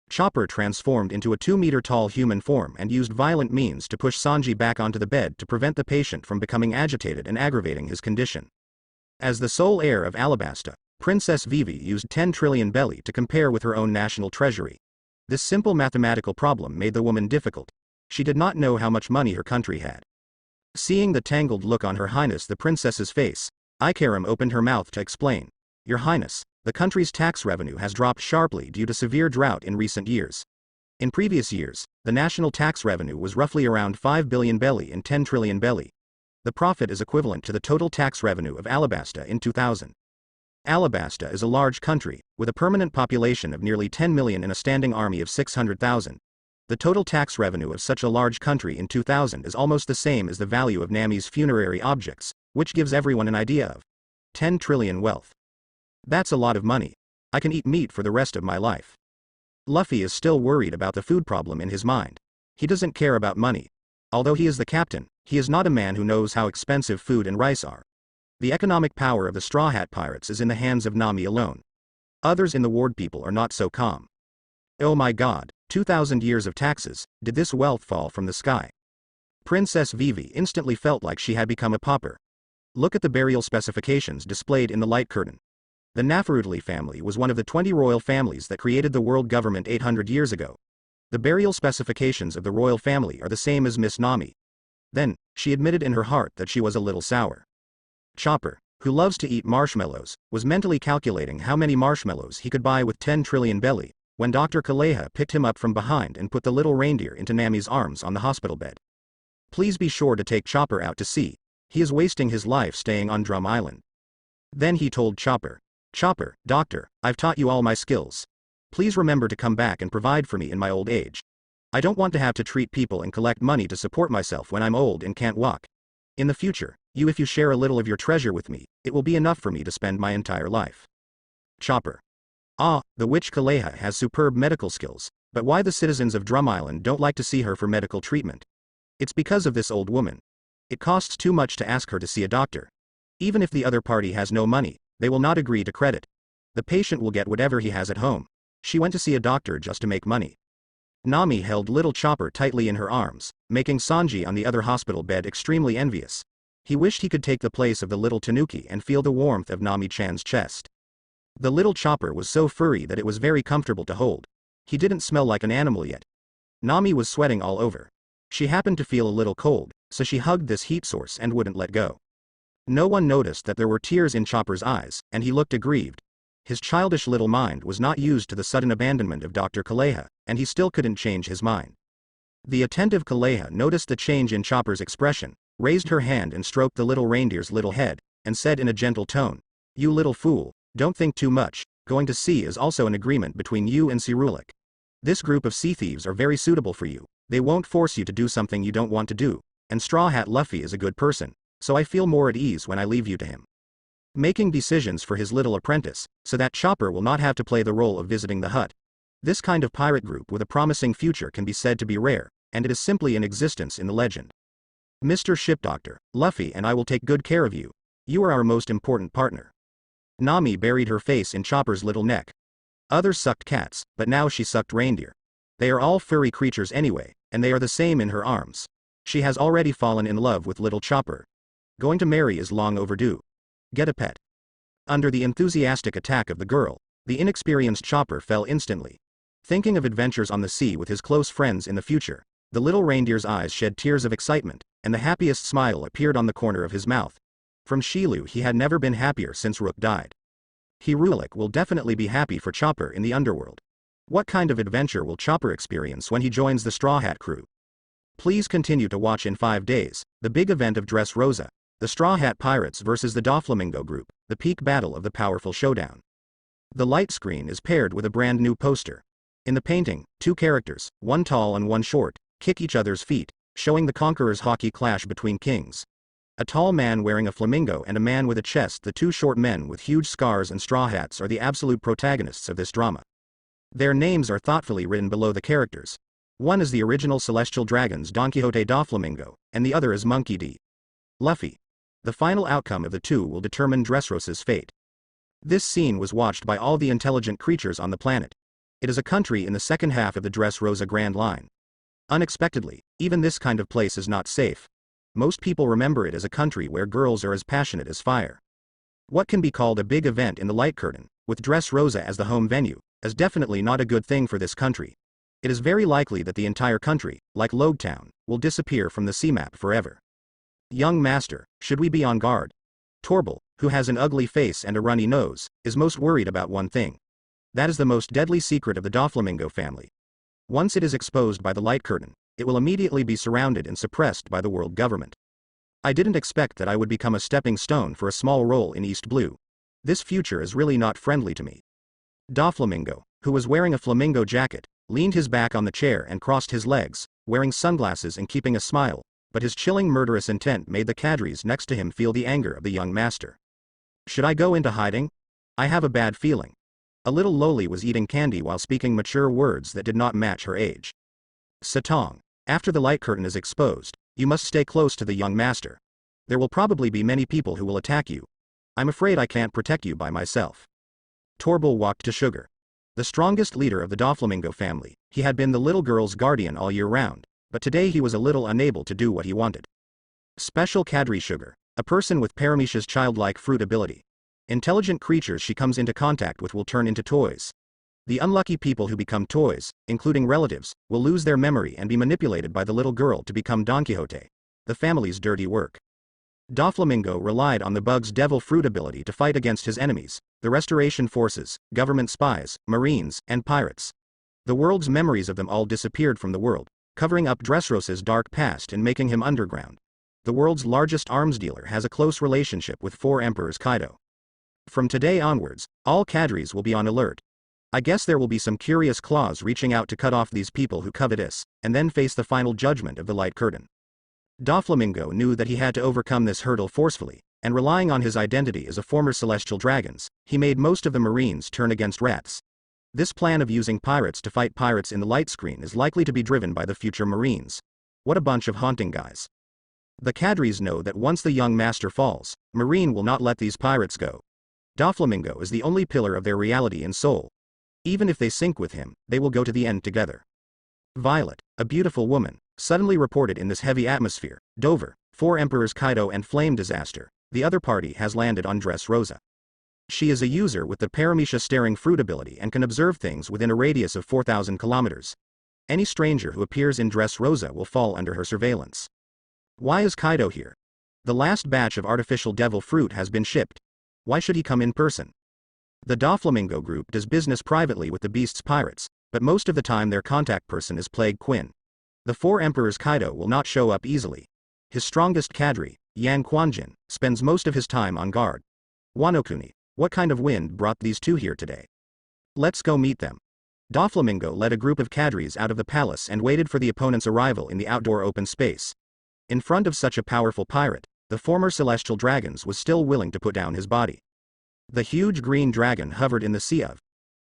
Chopper transformed into a 2-meter-tall human form and used violent means to push Sanji back onto the bed to prevent the patient from becoming agitated and aggravating his condition. As the sole heir of Alabasta, Princess Vivi used 10 trillion belly to compare with her own national treasury. This simple mathematical problem made the woman difficult. She did not know how much money her country had. Seeing the tangled look on Her Highness the Princess's face, Ikarim opened her mouth to explain. Your Highness, the country's tax revenue has dropped sharply due to severe drought in recent years. In previous years, the national tax revenue was roughly around 5 billion belly and 10 trillion belly. The profit is equivalent to the total tax revenue of Alabasta in 2000. Alabasta is a large country, with a permanent population of nearly 10 million and a standing army of 600,000. The total tax revenue of such a large country in 2000 is almost the same as the value of Nami's funerary objects, which gives everyone an idea of 10 trillion wealth. That's a lot of money. I can eat meat for the rest of my life. Luffy is still worried about the food problem in his mind. He doesn't care about money. Although he is the captain, he is not a man who knows how expensive food and rice are. The economic power of the Straw Hat Pirates is in the hands of Nami alone. Others in the Ward people are not so calm. Oh my god, 2,000 years of taxes, did this wealth fall from the sky? Princess Vivi instantly felt like she had become a pauper. Look at the burial specifications displayed in the light curtain. The Naruto family was one of the 20 royal families that created the world government 800 years ago. The burial specifications of the royal family are the same as Miss Nami. Then, she admitted in her heart that she was a little sour. Chopper, who loves to eat marshmallows, was mentally calculating how many marshmallows he could buy with 10 trillion belly, when Dr. Kaleha picked him up from behind and put the little reindeer into Nami's arms on the hospital bed. Please be sure to take Chopper out to sea. He is wasting his life staying on Drum Island. Then he told Chopper, Chopper, doctor, I've taught you all my skills. Please remember to come back and provide for me in my old age. I don't want to have to treat people and collect money to support myself when I'm old and can't walk. In the future, if you share a little of your treasure with me, it will be enough for me to spend my entire life. Chopper. Ah, the witch Kaleha has superb medical skills, but why the citizens of Drum Island don't like to see her for medical treatment? It's because of this old woman. It costs too much to ask her to see a doctor. Even if the other party has no money, they will not agree to credit. The patient will get whatever he has at home. She went to see a doctor just to make money. Nami held little Chopper tightly in her arms, making Sanji on the other hospital bed extremely envious. He wished he could take the place of the little Tanuki and feel the warmth of Nami-chan's chest. The little Chopper was so furry that it was very comfortable to hold. He didn't smell like an animal yet. Nami was sweating all over. She happened to feel a little cold, so she hugged this heat source and wouldn't let go. No one noticed that there were tears in Chopper's eyes, and he looked aggrieved. His childish little mind was not used to the sudden abandonment of Dr. Kaleha, and he still couldn't change his mind. The attentive Kaleha noticed the change in Chopper's expression, raised her hand and stroked the little reindeer's little head, and said in a gentle tone, You little fool, don't think too much, going to sea is also an agreement between you and Hiriluk. This group of sea thieves are very suitable for you, they won't force you to do something you don't want to do, and Straw Hat Luffy is a good person, so I feel more at ease when I leave you to him. Making decisions for his little apprentice, so that Chopper will not have to play the role of visiting the hut. This kind of pirate group with a promising future can be said to be rare, and it is simply in existence in the legend. Mr. Ship Doctor, Luffy and I will take good care of you. You are our most important partner. Nami buried her face in Chopper's little neck. Others sucked cats, but now she sucked reindeer. They are all furry creatures anyway, and they are the same in her arms. She has already fallen in love with little Chopper. Going to marry is long overdue. Get a pet. Under the enthusiastic attack of the girl, the inexperienced Chopper fell instantly. Thinking of adventures on the sea with his close friends in the future, the little reindeer's eyes shed tears of excitement, and the happiest smile appeared on the corner of his mouth. From Shilu he had never been happier since Rook died. Hiriluk will definitely be happy for Chopper in the underworld. What kind of adventure will Chopper experience when he joins the Straw Hat crew? Please continue to watch in 5 days, the big event of Dressrosa, the Straw Hat Pirates versus the Doflamingo group, the peak battle of the powerful showdown. The light screen is paired with a brand new poster. In the painting, 2 characters, one tall and one short, kick each other's feet, showing the conqueror's hockey clash between kings. A tall man wearing a flamingo and a man with a chest. The 2 short men with huge scars and straw hats are the absolute protagonists of this drama. Their names are thoughtfully written below the characters. One is the original Celestial Dragons Don Quixote Doflamingo, and the other is Monkey D. Luffy. The final outcome of the 2 will determine Dressrosa's fate. This scene was watched by all the intelligent creatures on the planet. It is a country in the second half of the Dressrosa Grand Line. Unexpectedly, even this kind of place is not safe. Most people remember it as a country where girls are as passionate as fire. What can be called a big event in the light curtain, with Dressrosa as the home venue, is definitely not a good thing for this country. It is very likely that the entire country, like Logetown, will disappear from the sea map forever. Young master, should we be on guard? Torble, who has an ugly face and a runny nose, is most worried about one thing. That is the most deadly secret of the Doflamingo family. Once it is exposed by the light curtain, it will immediately be surrounded and suppressed by the world government. I didn't expect that I would become a stepping stone for a small role in East Blue. This future is really not friendly to me. Doflamingo, who was wearing a flamingo jacket, leaned his back on the chair and crossed his legs, wearing sunglasses and keeping a smile, but his chilling murderous intent made the cadres next to him feel the anger of the young master. Should I go into hiding? I have a bad feeling. A little loli was eating candy while speaking mature words that did not match her age. Satong, after the light curtain is exposed, you must stay close to the young master. There will probably be many people who will attack you. I'm afraid I can't protect you by myself. Torbal walked to Sugar. The strongest leader of the Doflamingo family, he had been the little girl's guardian all year round, but today he was a little unable to do what he wanted. Special Cadre Sugar, a person with Paramisha's childlike fruit ability. Intelligent creatures she comes into contact with will turn into toys. The unlucky people who become toys, including relatives, will lose their memory and be manipulated by the little girl to become Don Quixote, the family's dirty work. Doflamingo relied on the bug's devil fruit ability to fight against his enemies, the Restoration Forces, government spies, marines, and pirates. The world's memories of them all disappeared from the world, covering up Dressrosa's dark past and making him underground. The world's largest arms dealer has a close relationship with 4 Emperors Kaido. From today onwards, all cadres will be on alert. I guess there will be some curious claws reaching out to cut off these people who covetous, and then face the final judgment of the light curtain. Doflamingo knew that he had to overcome this hurdle forcefully, and relying on his identity as a former celestial dragons, he made most of the marines turn against rats. This plan of using pirates to fight pirates in the light screen is likely to be driven by the future marines. What a bunch of haunting guys. The cadres know that once the young master falls, Marine will not let these pirates go. Doflamingo is the only pillar of their reality and soul. Even if they sink with him, they will go to the end together. Violet, a beautiful woman, suddenly reported in this heavy atmosphere. Dover, 4 Emperors Kaido and Flame Disaster, the other party has landed on Dressrosa. She is a user with the Paramisha staring fruit ability and can observe things within a radius of 4,000 kilometers. Any stranger who appears in Dressrosa will fall under her surveillance. Why is Kaido here? The last batch of artificial devil fruit has been shipped. Why should he come in person? The Doflamingo group does business privately with the Beast's pirates, but most of the time their contact person is Plague Quinn. The 4 Emperors Kaido will not show up easily. His strongest cadre, Yang Quanjin, spends most of his time on guard. Wanokuni, what kind of wind brought these two here today? Let's go meet them. Doflamingo led a group of cadres out of the palace and waited for the opponent's arrival in the outdoor open space. In front of such a powerful pirate, the former celestial dragons was still willing to put down his body. The huge green dragon hovered in the sea of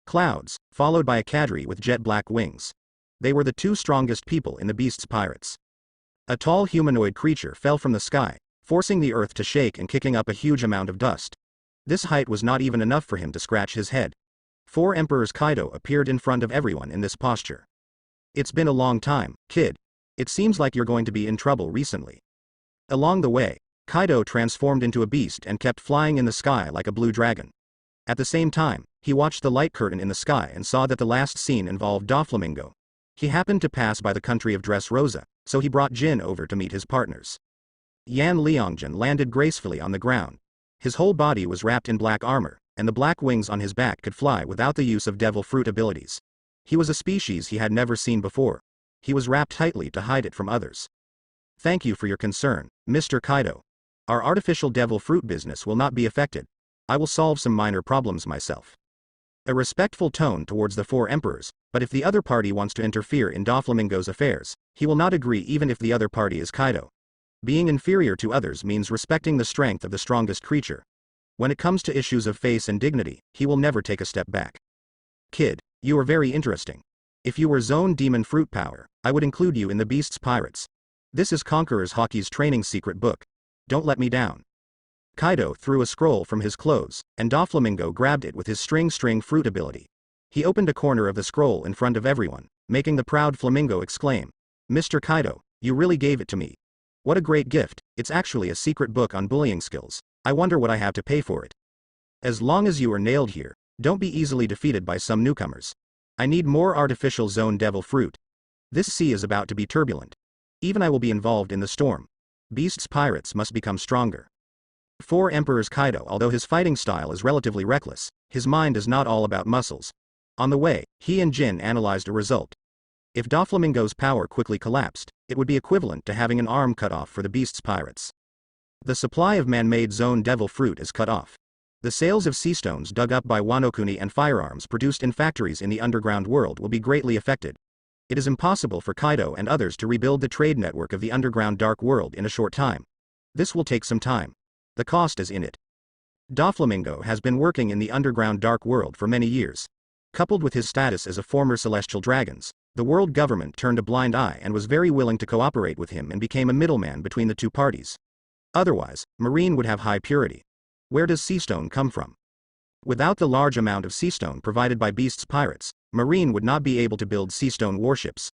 clouds, followed by a cadre with jet black wings. They were the 2 strongest people in the Beast's pirates. A tall humanoid creature fell from the sky, forcing the earth to shake and kicking up a huge amount of dust. This height was not even enough for him to scratch his head. 4 Emperors Kaido appeared in front of everyone in this posture. It's been a long time, kid. It seems like you're going to be in trouble recently. Along the way, Kaido transformed into a beast and kept flying in the sky like a blue dragon. At the same time, he watched the light curtain in the sky and saw that the last scene involved Doflamingo. He happened to pass by the country of Dressrosa, so he brought Jin over to meet his partners. Yan Liangjin landed gracefully on the ground. His whole body was wrapped in black armor, and the black wings on his back could fly without the use of devil fruit abilities. He was a species he had never seen before. He was wrapped tightly to hide it from others. Thank you for your concern, Mr. Kaido. Our artificial devil fruit business will not be affected. I will solve some minor problems myself. A respectful tone towards the 4 emperors, but if the other party wants to interfere in Doflamingo's affairs, he will not agree even if the other party is Kaido. Being inferior to others means respecting the strength of the strongest creature. When it comes to issues of face and dignity, he will never take a step back. Kid, you are very interesting. If you were Zone Demon Fruit Power, I would include you in the Beast's Pirates. This is Conqueror's Hockey's training secret book. Don't let me down. Kaido threw a scroll from his clothes, and Doflamingo grabbed it with his string fruit ability. He opened a corner of the scroll in front of everyone, making the proud Flamingo exclaim, Mr. Kaido, you really gave it to me. What a great gift. It's actually a secret book on bullying skills. I wonder what I have to pay for it. As long as you are nailed here, don't be easily defeated by some newcomers. I need more artificial zone devil fruit. This sea is about to be turbulent. Even I will be involved in the storm. Beast's pirates must become stronger. 4 Emperors Kaido, although his fighting style is relatively reckless, his mind is not all about muscles. On the way, he and Jin analyzed a result. If Doflamingo's power quickly collapsed, it would be equivalent to having an arm cut off for the Beast's pirates. The supply of man-made zone devil fruit is cut off. The sales of sea stones dug up by Wano-kuni and firearms produced in factories in the underground world will be greatly affected. It is impossible for Kaido and others to rebuild the trade network of the underground dark world in a short time. This will take some time. The cost is in it. Doflamingo has been working in the underground dark world for many years. Coupled with his status as a former celestial dragon, the world government turned a blind eye and was very willing to cooperate with him and became a middleman between the two parties. Otherwise, marine would have high purity. Where does seastone come from? Without the large amount of seastone provided by Beast's pirates, marine would not be able to build seastone warships.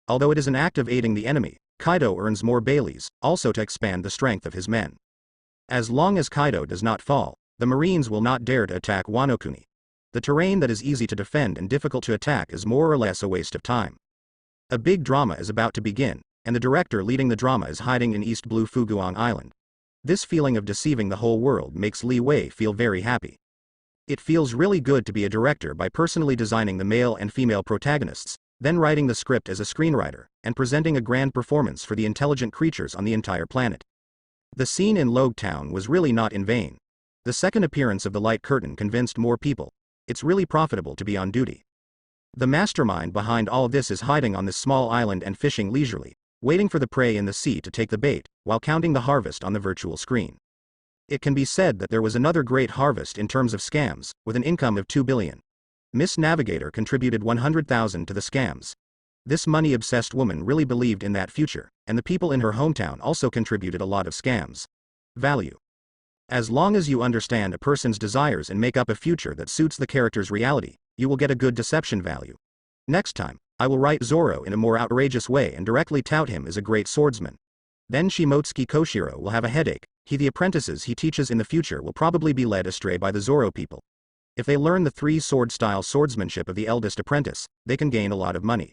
Although it is an act of aiding the enemy, Kaido earns more Baileys, also to expand the strength of his men. As long as Kaido does not fall, the marines will not dare to attack Wano-kuni. The terrain that is easy to defend and difficult to attack is more or less a waste of time. A big drama is about to begin, and the director leading the drama is hiding in East Blue Fuguang Island. This feeling of deceiving the whole world makes Li Wei feel very happy. It feels really good to be a director by personally designing the male and female protagonists, then writing the script as a screenwriter, and presenting a grand performance for the intelligent creatures on the entire planet. The scene in Logue Town was really not in vain. The second appearance of the light curtain convinced more people. It's really profitable to be on duty. The mastermind behind all this is hiding on this small island and fishing leisurely, waiting for the prey in the sea to take the bait, while counting the harvest on the virtual screen. It can be said that there was another great harvest in terms of scams, with an income of 2 billion. Miss Navigator contributed 100,000 to the scams. This money-obsessed woman really believed in that future, and the people in her hometown also contributed a lot of scams. Value. As long as you understand a person's desires and make up a future that suits the character's reality, you will get a good deception value. Next time, I will write Zoro in a more outrageous way and directly tout him as a great swordsman. Then Shimotsuki Koshiro will have a headache. The apprentices he teaches in the future will probably be led astray by the Zoro people. If they learn the three-sword style swordsmanship of the eldest apprentice, they can gain a lot of money.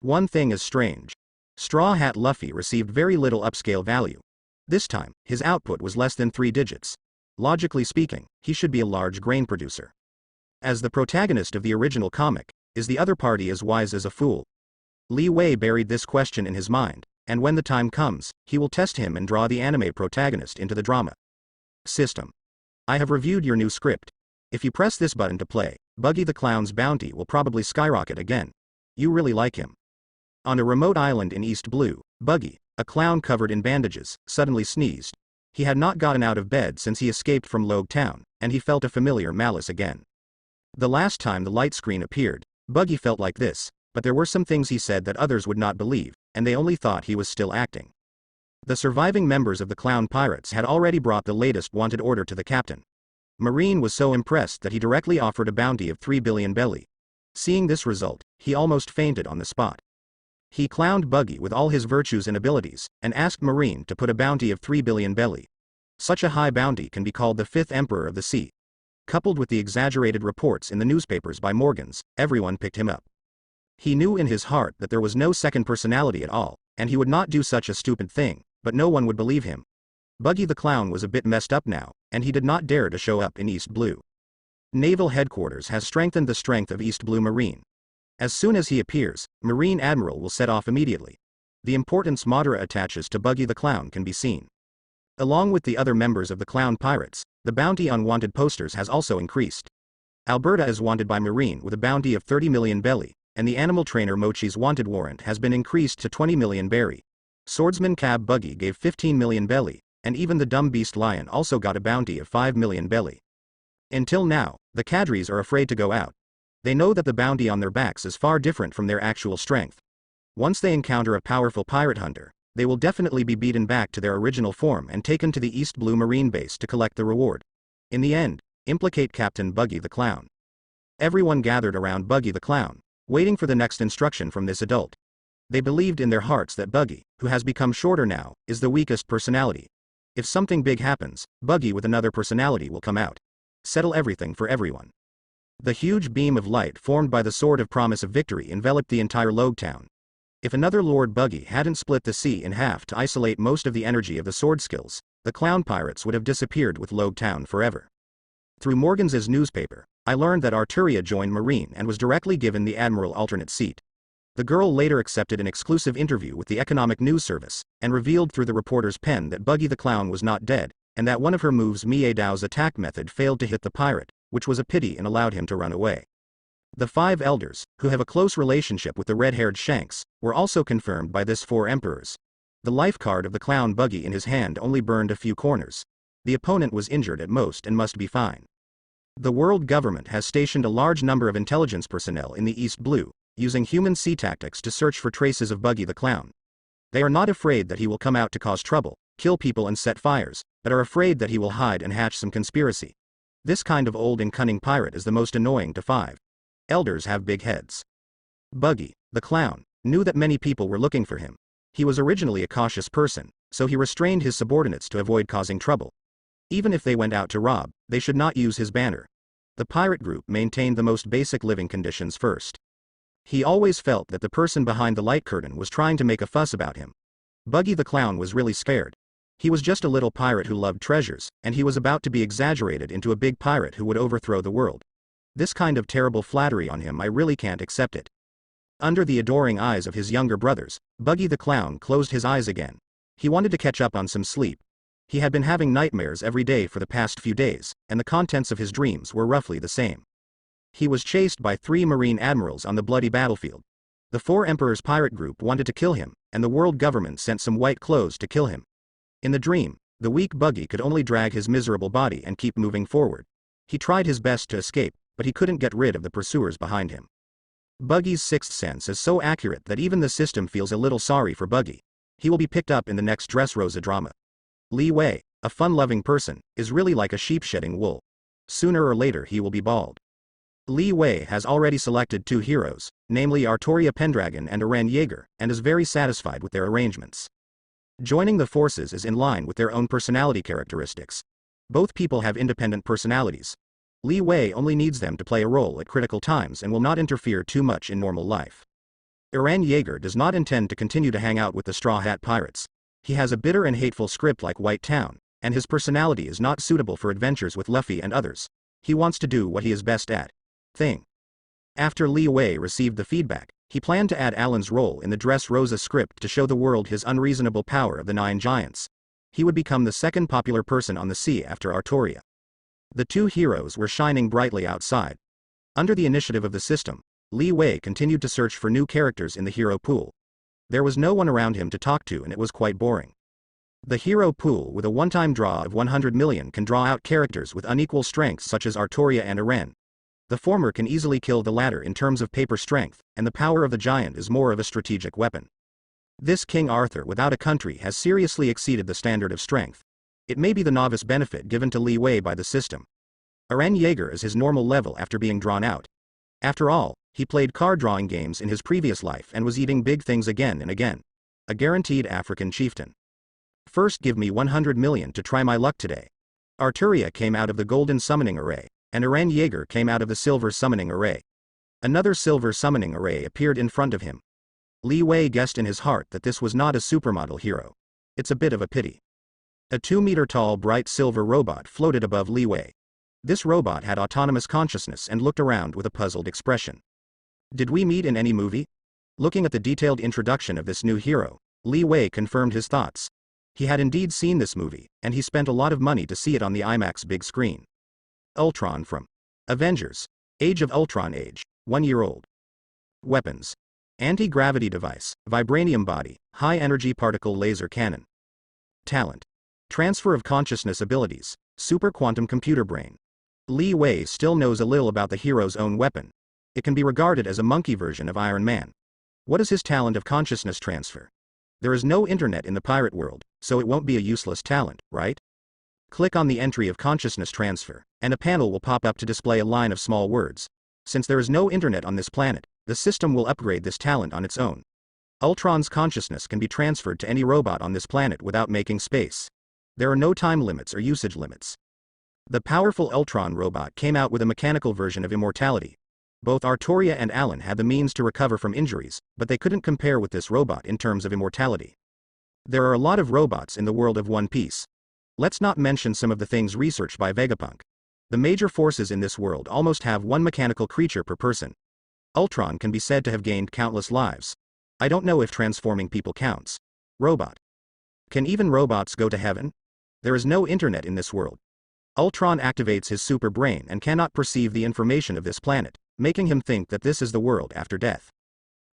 One thing is strange. Straw Hat Luffy received very little upscale value. This time, his output was less than 3 digits. Logically speaking, he should be a large grain producer. As the protagonist of the original comic, is the other party as wise as a fool? Li Wei buried this question in his mind, and when the time comes, he will test him and draw the anime protagonist into the drama. System. I have reviewed your new script. If you press this button to play, Buggy the Clown's bounty will probably skyrocket again. You really like him. On a remote island in East Blue, Buggy, a clown covered in bandages, suddenly sneezed. He had not gotten out of bed since he escaped from Logue Town, and he felt a familiar malice again. The last time the light screen appeared, Buggy felt like this, but there were some things he said that others would not believe, and they only thought he was still acting. The surviving members of the Clown Pirates had already brought the latest wanted order to the captain. Marine was so impressed that he directly offered a bounty of 3 billion belly. Seeing this result, he almost fainted on the spot. He clowned Buggy with all his virtues and abilities, and asked Marine to put a bounty of 3 billion belly. Such a high bounty can be called the 5th Emperor of the Sea. Coupled with the exaggerated reports in the newspapers by Morgans, everyone picked him up. He knew in his heart that there was no second personality at all, and he would not do such a stupid thing, but no one would believe him. Buggy the Clown was a bit messed up now, and he did not dare to show up in East Blue. Naval Headquarters has strengthened the strength of East Blue Marine. As soon as he appears, Marine Admiral will set off immediately. The importance Madara attaches to Buggy the Clown can be seen. Along with the other members of the Clown Pirates, the bounty on wanted posters has also increased. Alberta is wanted by Marine with a bounty of 30 million belly, and the animal trainer Mochi's wanted warrant has been increased to 20 million berry. Swordsman Cab Buggy gave 15 million belly, and even the dumb beast Lion also got a bounty of 5 million belly. Until now, the cadres are afraid to go out. They know that the bounty on their backs is far different from their actual strength. Once they encounter a powerful pirate hunter, they will definitely be beaten back to their original form and taken to the East Blue Marine base to collect the reward. In the end, implicate Captain Buggy the Clown. Everyone gathered around Buggy the Clown, waiting for the next instruction from this adult. They believed in their hearts that Buggy, who has become shorter now, is the weakest personality. If something big happens, Buggy with another personality will come out. Settle everything for everyone. The huge beam of light formed by the Sword of Promise of Victory enveloped the entire Logue Town. If another Lord Buggy hadn't split the sea in half to isolate most of the energy of the sword skills, the Clown Pirates would have disappeared with Logue Town forever. Through Morgans' newspaper, I learned that Artoria joined Marine and was directly given the Admiral alternate seat. The girl later accepted an exclusive interview with the Economic News Service, and revealed through the reporter's pen that Buggy the Clown was not dead, and that one of her moves, Miedao's attack method, failed to hit the pirate, which was a pity and allowed him to run away. The 5 elders, who have a close relationship with the red-haired Shanks, were also confirmed by this 4 emperors. The life card of the clown Buggy in his hand only burned a few corners. The opponent was injured at most and must be fine. The world government has stationed a large number of intelligence personnel in the East Blue, using human sea tactics to search for traces of Buggy the Clown. They are not afraid that he will come out to cause trouble, kill people and set fires, but are afraid that he will hide and hatch some conspiracy. This kind of old and cunning pirate is the most annoying to 5 elders have big heads. Buggy, the Clown, knew that many people were looking for him. He was originally a cautious person, so he restrained his subordinates to avoid causing trouble. Even if they went out to rob, they should not use his banner. The pirate group maintained the most basic living conditions first. He always felt that the person behind the light curtain was trying to make a fuss about him. Buggy the Clown was really scared. He was just a little pirate who loved treasures, and he was about to be exaggerated into a big pirate who would overthrow the world. This kind of terrible flattery on him, I really can't accept it. Under the adoring eyes of his younger brothers, Buggy the Clown closed his eyes again. He wanted to catch up on some sleep. He had been having nightmares every day for the past few days, and the contents of his dreams were roughly the same. He was chased by 3 Marine admirals on the bloody battlefield. The 4 emperors' pirate group wanted to kill him, and the world government sent some white clothes to kill him. In the dream, the weak Buggy could only drag his miserable body and keep moving forward. He tried his best to escape, but he couldn't get rid of the pursuers behind him. Buggy's sixth sense is so accurate that even the system feels a little sorry for Buggy. He will be picked up in the next Dressrosa drama. Li Wei, a fun-loving person, is really like a sheep shedding wool. Sooner or later he will be bald. Li Wei has already selected 2 heroes, namely Artoria Pendragon and Eren Yeager, and is very satisfied with their arrangements. Joining the forces is in line with their own personality characteristics. Both people have independent personalities. Li Wei only needs them to play a role at critical times and will not interfere too much in normal life. Eren Yeager does not intend to continue to hang out with the Straw Hat Pirates. He has a bitter and hateful script like White Town, and his personality is not suitable for adventures with Luffy and others. He wants to do what he is best at. After Li Wei received the feedback, he planned to add Alan's role in the Dressrosa script to show the world his unreasonable power of the 9 giants. He would become the second popular person on the sea after Artoria. The 2 heroes were shining brightly outside. Under the initiative of the system, Li Wei continued to search for new characters in the hero pool. There was no one around him to talk to and it was quite boring. The hero pool with a one-time draw of 100 million can draw out characters with unequal strengths such as Artoria and Eren. The former can easily kill the latter in terms of paper strength, and the power of the giant is more of a strategic weapon. This King Arthur without a country has seriously exceeded the standard of strength. It may be the novice benefit given to Li Wei by the system. Eren Yeager is his normal level after being drawn out. After all, he played card drawing games in his previous life and was eating big things again and again. A guaranteed African chieftain. First give me 100 million to try my luck today. Artoria came out of the golden summoning array, and Eren Yeager came out of the silver summoning array. Another silver summoning array appeared in front of him. Li Wei guessed in his heart that this was not a supermodel hero. It's a bit of a pity. A 2-meter-tall bright silver robot floated above Li Wei. This robot had autonomous consciousness and looked around with a puzzled expression. Did we meet in any movie? Looking at the detailed introduction of this new hero, Li Wei confirmed his thoughts. He had indeed seen this movie, and he spent a lot of money to see it on the IMAX big screen. Ultron from Avengers. Age of Ultron age, 1 year old. Weapons. Anti-gravity device, vibranium body, high-energy particle laser cannon. Talent. Transfer of consciousness abilities, super quantum computer brain. Li Wei still knows a little about the hero's own weapon. It can be regarded as a monkey version of Iron Man. What is his talent of consciousness transfer? There is no internet in the pirate world, so it won't be a useless talent, right? Click on the entry of consciousness transfer, and a panel will pop up to display a line of small words. Since there is no internet on this planet, the system will upgrade this talent on its own. Ultron's consciousness can be transferred to any robot on this planet without making space. There are no time limits or usage limits. The powerful Ultron robot came out with a mechanical version of immortality. Both Artoria and Alan had the means to recover from injuries, but they couldn't compare with this robot in terms of immortality. There are a lot of robots in the world of One Piece. Let's not mention some of the things researched by Vegapunk. The major forces in this world almost have one mechanical creature per person. Ultron can be said to have gained countless lives. I don't know if transforming people counts. Robot. Can even robots go to heaven? There is no internet in this world. Ultron activates his super brain and cannot perceive the information of this planet, making him think that this is the world after death.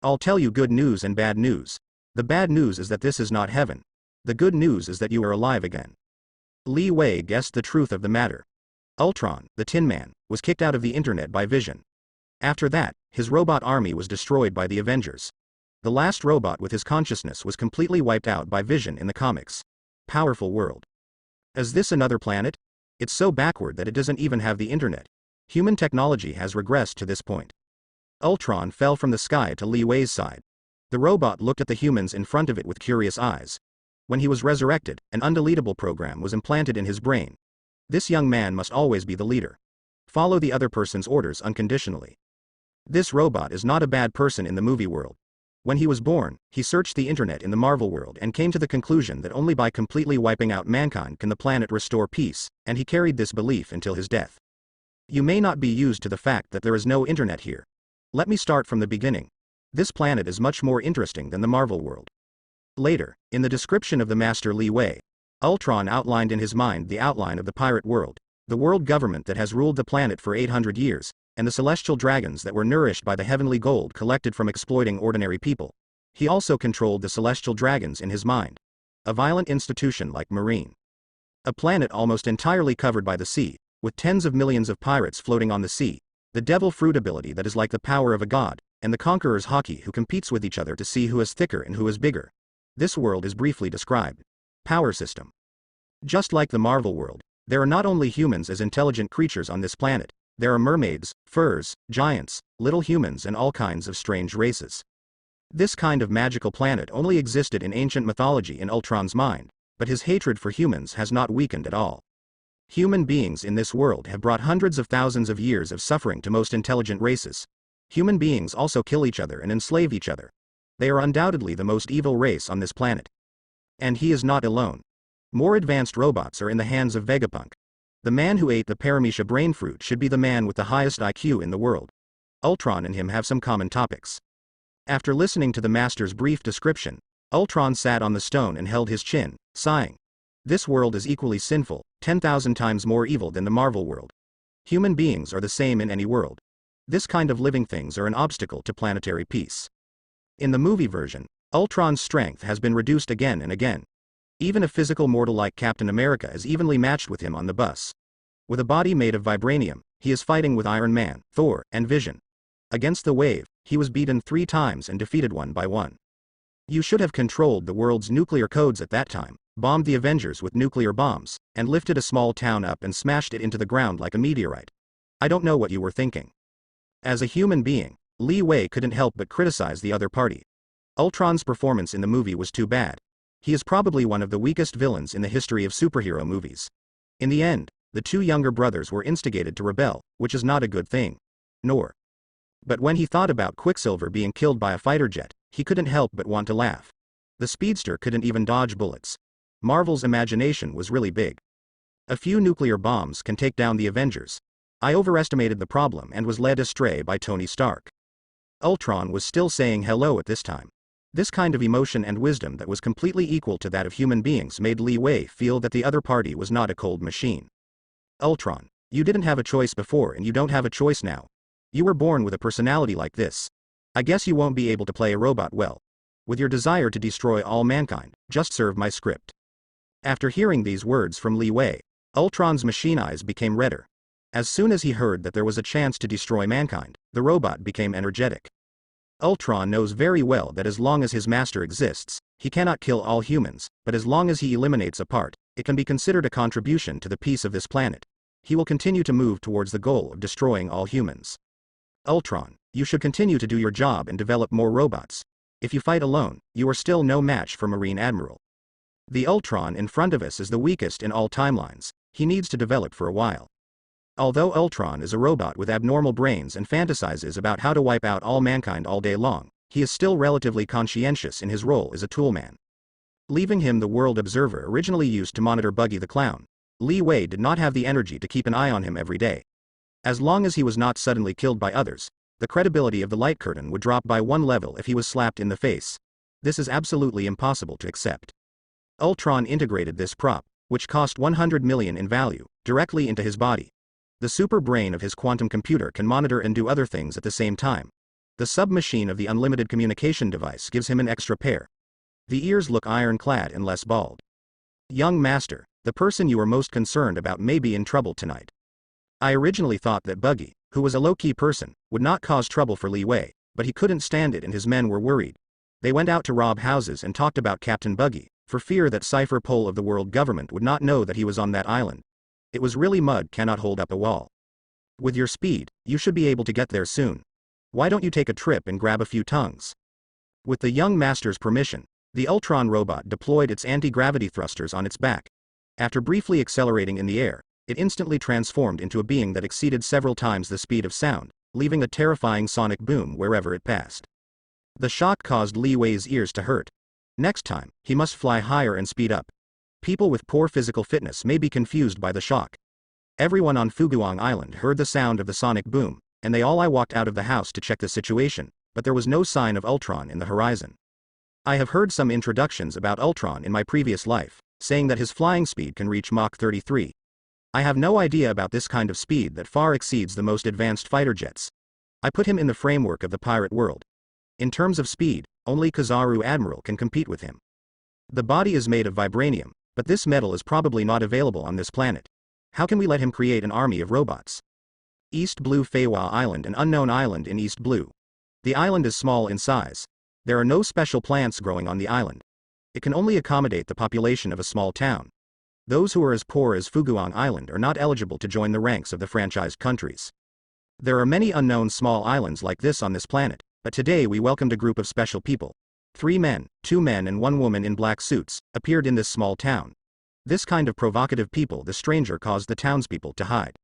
I'll tell you good news and bad news. The bad news is that this is not heaven. The good news is that you are alive again. Li Wei guessed the truth of the matter. Ultron, the Tin Man, was kicked out of the internet by Vision. After that, his robot army was destroyed by the Avengers. The last robot with his consciousness was completely wiped out by Vision in the comics. Powerful world. Is this another planet? It's so backward that it doesn't even have the internet. Human technology has regressed to this point. Ultron fell from the sky to Li Wei's side. The robot looked at the humans in front of it with curious eyes. When he was resurrected, an undeletable program was implanted in his brain. This young man must always be the leader. Follow the other person's orders unconditionally. This robot is not a bad person in the movie world. When he was born, he searched the internet in the Marvel world and came to the conclusion that only by completely wiping out mankind can the planet restore peace, and he carried this belief until his death. You may not be used to the fact that there is no internet here. Let me start from the beginning. This planet is much more interesting than the Marvel world. Later, in the description of the Master Li Wei, Ultron outlined in his mind the outline of the pirate world, the world government that has ruled the planet for 800 years, and the celestial dragons that were nourished by the heavenly gold collected from exploiting ordinary people. He also controlled the celestial dragons in his mind. A violent institution like Marine. A planet almost entirely covered by the sea, with tens of millions of pirates floating on the sea, the devil fruit ability that is like the power of a god, and the conqueror's hockey who competes with each other to see who is thicker and who is bigger. This world is briefly described. Power system. Just like the Marvel world, there are not only humans as intelligent creatures on this planet, there are mermaids, furs, giants, little humans and all kinds of strange races. This kind of magical planet only existed in ancient mythology in Ultron's mind, but his hatred for humans has not weakened at all. Human beings in this world have brought hundreds of thousands of years of suffering to most intelligent races. Human beings also kill each other and enslave each other. They are undoubtedly the most evil race on this planet. And he is not alone. More advanced robots are in the hands of Vegapunk. The man who ate the Paramecia brain fruit should be the man with the highest IQ in the world. Ultron and him have some common topics. After listening to the Master's brief description, Ultron sat on the stone and held his chin, sighing. This world is equally sinful, 10,000 times more evil than the Marvel world. Human beings are the same in any world. This kind of living things are an obstacle to planetary peace. In the movie version, Ultron's strength has been reduced again and again. Even a physical mortal like Captain America is evenly matched with him on the bus. With a body made of vibranium, he is fighting with Iron Man, Thor, and Vision. Against the Wave, he was beaten 3 times and defeated one by one. You should have controlled the world's nuclear codes at that time, bombed the Avengers with nuclear bombs, and lifted a small town up and smashed it into the ground like a meteorite. I don't know what you were thinking. As a human being, Li Wei couldn't help but criticize the other party. Ultron's performance in the movie was too bad. He is probably one of the weakest villains in the history of superhero movies. In the end, the 2 younger brothers were instigated to rebel, which is not a good thing. Nor. But when he thought about Quicksilver being killed by a fighter jet, he couldn't help but want to laugh. The speedster couldn't even dodge bullets. Marvel's imagination was really big. A few nuclear bombs can take down the Avengers. I overestimated the problem and was led astray by Tony Stark. Ultron was still saying hello at this time. This kind of emotion and wisdom that was completely equal to that of human beings made Li Wei feel that the other party was not a cold machine. Ultron, you didn't have a choice before and you don't have a choice now. You were born with a personality like this. I guess you won't be able to play a robot well. With your desire to destroy all mankind, just serve my script. After hearing these words from Li Wei, Ultron's machine eyes became redder. As soon as he heard that there was a chance to destroy mankind, the robot became energetic. Ultron knows very well that as long as his master exists, he cannot kill all humans, but as long as he eliminates a part, it can be considered a contribution to the peace of this planet. He will continue to move towards the goal of destroying all humans. Ultron, you should continue to do your job and develop more robots. If you fight alone, you are still no match for Marine Admiral. The Ultron in front of us is the weakest in all timelines. He needs to develop for a while. Although Ultron is a robot with abnormal brains and fantasizes about how to wipe out all mankind all day long, he is still relatively conscientious in his role as a toolman. Leaving him the World Observer originally used to monitor Buggy the Clown, Li Wei did not have the energy to keep an eye on him every day. As long as he was not suddenly killed by others, the credibility of the light curtain would drop by one level if he was slapped in the face. This is absolutely impossible to accept. Ultron integrated this prop, which cost 100 million in value, directly into his body. The super brain of his quantum computer can monitor and do other things at the same time. The sub-machine of the unlimited communication device gives him an extra pair. The ears look ironclad and less bald. Young master, the person you are most concerned about may be in trouble tonight. I originally thought that Buggy, who was a low-key person, would not cause trouble for Li Wei, but he couldn't stand it and his men were worried. They went out to rob houses and talked about Captain Buggy, for fear that Cypher Pole of the world government would not know that he was on that island. It was really mud cannot hold up a wall. With your speed, you should be able to get there soon. Why don't you take a trip and grab a few tongues? With the young master's permission, the Ultron robot deployed its anti-gravity thrusters on its back. After briefly accelerating in the air, it instantly transformed into a being that exceeded several times the speed of sound, leaving a terrifying sonic boom wherever it passed. The shock caused Li Wei's ears to hurt. Next time, he must fly higher and speed up. People with poor physical fitness may be confused by the shock. Everyone on Fuguang Island heard the sound of the sonic boom, and they all walked out of the house to check the situation, but there was no sign of Ultron in the horizon. I have heard some introductions about Ultron in my previous life, saying that his flying speed can reach Mach 33. I have no idea about this kind of speed that far exceeds the most advanced fighter jets. I put him in the framework of the pirate world. In terms of speed, only Kizaru Admiral can compete with him. The body is made of vibranium, but this metal is probably not available on this planet. How can we let him create an army of robots? East Blue Feiwa Island, an unknown island in East Blue. The island is small in size. There are no special plants growing on the island. It can only accommodate the population of a small town. Those who are as poor as Fuguang Island are not eligible to join the ranks of the franchised countries. There are many unknown small islands like this on this planet, but today we welcomed a group of special people. 3 men, 2 men and 1 woman in black suits, appeared in this small town. This kind of provocative people the stranger caused the townspeople to hide.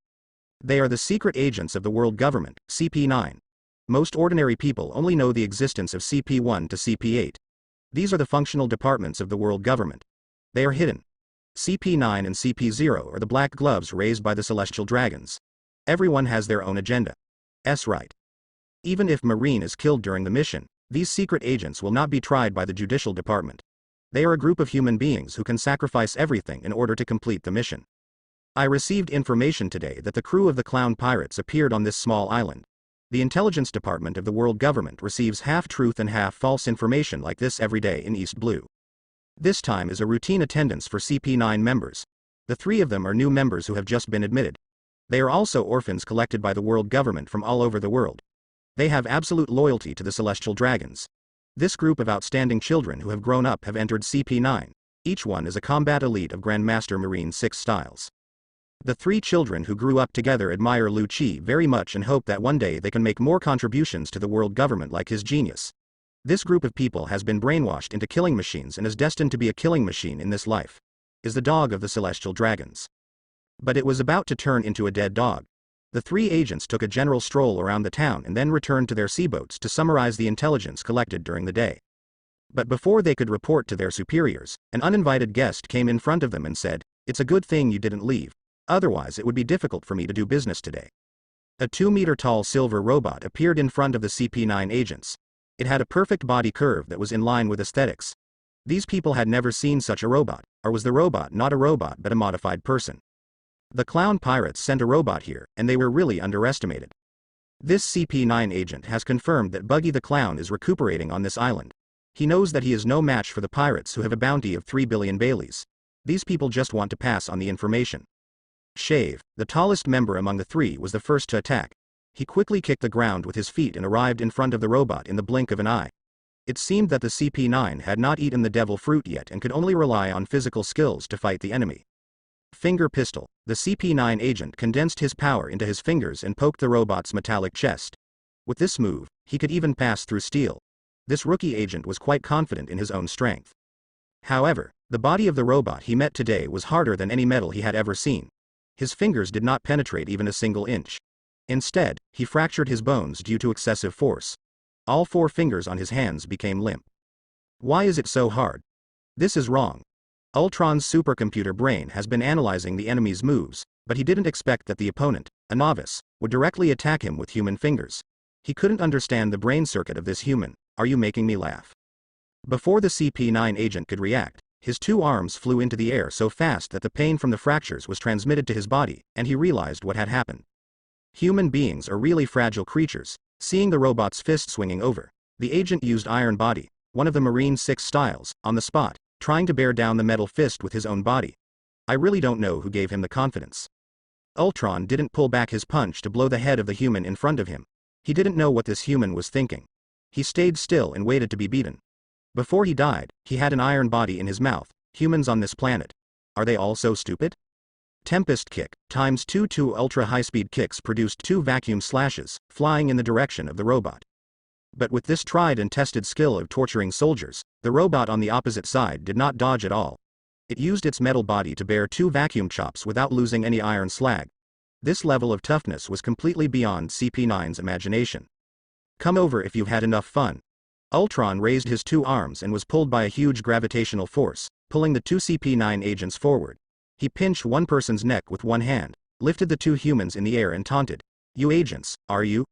They are the secret agents of the world government, CP9. Most ordinary people only know the existence of CP1 to CP8. These are the functional departments of the world government. They are hidden. CP9 and CP0 are the black gloves raised by the celestial dragons. Everyone has their own agenda. Right. Even if Marine is killed during the mission, these secret agents will not be tried by the judicial department. They are a group of human beings who can sacrifice everything in order to complete the mission. I received information today that the crew of the clown pirates appeared on this small island. The intelligence department of the world government receives half-truth and half-false information like this every day in East Blue. This time is a routine attendance for CP9 members. The 3 of them are new members who have just been admitted. They are also orphans collected by the world government from all over the world. They have absolute loyalty to the celestial dragons. This group of outstanding children who have grown up have entered CP9. Each one is a combat elite of Grandmaster Marine 6 styles. The 3 children who grew up together admire Lu Chi very much and hope that one day they can make more contributions to the world government like his genius. This group of people has been brainwashed into killing machines and is destined to be a killing machine in this life. Is the dog of the celestial dragons. But it was about to turn into a dead dog. The 3 agents took a general stroll around the town and then returned to their seaboats to summarize the intelligence collected during the day. But before they could report to their superiors, an uninvited guest came in front of them and said, "It's a good thing you didn't leave. Otherwise it would be difficult for me to do business today." A 2-meter-tall silver robot appeared in front of the CP9 agents. It had a perfect body curve that was in line with aesthetics. These people had never seen such a robot, or was the robot not a robot but a modified person? The clown pirates sent a robot here, and they were really underestimated. This CP9 agent has confirmed that Buggy the Clown is recuperating on this island. He knows that he is no match for the pirates who have a bounty of 3 billion Baileys. These people just want to pass on the information. Shave, the tallest member among the 3, was the first to attack. He quickly kicked the ground with his feet and arrived in front of the robot in the blink of an eye. It seemed that the CP9 had not eaten the devil fruit yet and could only rely on physical skills to fight the enemy. Finger pistol, the CP9 agent condensed his power into his fingers and poked the robot's metallic chest. With this move, he could even pass through steel. This rookie agent was quite confident in his own strength. However, the body of the robot he met today was harder than any metal he had ever seen. His fingers did not penetrate even a single inch. Instead, he fractured his bones due to excessive force. All 4 fingers on his hands became limp. Why is it so hard? This is wrong. Ultron's supercomputer brain has been analyzing the enemy's moves, but he didn't expect that the opponent, a novice, would directly attack him with human fingers. He couldn't understand the brain circuit of this human. Are you making me laugh? Before the CP9 agent could react, his two arms flew into the air so fast that the pain from the fractures was transmitted to his body, and he realized what had happened. Human beings are really fragile creatures. Seeing the robot's fist swinging over, the agent used Iron Body, one of the Marine 6 styles, on the spot, trying to bear down the metal fist with his own body. I really don't know who gave him the confidence. Ultron didn't pull back his punch to blow the head of the human in front of him. He didn't know what this human was thinking. He stayed still and waited to be beaten. Before he died, he had an iron body in his mouth. Humans on this planet. Are they all so stupid? Tempest Kick, times 2 ultra high-speed kicks produced 2 vacuum slashes, flying in the direction of the robot. But with this tried and tested skill of torturing soldiers, the robot on the opposite side did not dodge at all. It used its metal body to bear 2 vacuum chops without losing any iron slag. This level of toughness was completely beyond CP9's imagination. Come over if you've had enough fun. Ultron raised his 2 arms and was pulled by a huge gravitational force, pulling the 2 CP9 agents forward. He pinched one person's neck with one hand, lifted the 2 humans in the air and taunted. You agents, are you?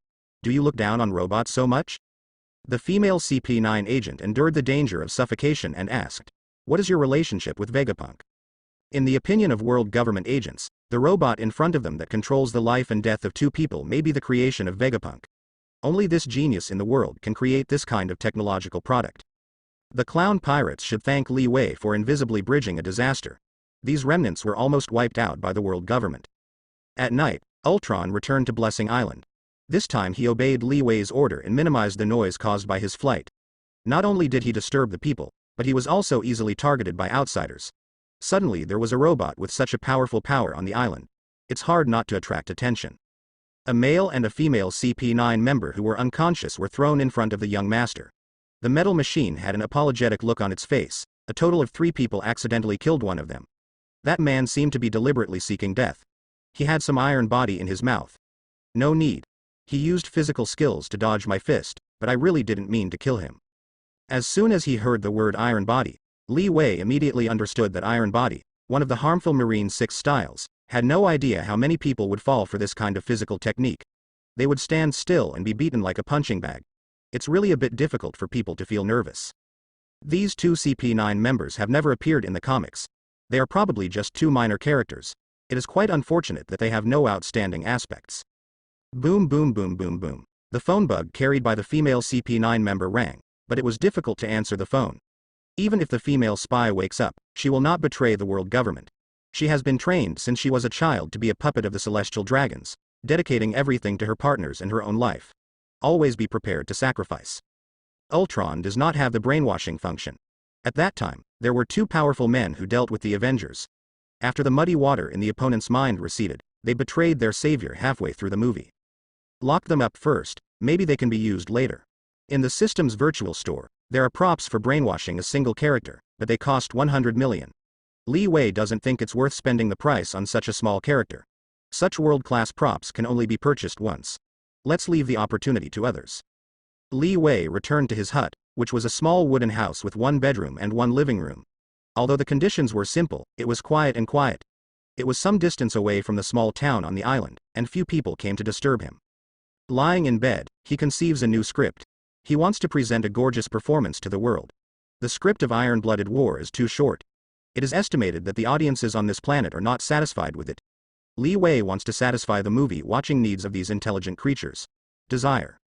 Do you look down on robots so much? The female CP9 agent endured the danger of suffocation and asked, what is your relationship with Vegapunk? In the opinion of world government agents, the robot in front of them that controls the life and death of 2 people may be the creation of Vegapunk. Only this genius in the world can create this kind of technological product. The clown pirates should thank Li Wei for invisibly bridging a disaster. These remnants were almost wiped out by the world government. At night, Ultron returned to Blessing Island. This time he obeyed Li Wei's order and minimized the noise caused by his flight. Not only did he disturb the people, but he was also easily targeted by outsiders. Suddenly there was a robot with such a powerful power on the island. It's hard not to attract attention. A male and a female CP9 member who were unconscious were thrown in front of the young master. The metal machine had an apologetic look on its face. A total of 3 people accidentally killed one of them. That man seemed to be deliberately seeking death. He had some iron body in his mouth. No need. He used physical skills to dodge my fist, but I really didn't mean to kill him. As soon as he heard the word iron body, Li Wei immediately understood that iron body, one of the harmful Marine 6 styles, had no idea how many people would fall for this kind of physical technique. They would stand still and be beaten like a punching bag. It's really a bit difficult for people to feel nervous. These 2 CP9 members have never appeared in the comics. They are probably just 2 minor characters. It is quite unfortunate that they have no outstanding aspects. Boom boom boom boom boom. The phone bug carried by the female CP9 member rang, but it was difficult to answer the phone. Even if the female spy wakes up, she will not betray the world government. She has been trained since she was a child to be a puppet of the celestial dragons, dedicating everything to her partners and her own life. Always be prepared to sacrifice. Ultron does not have the brainwashing function. At that time, there were 2 powerful men who dealt with the Avengers. After the muddy water in the opponent's mind receded, they betrayed their savior halfway through the movie. Lock them up first, maybe they can be used later. In the system's virtual store, there are props for brainwashing a single character, but they cost 100 million. Li Wei doesn't think it's worth spending the price on such a small character. Such world-class props can only be purchased once. Let's leave the opportunity to others. Li Wei returned to his hut, which was a small wooden house with 1 bedroom and 1 living room. Although the conditions were simple, it was quiet and quiet. It was some distance away from the small town on the island, and few people came to disturb him. Lying in bed, he conceives a new script. He wants to present a gorgeous performance to the world. The script of Iron-Blooded War is too short. It is estimated that the audiences on this planet are not satisfied with it. Li Wei wants to satisfy the movie-watching needs of these intelligent creatures. Desire.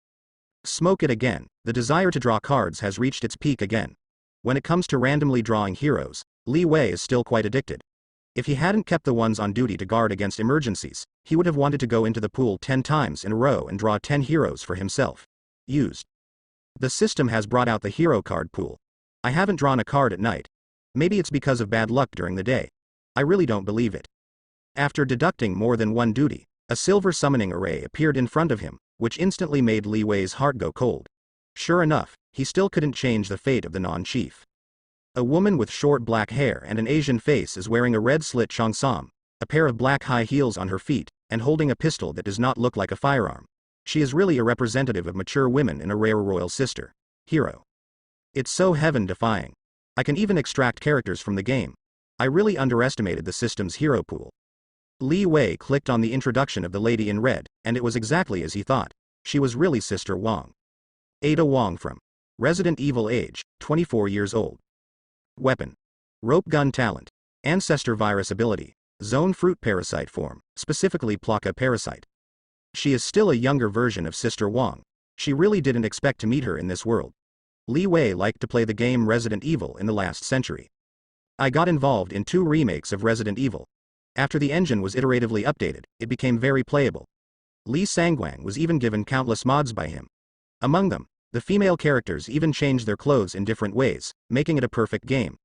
Smoke it again. The desire to draw cards has reached its peak again. When it comes to randomly drawing heroes, Li Wei is still quite addicted. If he hadn't kept the ones on duty to guard against emergencies, he would have wanted to go into the pool 10 times in a row and draw 10 heroes for himself. Used. The system has brought out the hero card pool. I haven't drawn a card at night. Maybe it's because of bad luck during the day. I really don't believe it. After deducting more than 1 duty, a silver summoning array appeared in front of him, which instantly made Li Wei's heart go cold. Sure enough, he still couldn't change the fate of the non-chief. A woman with short black hair and an Asian face is wearing a red slit cheongsam, a pair of black high heels on her feet, and holding a pistol that does not look like a firearm. She is really a representative of mature women in a rare royal sister. Hero. It's so heaven-defying. I can even extract characters from the game. I really underestimated the system's hero pool. Li Wei clicked on the introduction of the lady in red, and it was exactly as he thought. She was really Sister Wong. Ada Wong from Resident Evil, age 24 years old. Weapon: rope gun. Talent: ancestor virus. Ability: zone fruit parasite form, specifically Plaka parasite. She is still a younger version of Sister Wong. She really didn't expect to meet her in this world. Li Wei liked to play the game Resident Evil in the last century. I got involved in 2 remakes of Resident Evil. After the engine was iteratively updated, it became very playable. Li Sangwang was even given countless mods by him. Among them, the female characters even changed their clothes in different ways, making it a perfect game.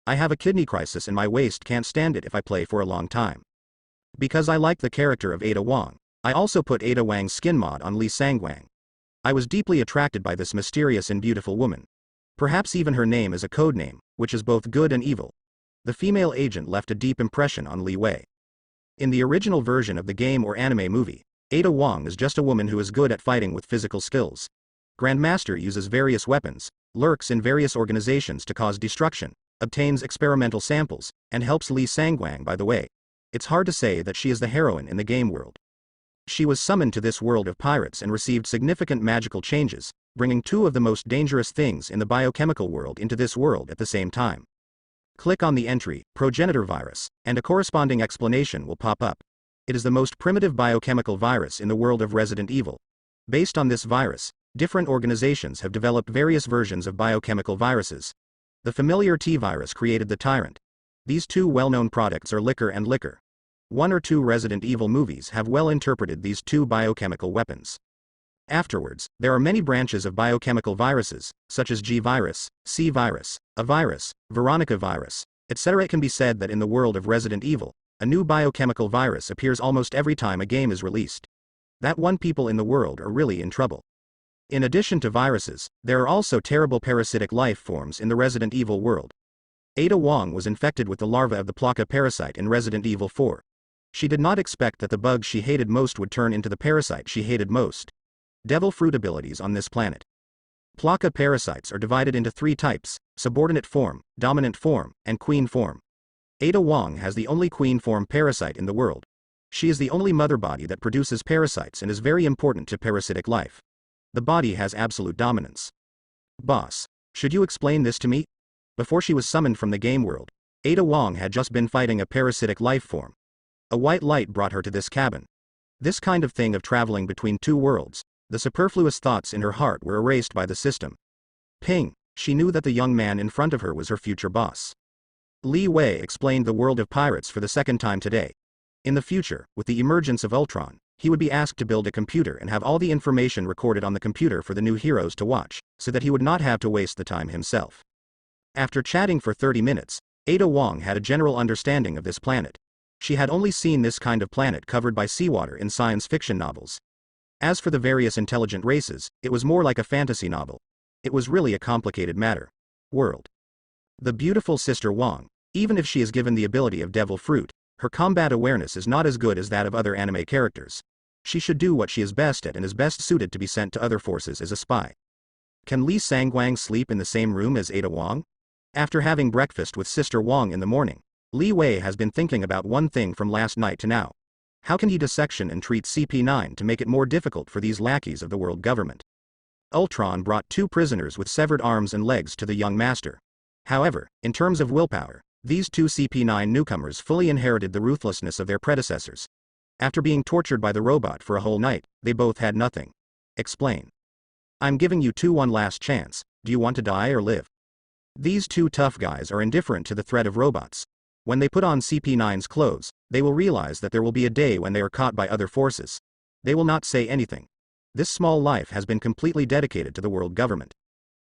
I have a kidney crisis and my waist can't stand it if I play for a long time. Because I like the character of Ada Wong, I also put Ada Wang's skin mod on Li Sangwang. I was deeply attracted by this mysterious and beautiful woman. Perhaps even her name is a code name, which is both good and evil. The female agent left a deep impression on Li Wei. In the original version of the game or anime movie, Ada Wong is just a woman who is good at fighting with physical skills. Grandmaster uses various weapons, lurks in various organizations to cause destruction, obtains experimental samples, and helps Li Sangwang. By the way, it's hard to say that she is the heroine in the game world. She was summoned to this world of pirates and received significant magical changes, bringing 2 of the most dangerous things in the biochemical world into this world at the same time. Click on the entry, progenitor virus, and a corresponding explanation will pop up. It is the most primitive biochemical virus in the world of Resident Evil. Based on this virus, different organizations have developed various versions of biochemical viruses. The familiar T-virus created the Tyrant. These 2 well-known products are liquor and liquor. 1 or 2 Resident Evil movies have well interpreted these 2 biochemical weapons. Afterwards, there are many branches of biochemical viruses, such as G virus, C virus, A virus, Veronica virus, etc. It can be said that in the world of Resident Evil, a new biochemical virus appears almost every time a game is released. That one people in the world are really in trouble. In addition to viruses, there are also terrible parasitic life forms in the Resident Evil world. Ada Wong was infected with the larva of the Plaka parasite in Resident Evil 4. She did not expect that the bug she hated most would turn into the parasite she hated most. Devil fruit abilities on this planet. Plaka parasites are divided into 3 types: subordinate form, dominant form, and queen form. Ada Wong has the only queen form parasite in the world. She is the only mother body that produces parasites and is very important to parasitic life. The body has absolute dominance. Boss, should you explain this to me? Before she was summoned from the game world, Ada Wong had just been fighting a parasitic life form. A white light brought her to this cabin. This kind of thing of traveling between 2 worlds, the superfluous thoughts in her heart were erased by the system. Ping, she knew that the young man in front of her was her future boss. Li Wei explained the world of pirates for the 2nd time today. In the future, with the emergence of Ultron, he would be asked to build a computer and have all the information recorded on the computer for the new heroes to watch, so that he would not have to waste the time himself. After chatting for 30 minutes, Ada Wong had a general understanding of this planet. She had only seen this kind of planet covered by seawater in science fiction novels. As for the various intelligent races, it was more like a fantasy novel. It was really a complicated matter. World. The beautiful Sister Wong, even if she is given the ability of Devil Fruit, her combat awareness is not as good as that of other anime characters. She should do what she is best at and is best suited to be sent to other forces as a spy. Can Li Sangwang sleep in the same room as Ada Wong? After having breakfast with Sister Wong in the morning, Li Wei has been thinking about one thing from last night to now. How can he dissection and treat CP9 to make it more difficult for these lackeys of the world government? Ultron brought 2 prisoners with severed arms and legs to the young master. However, in terms of willpower, these 2 CP9 newcomers fully inherited the ruthlessness of their predecessors. After being tortured by the robot for a whole night, they both had nothing. Explain. I'm giving you 2 one last chance. Do you want to die or live? These 2 tough guys are indifferent to the threat of robots. When they put on CP9's clothes, they will realize that there will be a day when they are caught by other forces. They will not say anything. This small life has been completely dedicated to the world government.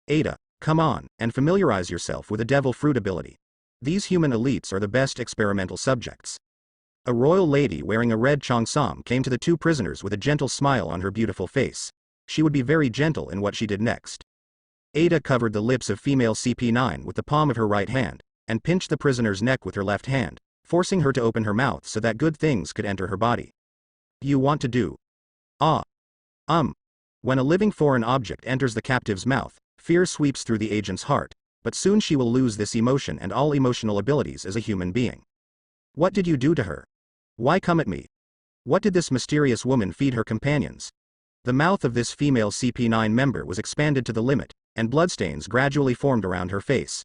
Ada, come on, and familiarize yourself with a Devil Fruit ability. These human elites are the best experimental subjects. A royal lady wearing a red cheongsam came to the 2 prisoners with a gentle smile on her beautiful face. She would be very gentle in what she did next. Ada covered the lips of female CP9 with the palm of her right hand, and pinched the prisoner's neck with her left hand, forcing her to open her mouth so that good things could enter her body. You want to do? When a living foreign object enters the captive's mouth, fear sweeps through the agent's heart, but soon she will lose this emotion and all emotional abilities as a human being. What did you do to her? Why come at me? What did this mysterious woman feed her companions? The mouth of this female CP9 member was expanded to the limit, and bloodstains gradually formed around her face.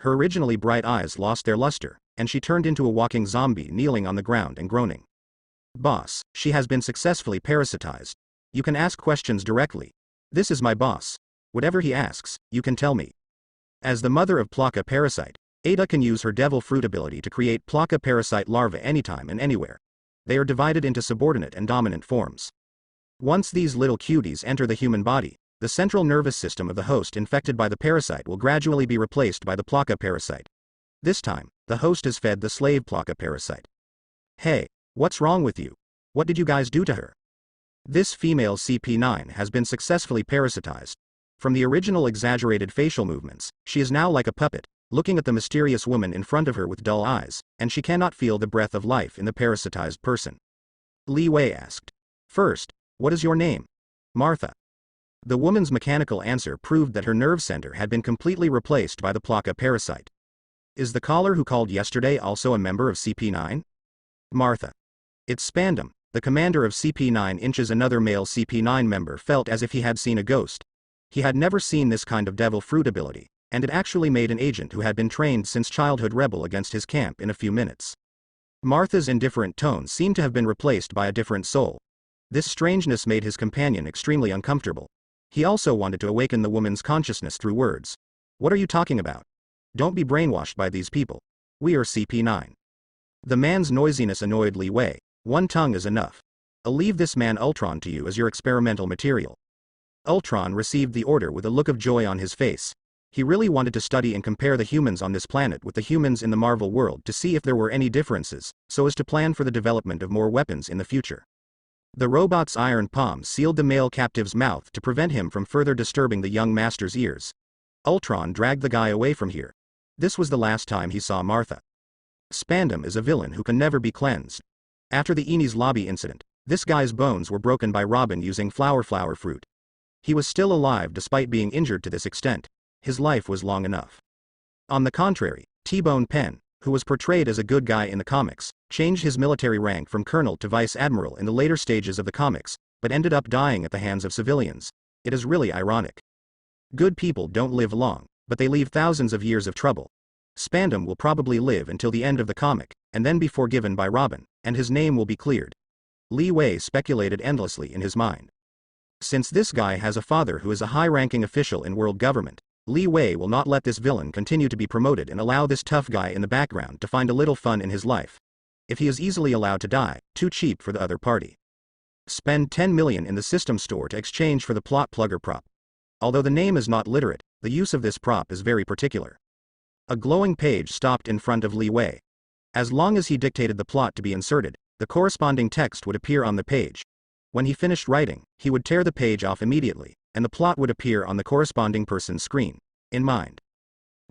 Her originally bright eyes lost their luster, and she turned into a walking zombie kneeling on the ground and groaning. Boss, she has been successfully parasitized. You can ask questions directly. This is my boss. Whatever he asks, you can tell me. As the mother of Plaka parasite, Ada can use her devil fruit ability to create Plaka parasite larvae anytime and anywhere. They are divided into subordinate and dominant forms. Once these little cuties enter the human body, the central nervous system of the host infected by the parasite will gradually be replaced by the Plaka parasite. This time, the host is fed the slave Plaka parasite. Hey, what's wrong with you? What did you guys do to her? This female CP9 has been successfully parasitized. From the original exaggerated facial movements, she is now like a puppet, looking at the mysterious woman in front of her with dull eyes, and she cannot feel the breath of life in the parasitized person. Li Wei asked. First, what is your name? Martha. The woman's mechanical answer proved that her nerve center had been completely replaced by the Plaka parasite. Is the caller who called yesterday also a member of CP9? Martha. It's Spandam, the commander of CP9 inches. Another male CP9 member felt as if he had seen a ghost. He had never seen this kind of devil fruit ability, and it actually made an agent who had been trained since childhood rebel against his camp in a few minutes. Martha's indifferent tone seemed to have been replaced by a different soul. This strangeness made his companion extremely uncomfortable. He also wanted to awaken the woman's consciousness through words. What are you talking about? Don't be brainwashed by these people. We are CP9. The man's noisiness annoyed Li Wei. One tongue is enough. I'll leave this man Ultron to you as your experimental material. Ultron received the order with a look of joy on his face. He really wanted to study and compare the humans on this planet with the humans in the Marvel world to see if there were any differences, so as to plan for the development of more weapons in the future. The robot's iron palm sealed the male captive's mouth to prevent him from further disturbing the young master's ears. Ultron dragged the guy away from here. This was the last time he saw Martha. Spandam is a villain who can never be cleansed. After the Enies lobby incident, this guy's bones were broken by Robin using flower fruit. He was still alive despite being injured to this extent. His life was long enough. On the contrary, T-Bone Penn, who was portrayed as a good guy in the comics, changed his military rank from colonel to vice admiral in the later stages of the comics, but ended up dying at the hands of civilians. It is really ironic. Good people don't live long, but they leave thousands of years of trouble. Spandam will probably live until the end of the comic, and then be forgiven by Robin, and his name will be cleared. Li Wei speculated endlessly in his mind. Since this guy has a father who is a high-ranking official in world government, Li Wei will not let this villain continue to be promoted and allow this tough guy in the background to find a little fun in his life. If he is easily allowed to die, too cheap for the other party. Spend 10 million in the system store to exchange for the plot plugger prop. Although the name is not literate, the use of this prop is very particular. A glowing page stopped in front of Li Wei. As long as he dictated the plot to be inserted, the corresponding text would appear on the page. When he finished writing, he would tear the page off immediately, and the plot would appear on the corresponding person's screen. In mind.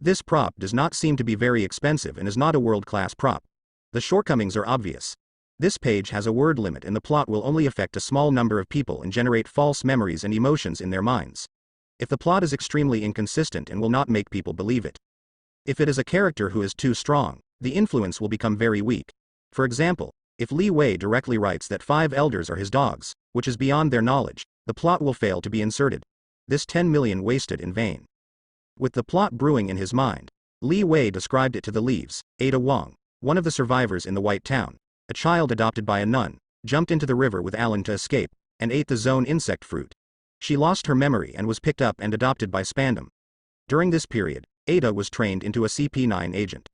This prop does not seem to be very expensive and is not a world-class prop. The shortcomings are obvious. This page has a word limit and the plot will only affect a small number of people and generate false memories and emotions in their minds. If the plot is extremely inconsistent and will not make people believe it. If it is a character who is too strong, the influence will become very weak. For example, if Li Wei directly writes that 5 elders are his dogs, which is beyond their knowledge, the plot will fail to be inserted. This 10 million wasted in vain. With the plot brewing in his mind, Li Wei described it to the Leaves. Ada Wong, one of the survivors in the White Town, a child adopted by a nun, jumped into the river with Alan to escape, and ate the zone insect fruit. She lost her memory and was picked up and adopted by Spandam. During this period, Ada was trained into a CP9 agent.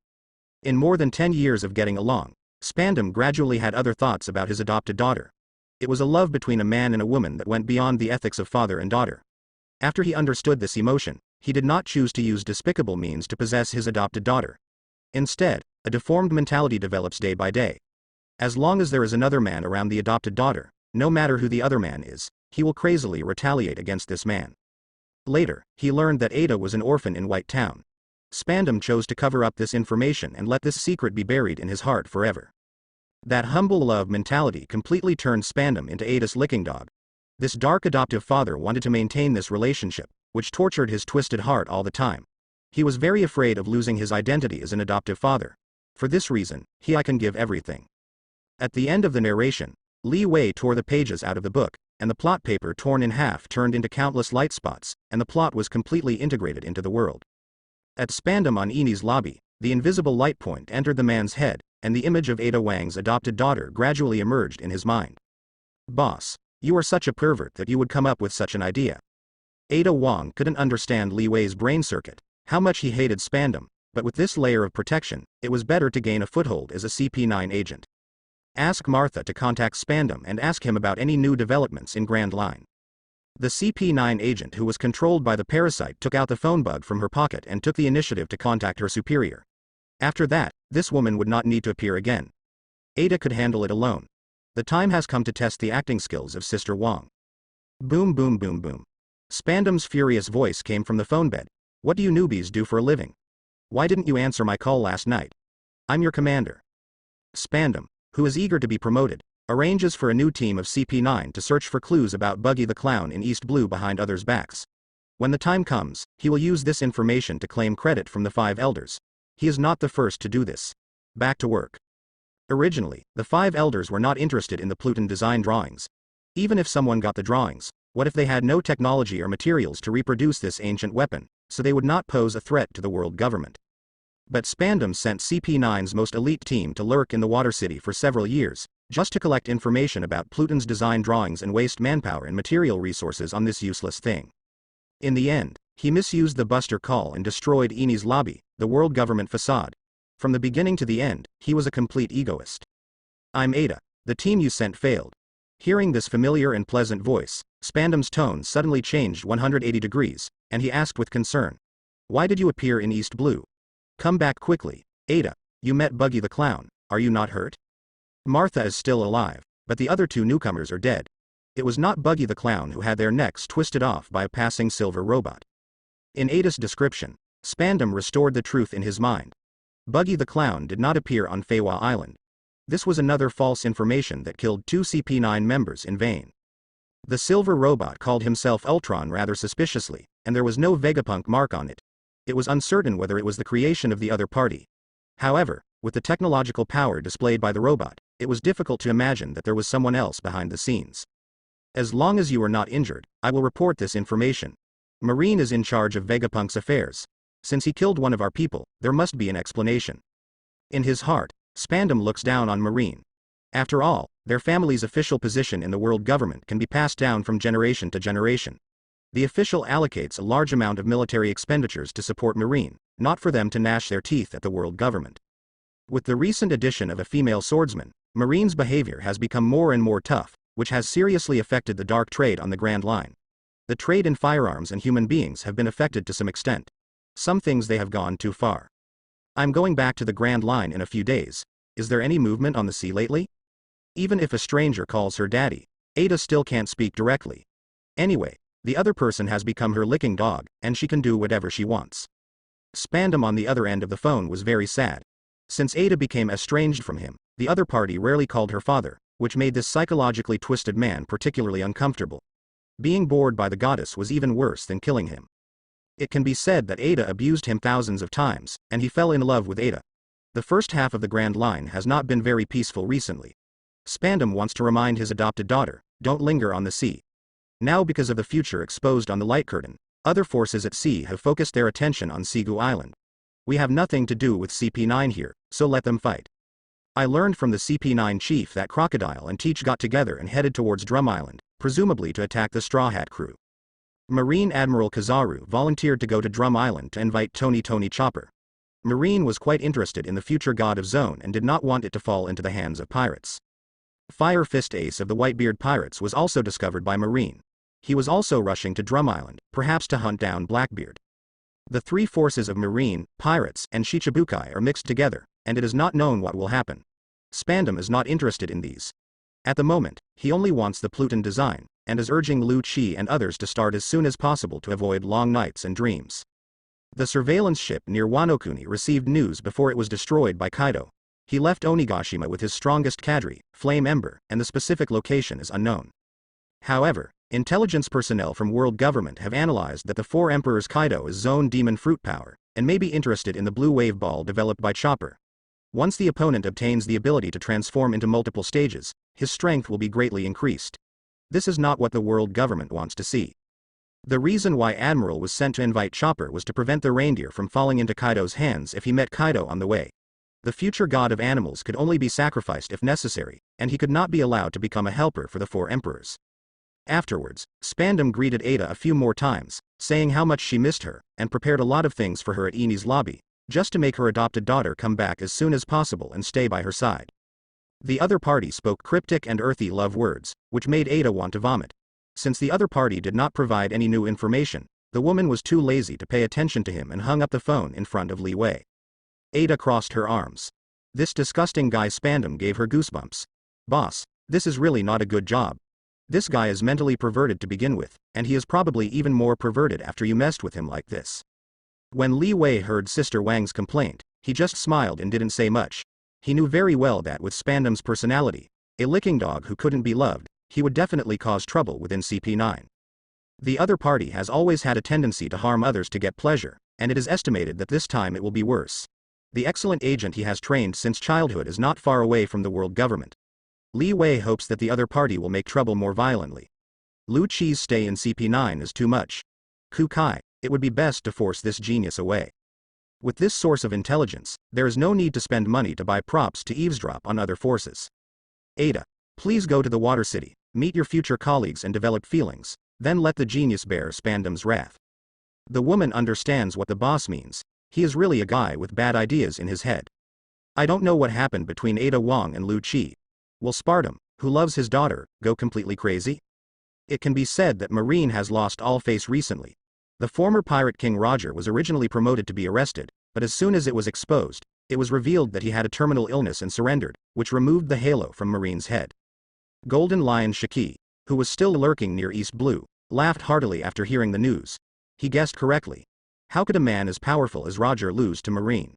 In more than 10 years of getting along, Spandam gradually had other thoughts about his adopted daughter. It was a love between a man and a woman that went beyond the ethics of father and daughter. After he understood this emotion, he did not choose to use despicable means to possess his adopted daughter. Instead, a deformed mentality develops day by day. As long as there is another man around the adopted daughter, no matter who the other man is, he will crazily retaliate against this man. Later, he learned that Ada was an orphan in White Town. Spandam chose to cover up this information and let this secret be buried in his heart forever. That humble love mentality completely turned Spandam into Ada's licking dog. This dark adoptive father wanted to maintain this relationship, which tortured his twisted heart all the time. He was very afraid of losing his identity as an adoptive father. For this reason, I can give everything. At the end of the narration, Li Wei tore the pages out of the book, and the plot paper torn in half turned into countless light spots, and the plot was completely integrated into the world. At Spandam on Eni's lobby, the invisible light point entered the man's head, and the image of Ada Wang's adopted daughter gradually emerged in his mind. Boss, you are such a pervert that you would come up with such an idea. Ada Wong couldn't understand Li Wei's brain circuit, how much he hated Spandam, but with this layer of protection, it was better to gain a foothold as a CP9 agent. Ask Martha to contact Spandam and ask him about any new developments in Grand Line. The CP9 agent who was controlled by the parasite took out the phone bug from her pocket and took the initiative to contact her superior. After that, this woman would not need to appear again. Ada could handle it alone. The time has come to test the acting skills of Sister Wong. Boom boom boom boom. Spandam's furious voice came from the phone bed. What do you newbies do for a living? Why didn't you answer my call last night? I'm your commander. Spandam, who is eager to be promoted, arranges for a new team of CP9 to search for clues about Buggy the Clown in East Blue behind others' backs. When the time comes, he will use this information to claim credit from the 5 elders. He is not the first to do this. Back to work. Originally, the 5 elders were not interested in the Pluton design drawings. Even if someone got the drawings, what if they had no technology or materials to reproduce this ancient weapon, so they would not pose a threat to the world government? But Spandam sent CP9's most elite team to lurk in the Water City for several years, just to collect information about Pluton's design drawings and waste manpower and material resources on this useless thing. In the end, he misused the Buster Call and destroyed Eni's lobby, the world government facade. From the beginning to the end, he was a complete egoist. I'm Ada. The team you sent failed. Hearing this familiar and pleasant voice, Spandam's tone suddenly changed 180 degrees, and he asked with concern. Why did you appear in East Blue? Come back quickly. Ada, you met Buggy the Clown, are you not hurt? Martha is still alive, but the other 2 newcomers are dead. It was not Buggy the Clown who had their necks twisted off by a passing silver robot. In Ada's description, Spandam restored the truth in his mind. Buggy the Clown did not appear on Feywa Island. This was another false information that killed 2 CP9 members in vain. The silver robot called himself Ultron rather suspiciously, and there was no Vegapunk mark on it. It was uncertain whether it was the creation of the other party. However, with the technological power displayed by the robot, it was difficult to imagine that there was someone else behind the scenes. As long as you are not injured, I will report this information. Marine is in charge of Vegapunk's affairs. Since he killed one of our people, there must be an explanation. In his heart, Spandam looks down on Marine. After all, their family's official position in the world government can be passed down from generation to generation. The official allocates a large amount of military expenditures to support Marine, not for them to gnash their teeth at the world government. With the recent addition of a female swordsman, Marine's behavior has become more and more tough, which has seriously affected the dark trade on the Grand Line. The trade in firearms and human beings have been affected to some extent. Some things they have gone too far. I'm going back to the Grand Line in a few days. Is there any movement on the sea lately? Even if a stranger calls her daddy, Ada still can't speak directly. Anyway, the other person has become her licking dog, and she can do whatever she wants. Spandam on the other end of the phone was very sad. Since Ada became estranged from him, the other party rarely called her father, which made this psychologically twisted man particularly uncomfortable. Being bored by the goddess was even worse than killing him. It can be said that Ada abused him thousands of times, and he fell in love with Ada. The first half of the Grand Line has not been very peaceful recently. Spandam wants to remind his adopted daughter, don't linger on the sea. Now because of the future exposed on the light curtain, other forces at sea have focused their attention on Sigu Island. We have nothing to do with CP9 here, so let them fight. I learned from the CP9 chief that Crocodile and Teach got together and headed towards Drum Island, presumably to attack the Straw Hat crew. Marine Admiral Kizaru volunteered to go to Drum Island to invite Tony Chopper. Marine was quite interested in the future god of Zone and did not want it to fall into the hands of pirates. Fire Fist Ace of the Whitebeard Pirates was also discovered by Marine. He was also rushing to Drum Island, perhaps to hunt down Blackbeard. The 3 forces of Marine, Pirates, and Shichibukai are mixed together, and it is not known what will happen. Spandam is not interested in these. At the moment, he only wants the Pluton design, and is urging Lu Chi and others to start as soon as possible to avoid long nights and dreams. The surveillance ship near Wanokuni received news before it was destroyed by Kaido. He left Onigashima with his strongest cadre, Flame Ember, and the specific location is unknown. However, intelligence personnel from world government have analyzed that the 4 Emperors Kaido is Zone Demon Fruit Power, and may be interested in the Blue Wave Ball developed by Chopper. Once the opponent obtains the ability to transform into multiple stages, his strength will be greatly increased. This is not what the world government wants to see. The reason why Admiral was sent to invite Chopper was to prevent the reindeer from falling into Kaido's hands if he met Kaido on the way. The future god of animals could only be sacrificed if necessary, and he could not be allowed to become a helper for the four emperors. Afterwards, Spandam greeted Ada a few more times, saying how much she missed her, and prepared a lot of things for her at Eni's lobby, just to make her adopted daughter come back as soon as possible and stay by her side. The other party spoke cryptic and earthy love words, which made Ada want to vomit. Since the other party did not provide any new information, the woman was too lazy to pay attention to him and hung up the phone in front of Li Wei. Ada crossed her arms. This disgusting guy Spandam gave her goosebumps. Boss, this is really not a good job. This guy is mentally perverted to begin with, and he is probably even more perverted after you messed with him like this. When Li Wei heard Sister Wang's complaint, he just smiled and didn't say much. He knew very well that with Spandam's personality, a licking dog who couldn't be loved, he would definitely cause trouble within CP9. The other party has always had a tendency to harm others to get pleasure, and it is estimated that this time it will be worse. The excellent agent he has trained since childhood is not far away from the world government. Li Wei hopes that the other party will make trouble more violently. Lu Qi's stay in CP9 is too much. Ku Kai, it would be best to force this genius away. With this source of intelligence, there is no need to spend money to buy props to eavesdrop on other forces. Ada, please go to the Water City, meet your future colleagues and develop feelings, then let the genius bear Spandam's wrath. The woman understands what the boss means. He is really a guy with bad ideas in his head. I don't know what happened between Ada Wong and Lu Qi. Will Spardam, who loves his daughter, go completely crazy? It can be said that Marine has lost all face recently. The former pirate king Roger was originally promoted to be arrested, but as soon as it was exposed, it was revealed that he had a terminal illness and surrendered, which removed the halo from Marine's head. Golden Lion Shiki, who was still lurking near East Blue, laughed heartily after hearing the news. He guessed correctly. How could a man as powerful as Roger lose to Marine?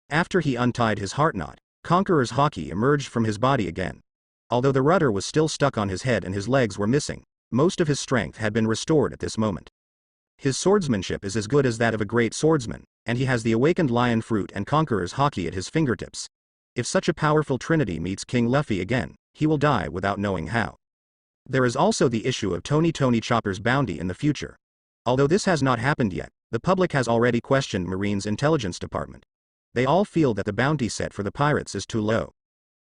After he untied his heart knot, Conqueror's Haki emerged from his body again. Although the rudder was still stuck on his head and his legs were missing, most of his strength had been restored at this moment. His swordsmanship is as good as that of a great swordsman, and he has the awakened lion fruit and Conqueror's Haki at his fingertips. If such a powerful trinity meets King Luffy again, he will die without knowing how. There is also the issue of Tony Chopper's bounty in the future. Although this has not happened yet, the public has already questioned Marine's intelligence department. They all feel that the bounty set for the pirates is too low.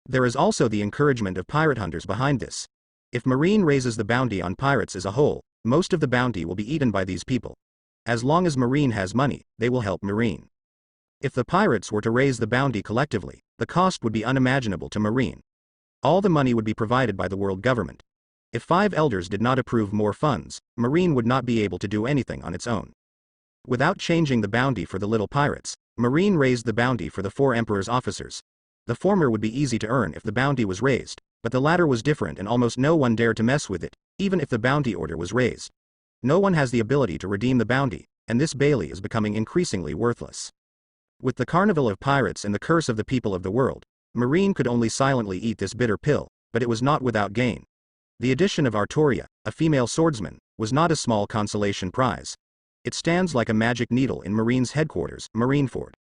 There is also the encouragement of pirate hunters behind this. If Marine raises the bounty on pirates as a whole, most of the bounty will be eaten by these people. As long as Marine has money, they will help Marine. If the pirates were to raise the bounty collectively, the cost would be unimaginable to Marine. All the money would be provided by the world government. If 5 elders did not approve more funds, Marine would not be able to do anything on its own. Without changing the bounty for the little pirates, Marine raised the bounty for the 4 emperor's officers. The former would be easy to earn if the bounty was raised, but the latter was different and almost no one dared to mess with it, even if the bounty order was raised. No one has the ability to redeem the bounty, and this Bailey is becoming increasingly worthless. With the carnival of pirates and the curse of the people of the world, Marine could only silently eat this bitter pill, but it was not without gain. The addition of Artoria, a female swordsman, was not a small consolation prize. It stands like a magic needle in Marine's headquarters, Marineford.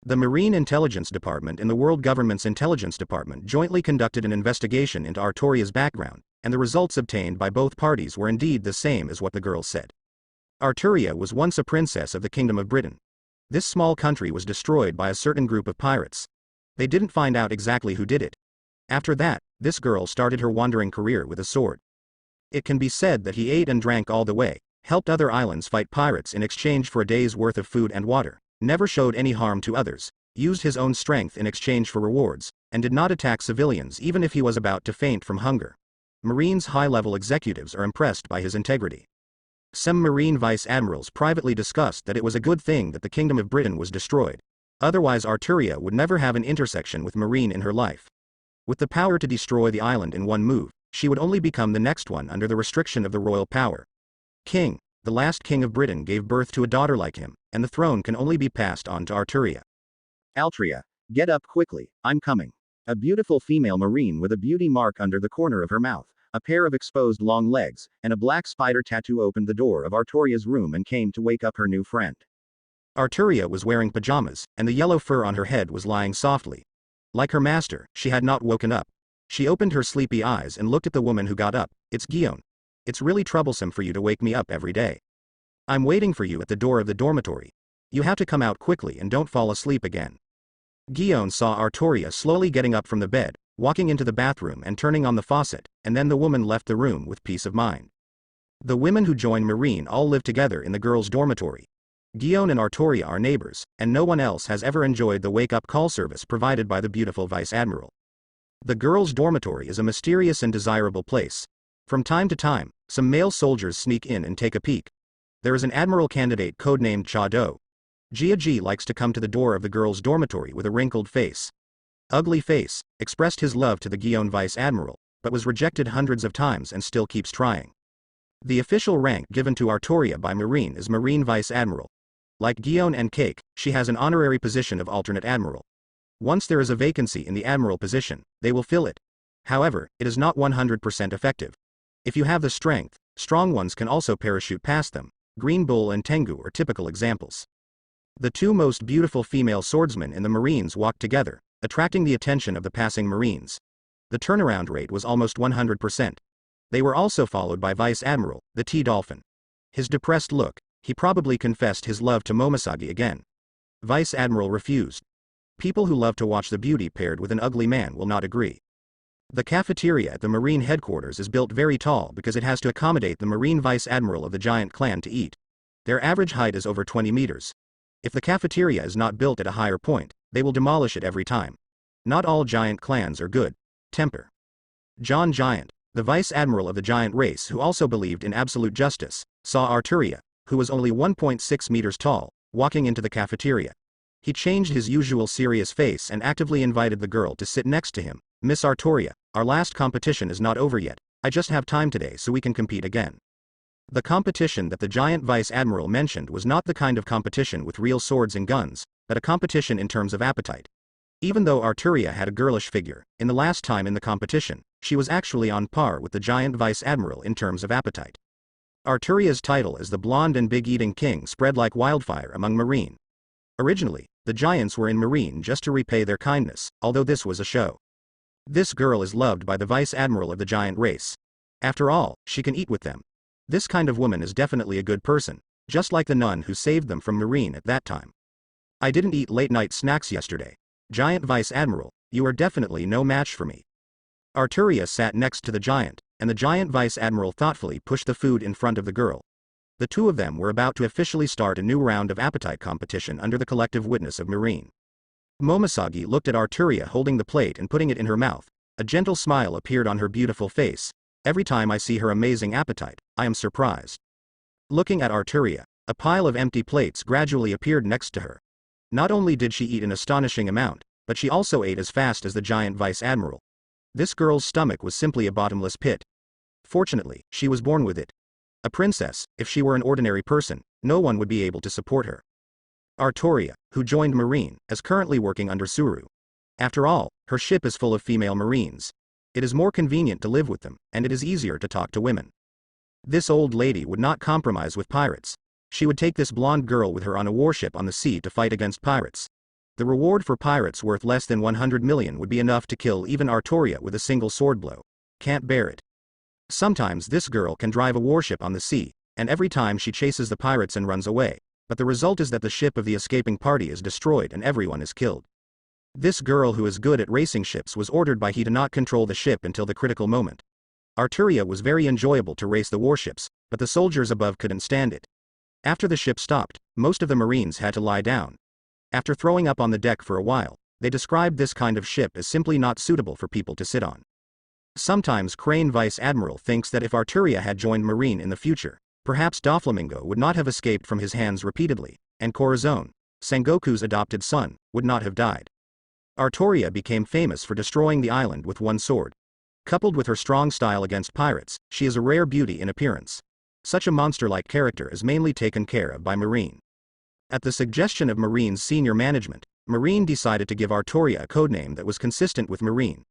The Marine Intelligence Department and the World Government's Intelligence Department jointly conducted an investigation into Artoria's background, and the results obtained by both parties were indeed the same as what the girls said. Artoria was once a princess of the Kingdom of Britain. This small country was destroyed by a certain group of pirates. They didn't find out exactly who did it. After that, this girl started her wandering career with a sword. It can be said that he ate and drank all the way, helped other islands fight pirates in exchange for a day's worth of food and water, never showed any harm to others, used his own strength in exchange for rewards, and did not attack civilians even if he was about to faint from hunger. Marine's high-level executives are impressed by his integrity. Some Marine vice admirals privately discussed that it was a good thing that the Kingdom of Britain was destroyed. Otherwise Artoria would never have an intersection with Marine in her life. With the power to destroy the island in one move, she would only become the next one under the restriction of the royal power. King, the last king of Britain, gave birth to a daughter like him, and the throne can only be passed on to Artoria. Altria, get up quickly, I'm coming. A beautiful female Marine with a beauty mark under the corner of her mouth, a pair of exposed long legs, and a black spider tattoo opened the door of Artoria's room and came to wake up her new friend. Artoria was wearing pajamas, and the yellow fur on her head was lying softly. Like her master, she had not woken up. She opened her sleepy eyes and looked at the woman who got up. It's Gion. It's really troublesome for you to wake me up every day. I'm waiting for you at the door of the dormitory. You have to come out quickly and don't fall asleep again. Gion saw Artoria slowly getting up from the bed, walking into the bathroom and turning on the faucet, and then the woman left the room with peace of mind. The women who joined Marine all live together in the girls' dormitory. Gion and Artoria are neighbors, and no one else has ever enjoyed the wake-up call service provided by the beautiful Vice Admiral. The girls' dormitory is a mysterious and desirable place. From time to time, some male soldiers sneak in and take a peek. There is an admiral candidate codenamed Cha Do. Jia Ji likes to come to the door of the girls' dormitory with a wrinkled face. Ugly face, expressed his love to the Gion Vice Admiral, but was rejected hundreds of times and still keeps trying. The official rank given to Artoria by Marine is Marine Vice Admiral. Like Gion and Cake, she has an honorary position of alternate admiral. Once there is a vacancy in the admiral position, they will fill it. However, it is not 100% effective. If you have the strength, strong ones can also parachute past them. Green Bull and Tengu are typical examples. The two most beautiful female swordsmen in the Marines walked together, attracting the attention of the passing Marines. The turnaround rate was almost 100%. They were also followed by Vice Admiral, the T-Dolphin. His depressed look, he probably confessed his love to Momoshiki again. Vice Admiral refused. People who love to watch the beauty paired with an ugly man will not agree. The cafeteria at the Marine headquarters is built very tall because it has to accommodate the Marine Vice Admiral of the giant clan to eat. Their average height is over 20 meters. If the cafeteria is not built at a higher point, they will demolish it every time. Not all giant clans are good temper. John Giant, the Vice Admiral of the giant race who also believed in absolute justice, saw Artoria, who was only 1.6 meters tall, walking into the cafeteria. He changed his usual serious face and actively invited the girl to sit next to him. Miss Artoria, our last competition is not over yet. I just have time today so we can compete again. The competition that the giant Vice Admiral mentioned was not the kind of competition with real swords and guns, but a competition in terms of appetite. Even though Artoria had a girlish figure, in the last time in the competition, she was actually on par with the giant Vice Admiral in terms of appetite. Artoria's title as the blonde and big-eating king spread like wildfire among Marine. Originally, the giants were in Marine just to repay their kindness, although this was a show. This girl is loved by the Vice Admiral of the giant race. After all, she can eat with them. This kind of woman is definitely a good person, just like the nun who saved them from Marine at that time. I didn't eat late-night snacks yesterday. Giant Vice Admiral, you are definitely no match for me. Artoria sat next to the giant, and the giant Vice Admiral thoughtfully pushed the food in front of the girl. The two of them were about to officially start a new round of appetite competition under the collective witness of Marine. Momoshiki looked at Artoria holding the plate and putting it in her mouth. A gentle smile appeared on her beautiful face. Every time I see her amazing appetite, I am surprised. Looking at Artoria, a pile of empty plates gradually appeared next to her. Not only did she eat an astonishing amount, but she also ate as fast as the giant Vice Admiral. This girl's stomach was simply a bottomless pit. Fortunately, she was born with it. A princess, if she were an ordinary person, no one would be able to support her. Artoria, who joined Marine, is currently working under Suru. After all, her ship is full of female Marines. It is more convenient to live with them, and it is easier to talk to women. This old lady would not compromise with pirates. She would take this blonde girl with her on a warship on the sea to fight against pirates. The reward for pirates worth less than 100 million would be enough to kill even Artoria with a single sword blow. Can't bear it. Sometimes this girl can drive a warship on the sea, and every time she chases the pirates and runs away, but the result is that the ship of the escaping party is destroyed and everyone is killed. This girl who is good at racing ships was ordered by he to not control the ship until the critical moment. Artoria was very enjoyable to race the warships, but the soldiers above couldn't stand it. After the ship stopped, most of the Marines had to lie down. After throwing up on the deck for a while, they described this kind of ship as simply not suitable for people to sit on. Sometimes Crane Vice Admiral thinks that if Artoria had joined Marine in the future, perhaps Doflamingo would not have escaped from his hands repeatedly, and Corazon, Sengoku's adopted son, would not have died. Artoria became famous for destroying the island with one sword. Coupled with her strong style against pirates, she is a rare beauty in appearance. Such a monster-like character is mainly taken care of by Marine. At the suggestion of Marine's senior management, Marine decided to give Artoria a codename that was consistent with Marine.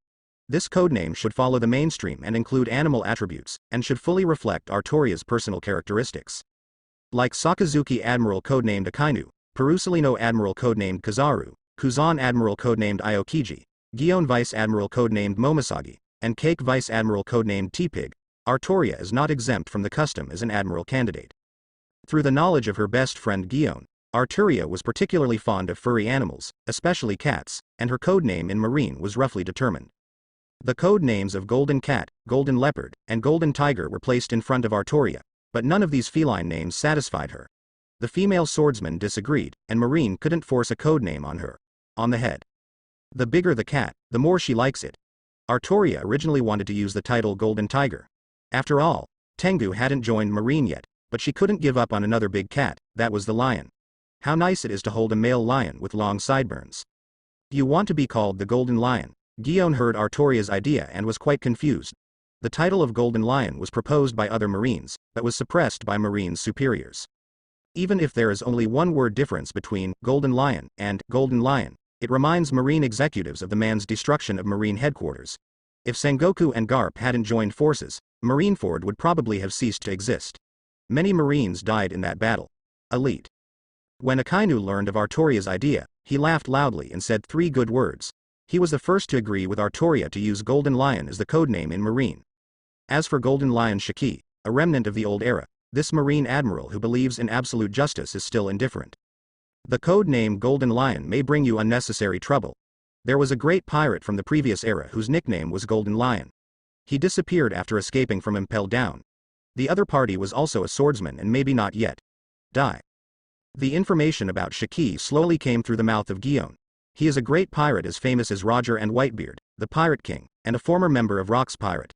This codename should follow the mainstream and include animal attributes, and should fully reflect Artoria's personal characteristics. Like Sakazuki Admiral codenamed Akainu, Perusalino Admiral codenamed Kazaru, Kuzan Admiral codenamed Aokiji, Gion Vice Admiral codenamed Momoshiki, and Cake Vice Admiral codenamed T-Pig, Artoria is not exempt from the custom as an admiral candidate. Through the knowledge of her best friend Guion, Artoria was particularly fond of furry animals, especially cats, and her codename in Marine was roughly determined. The code names of Golden Cat, Golden Leopard, and Golden Tiger were placed in front of Artoria, but none of these feline names satisfied her. The female swordsman disagreed, and Marine couldn't force a codename on her. On the head. The bigger the cat, the more she likes it. Artoria originally wanted to use the title Golden Tiger. After all, Tengu hadn't joined Marine yet, but she couldn't give up on another big cat, that was the lion. How nice it is to hold a male lion with long sideburns. You want to be called the Golden Lion. Guion heard Artoria's idea and was quite confused. The title of Golden Lion was proposed by other Marines, but was suppressed by Marine's superiors. Even if there is only one word difference between Golden Lion and Golden Lion, it reminds Marine executives of the man's destruction of Marine headquarters. If Sengoku and Garp hadn't joined forces, Marineford would probably have ceased to exist. Many Marines died in that battle. Elite. When Akainu learned of Artoria's idea, he laughed loudly and said 3 good words. He was the first to agree with Artoria to use Golden Lion as the codename in Marine. As for Golden Lion Shiki, a remnant of the old era, this Marine admiral who believes in absolute justice is still indifferent. The code name Golden Lion may bring you unnecessary trouble. There was a great pirate from the previous era whose nickname was Golden Lion. He disappeared after escaping from Impel Down. The other party was also a swordsman and maybe not yet. Die. The information about Shiki slowly came through the mouth of Guion. He is a great pirate as famous as Roger and Whitebeard, the Pirate King, and a former member of Rock's Pirate.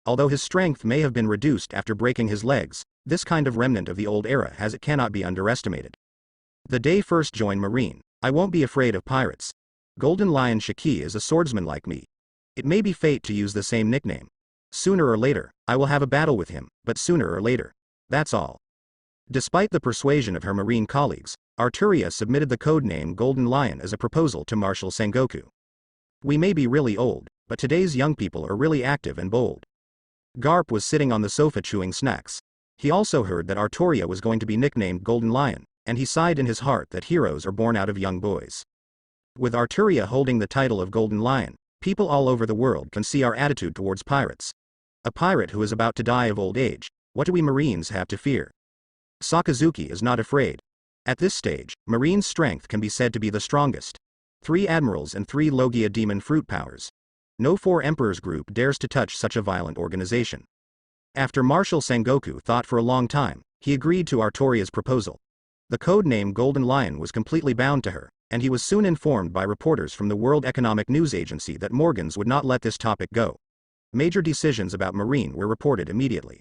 Although his strength may have been reduced after breaking his legs, this kind of remnant of the old era has it cannot be underestimated. The day first join Marine, I won't be afraid of pirates. Golden Lion Shiki is a swordsman like me. It may be fate to use the same nickname. Sooner or later, I will have a battle with him, but sooner or later. That's all. Despite the persuasion of her Marine colleagues, Artoria submitted the code name Golden Lion as a proposal to Marshal Sengoku. We may be really old, but today's young people are really active and bold. Garp was sitting on the sofa chewing snacks. He also heard that Artoria was going to be nicknamed Golden Lion, and he sighed in his heart that heroes are born out of young boys. With Artoria holding the title of Golden Lion, people all over the world can see our attitude towards pirates. A pirate who is about to die of old age, what do we Marines have to fear? Sakazuki is not afraid. At this stage, Marine's strength can be said to be the strongest. 3 admirals and 3 Logia demon fruit powers. No 4 emperors group dares to touch such a violent organization. After Marshal Sengoku thought for a long time, he agreed to Artoria's proposal. The code name Golden Lion was completely bound to her, and he was soon informed by reporters from the World Economic News Agency that Morgans would not let this topic go. Major decisions about Marine were reported immediately.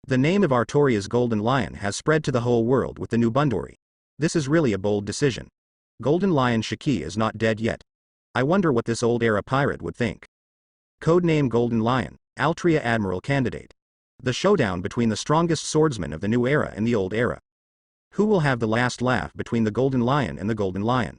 The name of Artoria's Golden Lion has spread to the whole world with the new Bundori. This is really a bold decision. Golden Lion Shiki is not dead yet. I wonder what this old era pirate would think. Codename Golden Lion, Altria Admiral candidate. The showdown between the strongest swordsmen of the new era and the old era. Who will have the last laugh between the Golden Lion and the Golden Lion?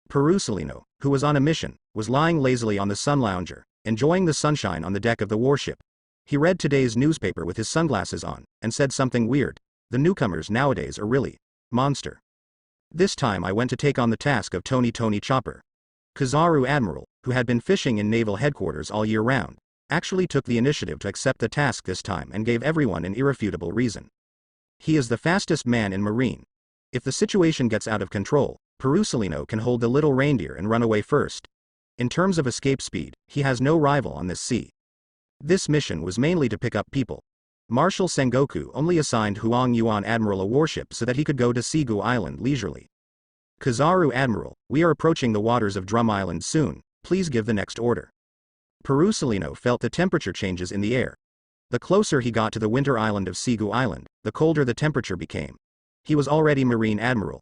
Perusalino, who was on a mission, was lying lazily on the sun lounger, enjoying the sunshine on the deck of the warship. He read today's newspaper with his sunglasses on, and said something weird. The newcomers nowadays are really monster. This time I went to take on the task of Tony Chopper. Kizaru Admiral, who had been fishing in naval headquarters all year round, actually took the initiative to accept the task this time and gave everyone an irrefutable reason. He is the fastest man in Marine. If the situation gets out of control, Perusalino can hold the little reindeer and run away first. In terms of escape speed, he has no rival on this sea. This mission was mainly to pick up people. Marshal Sengoku only assigned Huang Yuan Admiral a warship so that he could go to Sigu Island leisurely. Kizaru Admiral, we are approaching the waters of Drum Island soon, please give the next order. Perusalino felt the temperature changes in the air. The closer he got to the winter island of Sigu Island, the colder the temperature became. He was already Marine Admiral.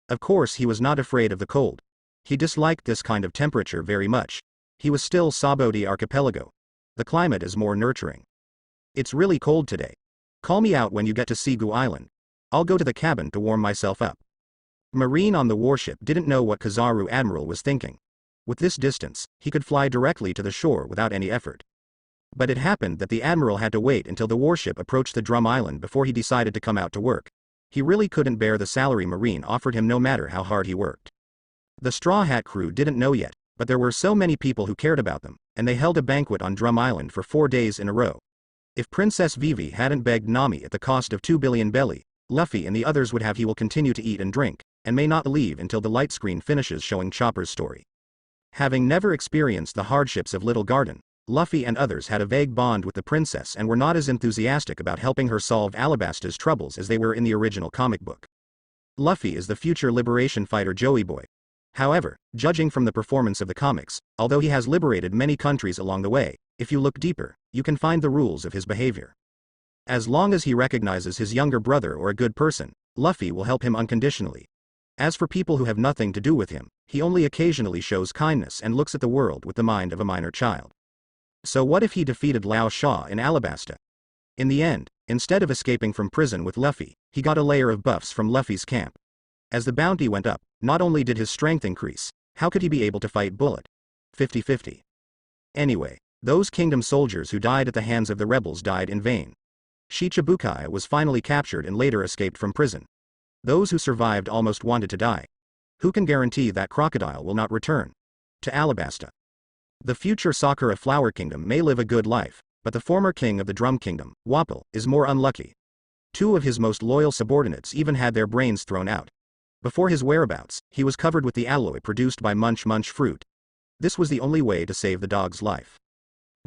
Of course he was not afraid of the cold. He disliked this kind of temperature very much. He was still Saboti Archipelago. The climate is more nurturing. It's really cold today. Call me out when you get to Sigu Island. I'll go to the cabin to warm myself up. Marine on the warship didn't know what Kizaru Admiral was thinking. With this distance, he could fly directly to the shore without any effort. But it happened that the Admiral had to wait until the warship approached the Drum Island before he decided to come out to work. He really couldn't bear the salary Marine offered him no matter how hard he worked. The Straw Hat crew didn't know yet, but there were so many people who cared about them, and they held a banquet on Drum Island for 4 days in a row. If Princess Vivi hadn't begged Nami at the cost of 2 billion belly, Luffy and the others would have he will continue to eat and drink, and may not leave until the light screen finishes showing Chopper's story. Having never experienced the hardships of Little Garden, Luffy and others had a vague bond with the princess and were not as enthusiastic about helping her solve Alabasta's troubles as they were in the original comic book. Luffy is the future liberation fighter Joey Boy. However, judging from the performance of the comics, although he has liberated many countries along the way, if you look deeper, you can find the rules of his behavior. As long as he recognizes his younger brother or a good person, Luffy will help him unconditionally. As for people who have nothing to do with him, he only occasionally shows kindness and looks at the world with the mind of a minor child. So what if he defeated Lao Sha in Alabasta? In the end, instead of escaping from prison with Luffy, he got a layer of buffs from Luffy's camp. As the bounty went up, not only did his strength increase, how could he be able to fight Bullet? 50-50. Anyway, those kingdom soldiers who died at the hands of the rebels died in vain. Shichibukai was finally captured and later escaped from prison. Those who survived almost wanted to die. Who can guarantee that Crocodile will not return to Alabasta? The future Sakura Flower Kingdom may live a good life, but the former king of the Drum Kingdom, Wapol, is more unlucky. 2 of his most loyal subordinates even had their brains thrown out. Before his whereabouts, he was covered with the alloy produced by Munch Munch fruit. This was the only way to save the dog's life.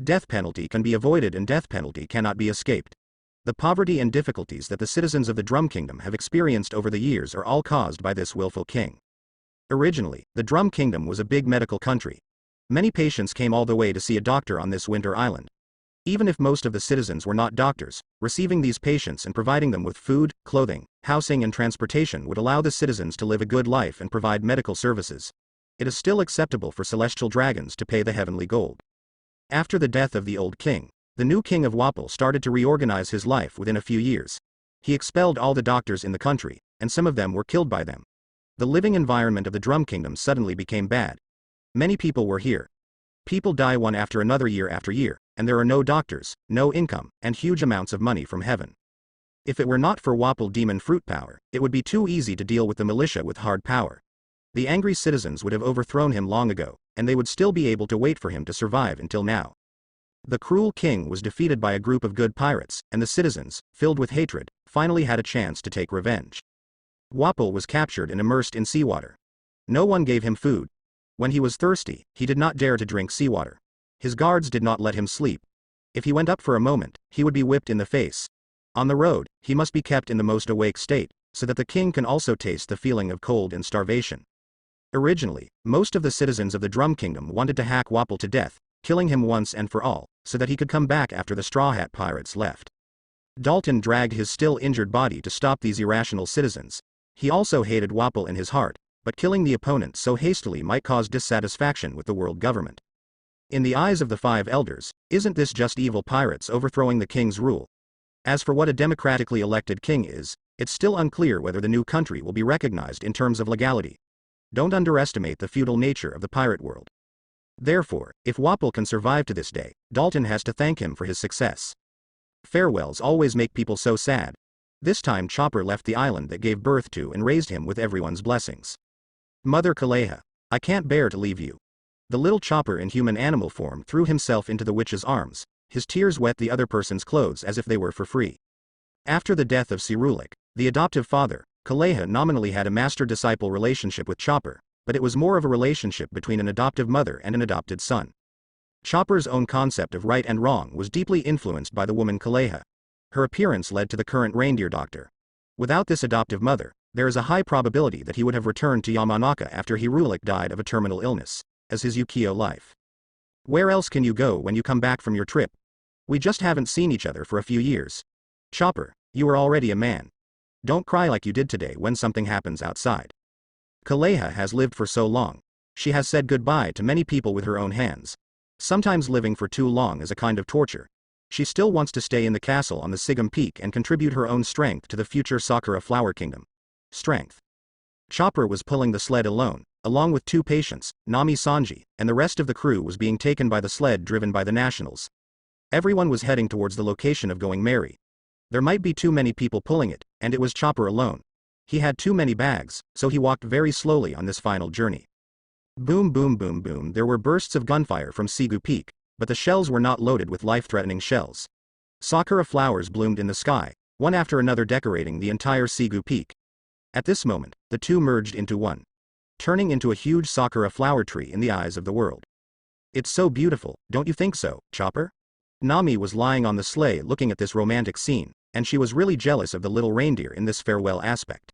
Death penalty can be avoided and death penalty cannot be escaped. The poverty and difficulties that the citizens of the Drum Kingdom have experienced over the years are all caused by this willful king. Originally, the Drum Kingdom was a big medical country. Many patients came all the way to see a doctor on this winter island. Even if most of the citizens were not doctors, receiving these patients and providing them with food, clothing, housing and transportation would allow the citizens to live a good life and provide medical services. It is still acceptable for celestial dragons to pay the heavenly gold. After the death of the old king, the new king of Wapol started to reorganize his life within a few years. He expelled all the doctors in the country, and some of them were killed by them. The living environment of the Drum Kingdom suddenly became bad. Many people were here. People die one after another year after year, and there are no doctors, no income, and huge amounts of money from heaven. If it were not for Wapol demon fruit power, it would be too easy to deal with the militia with hard power. The angry citizens would have overthrown him long ago, and they would still be able to wait for him to survive until now. The cruel king was defeated by a group of good pirates, and the citizens, filled with hatred, finally had a chance to take revenge. Wapol was captured and immersed in seawater. No one gave him food. When he was thirsty, he did not dare to drink seawater. His guards did not let him sleep. If he went up for a moment, he would be whipped in the face. On the road, he must be kept in the most awake state, so that the king can also taste the feeling of cold and starvation. Originally, most of the citizens of the Drum Kingdom wanted to hack Wapol to death, killing him once and for all, so that he could come back after the Straw Hat Pirates left. Dalton dragged his still injured body to stop these irrational citizens. He also hated Wapol in his heart, but killing the opponent so hastily might cause dissatisfaction with the world government. In the eyes of the 5 elders, isn't this just evil pirates overthrowing the king's rule? As for what a democratically elected king is, it's still unclear whether the new country will be recognized in terms of legality. Don't underestimate the feudal nature of the pirate world. Therefore, if Wapol can survive to this day, Dalton has to thank him for his success. Farewells always make people so sad. This time Chopper left the island that gave birth to and raised him with everyone's blessings. Mother Kaleha, I can't bear to leave you. The little Chopper in human animal form threw himself into the witch's arms. His tears wet the other person's clothes as if they were for free. After the death of Hiriluk, the adoptive father, Kaleha nominally had a master-disciple relationship with Chopper, but it was more of a relationship between an adoptive mother and an adopted son. Chopper's own concept of right and wrong was deeply influenced by the woman Kaleha. Her appearance led to the current reindeer doctor. Without this adoptive mother, there is a high probability that he would have returned to Yamanaka after Hiriluk died of a terminal illness, as his Yukio life. Where else can you go when you come back from your trip? We just haven't seen each other for a few years. Chopper, you are already a man. Don't cry like you did today when something happens outside. Kaleha has lived for so long. She has said goodbye to many people with her own hands. Sometimes living for too long is a kind of torture. She still wants to stay in the castle on the Sigum Peak and contribute her own strength to the future Sakura Flower Kingdom. Strength. Chopper was pulling the sled alone, along with 2 patients, Nami Sanji, and the rest of the crew was being taken by the sled driven by the nationals. Everyone was heading towards the location of Going Merry. There might be too many people pulling it, and it was Chopper alone. He had too many bags, so he walked very slowly on this final journey. Boom boom boom boom, there were bursts of gunfire from Sigu Peak, but the shells were not loaded with life-threatening shells. Sakura flowers bloomed in the sky, one after another decorating the entire Sigu Peak. At this moment, the two merged into one, turning into a huge sakura flower tree in the eyes of the world. It's so beautiful, don't you think so, Chopper? Nami was lying on the sleigh looking at this romantic scene, and she was really jealous of the little reindeer in this farewell aspect.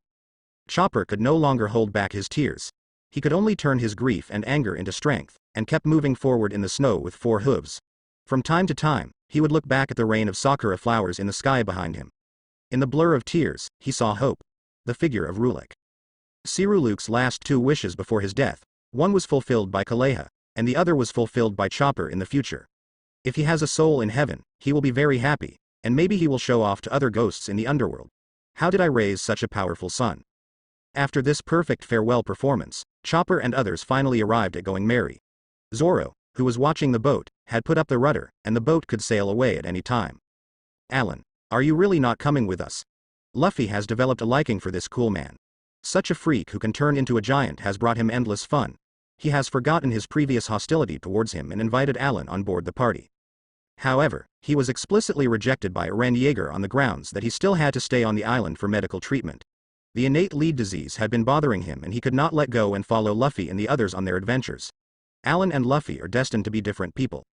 Chopper could no longer hold back his tears. He could only turn his grief and anger into strength, and kept moving forward in the snow with 4 hooves. From time to time, he would look back at the rain of sakura flowers in the sky behind him. In the blur of tears, he saw hope. The figure of Hiriluk. Hiriluk's last 2 wishes before his death, one was fulfilled by Kaleha, and the other was fulfilled by Chopper in the future. If he has a soul in heaven, he will be very happy, and maybe he will show off to other ghosts in the underworld. How did I raise such a powerful son? After this perfect farewell performance, Chopper and others finally arrived at Going Merry. Zoro, who was watching the boat, had put up the rudder, and the boat could sail away at any time. Alan, are you really not coming with us? Luffy has developed a liking for this cool man. Such a freak who can turn into a giant has brought him endless fun. He has forgotten his previous hostility towards him and invited Alan on board the party. However, he was explicitly rejected by Eren Yeager on the grounds that he still had to stay on the island for medical treatment. The innate lead disease had been bothering him and he could not let go and follow Luffy and the others on their adventures. Alan and Luffy are destined to be different people.